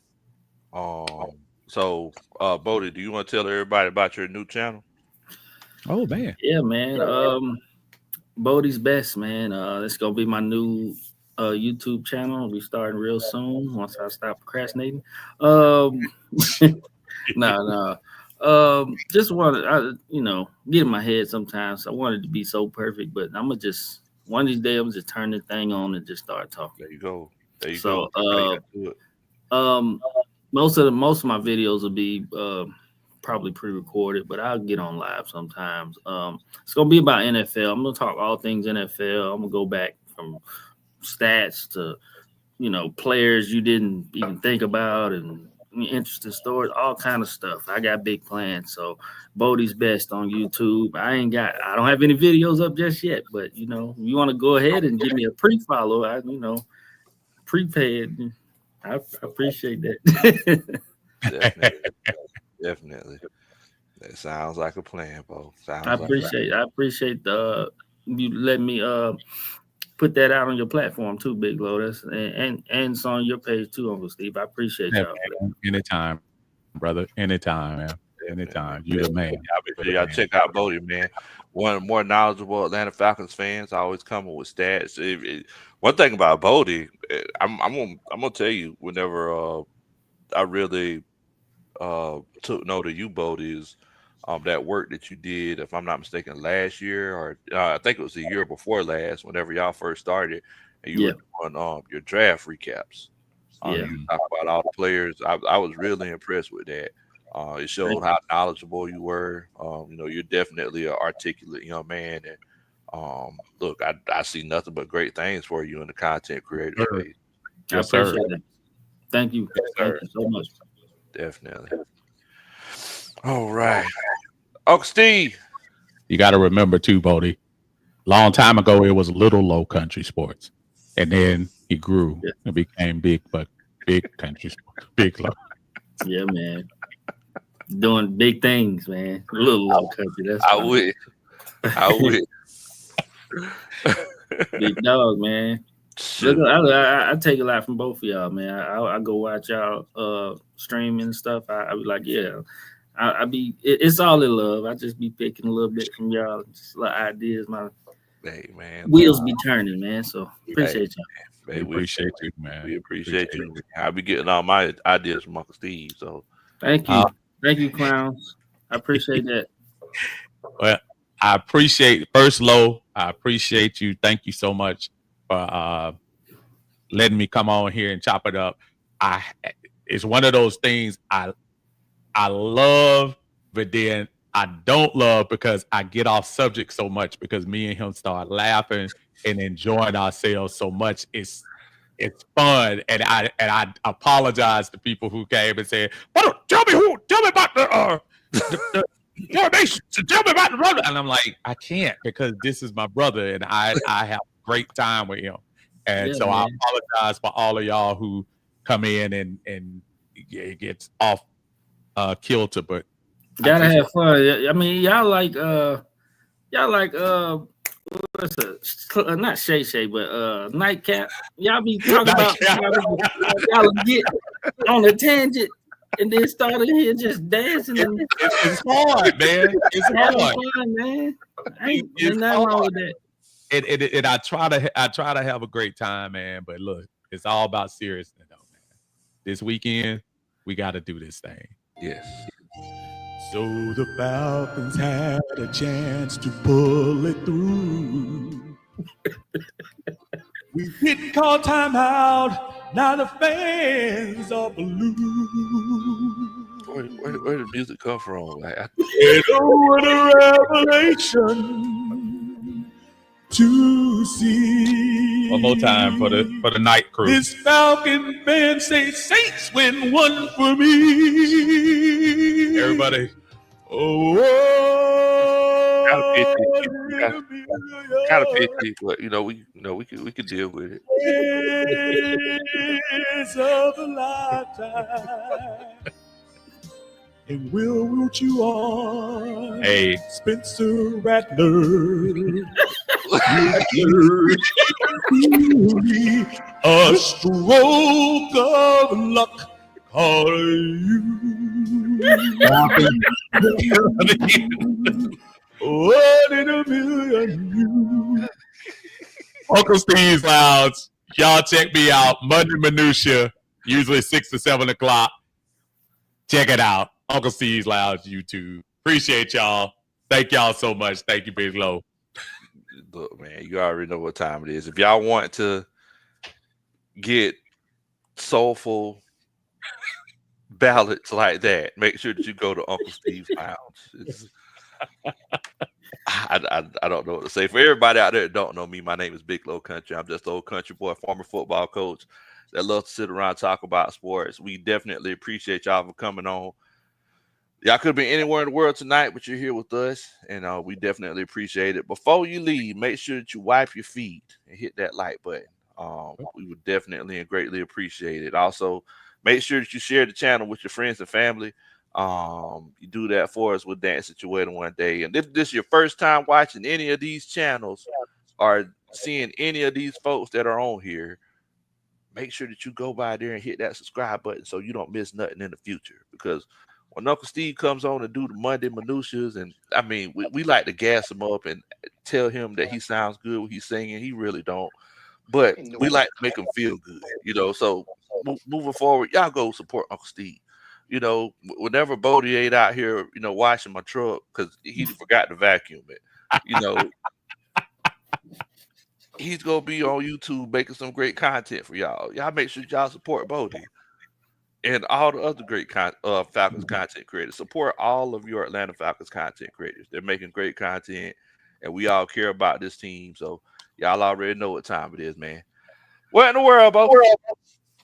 So Bodie, do you want to tell everybody about your new channel? Oh man. Yeah, man. Bodie's Best, man. It's gonna be my new YouTube channel. We starting real soon once I stop procrastinating. Just wanted get in my head sometimes. I wanted to be so perfect, but I'm gonna just one of these days I'm just turn the thing on and just start talking. There you go. Most of my videos will be probably pre-recorded, but I'll get on live sometimes. It's gonna be about NFL. I'm gonna talk all things NFL. I'm gonna go back from stats to players you didn't even think about and interesting stories, all kind of stuff. I got big plans. So Bodie's Best on YouTube. I don't have any videos up just yet, but you want to go ahead and give me a pre-follow. Prepaid. I appreciate that. Definitely. That sounds like a plan, Bo. I appreciate you letting me put that out on your platform too, Big Low. And it's on your page too, Uncle Steve. I appreciate y'all. Anytime, brother. Anytime, man. Anytime. You're the man. Y'all check out Bodie, man. One of the more knowledgeable Atlanta Falcons fans, always coming with stats. One thing about Bodie, I'm gonna tell you, whenever I really took note of you, Bodie, is that work that you did, if I'm not mistaken, last year, or I think it was the year before last, whenever y'all first started, and you were doing your draft recaps. You talk about all the players. I was really impressed with that. It showed how knowledgeable you were. You're definitely an articulate young man, and look, I see nothing but great things for you in the content creator space. I appreciate it. Thank you. Thank you so much. Definitely. All right. Uncle Steve. You got to remember too, Bodie, Long time ago, it was Little Low Country Sports, and then he grew Yeah. and became Big Country Sports, Big Low. Yeah, man. Doing big things, man. Little Low Country. That's I fine. would. I would. Big dog, man. Look, Shoot. I take a lot from both of y'all, man. I go watch y'all streaming and stuff. I be like, yeah, it's all in love. I just be picking a little bit from y'all, just little ideas. My Hey, man. wheels be turning, man. So appreciate y'all. We Hey, appreciate you, man. we appreciate you. I'll be getting all my ideas from Uncle Steve. So Thank you, thank you, clowns. I appreciate that. Well, I appreciate first Low. I appreciate you. Thank you so much for letting me come on here and chop it up. It's one of those things I love, but then I don't love because I get off subject so much because me and him start laughing and enjoying ourselves so much. It's fun, and I apologize to people who came and said, "Well, tell me about the formation. Tell me about the brother." And I'm like, I can't because this is my brother, and I have a great time with him. And Yeah, so I man. apologize for all of y'all who come in and it gets off kilter, but Gotta have fun. I mean, y'all like what's not Shay Shay, but nightcap. Y'all be talking about y'all get on a tangent and then start in here just dancing and it's hard, man. It's having hard. fun, man. Ain't It's nothing wrong hard. with that. And I try to have a great time, man. But look, it's all about seriousness, though, man. This weekend, we got to do this thing. yes. So the Falcons had a chance to pull it through. We didn't call timeout. Now the fans are blue. Where did music come from? Like, It's a revelation to see. One more time for the night crew. This Falcon fan say Saints win one for me. Everybody, Oh, kind of pitchy, but we could deal with it. It's of a lifetime, and we'll root you on. hey, Spencer Rattler. A stroke of luck calling you. One in a million. Uncle Steve's Lounge. Y'all check me out. Monday Minutia, usually 6 to 7 o'clock. Check it out. Uncle Steve's Lounge, YouTube. Appreciate y'all. Thank y'all so much. Thank you, Big Low. Look, man, you already know what time it is. If y'all want to get soulful ballads like that, make sure that you go to Uncle Steve's Lounge. I don't know what to say. For everybody out there that don't know me, my name is Big Low Country. I'm just an old country boy, former football coach that loves to sit around and talk about sports. We definitely appreciate y'all for coming on. Y'all could be anywhere in the world tonight, but you're here with us, and we definitely appreciate it. Before you leave, make sure that you wipe your feet and hit that like button. We would definitely and greatly appreciate it. Also, make sure that you share the channel with your friends and family. You do that for us, we'll dance at your wedding one day. And if this is your first time watching any of these channels or seeing any of these folks that are on here, make sure that you go by there and hit that subscribe button so you don't miss nothing in the future. Because when Uncle Steve comes on and do the Monday minutiae, and I mean, we like to gas him up and tell him that he sounds good when he's singing. He really don't, but we like to make him feel good, So moving forward, y'all go support Uncle Steve. Whenever Bodie ain't out here, washing my truck because he forgot to vacuum it, he's gonna be on YouTube making some great content for y'all. Y'all make sure y'all support Bodie and all the other great Falcons content creators. Support all of your Atlanta Falcons content creators. They're making great content, and we all care about this team. So y'all already know what time it is, man. What in the world, Bo?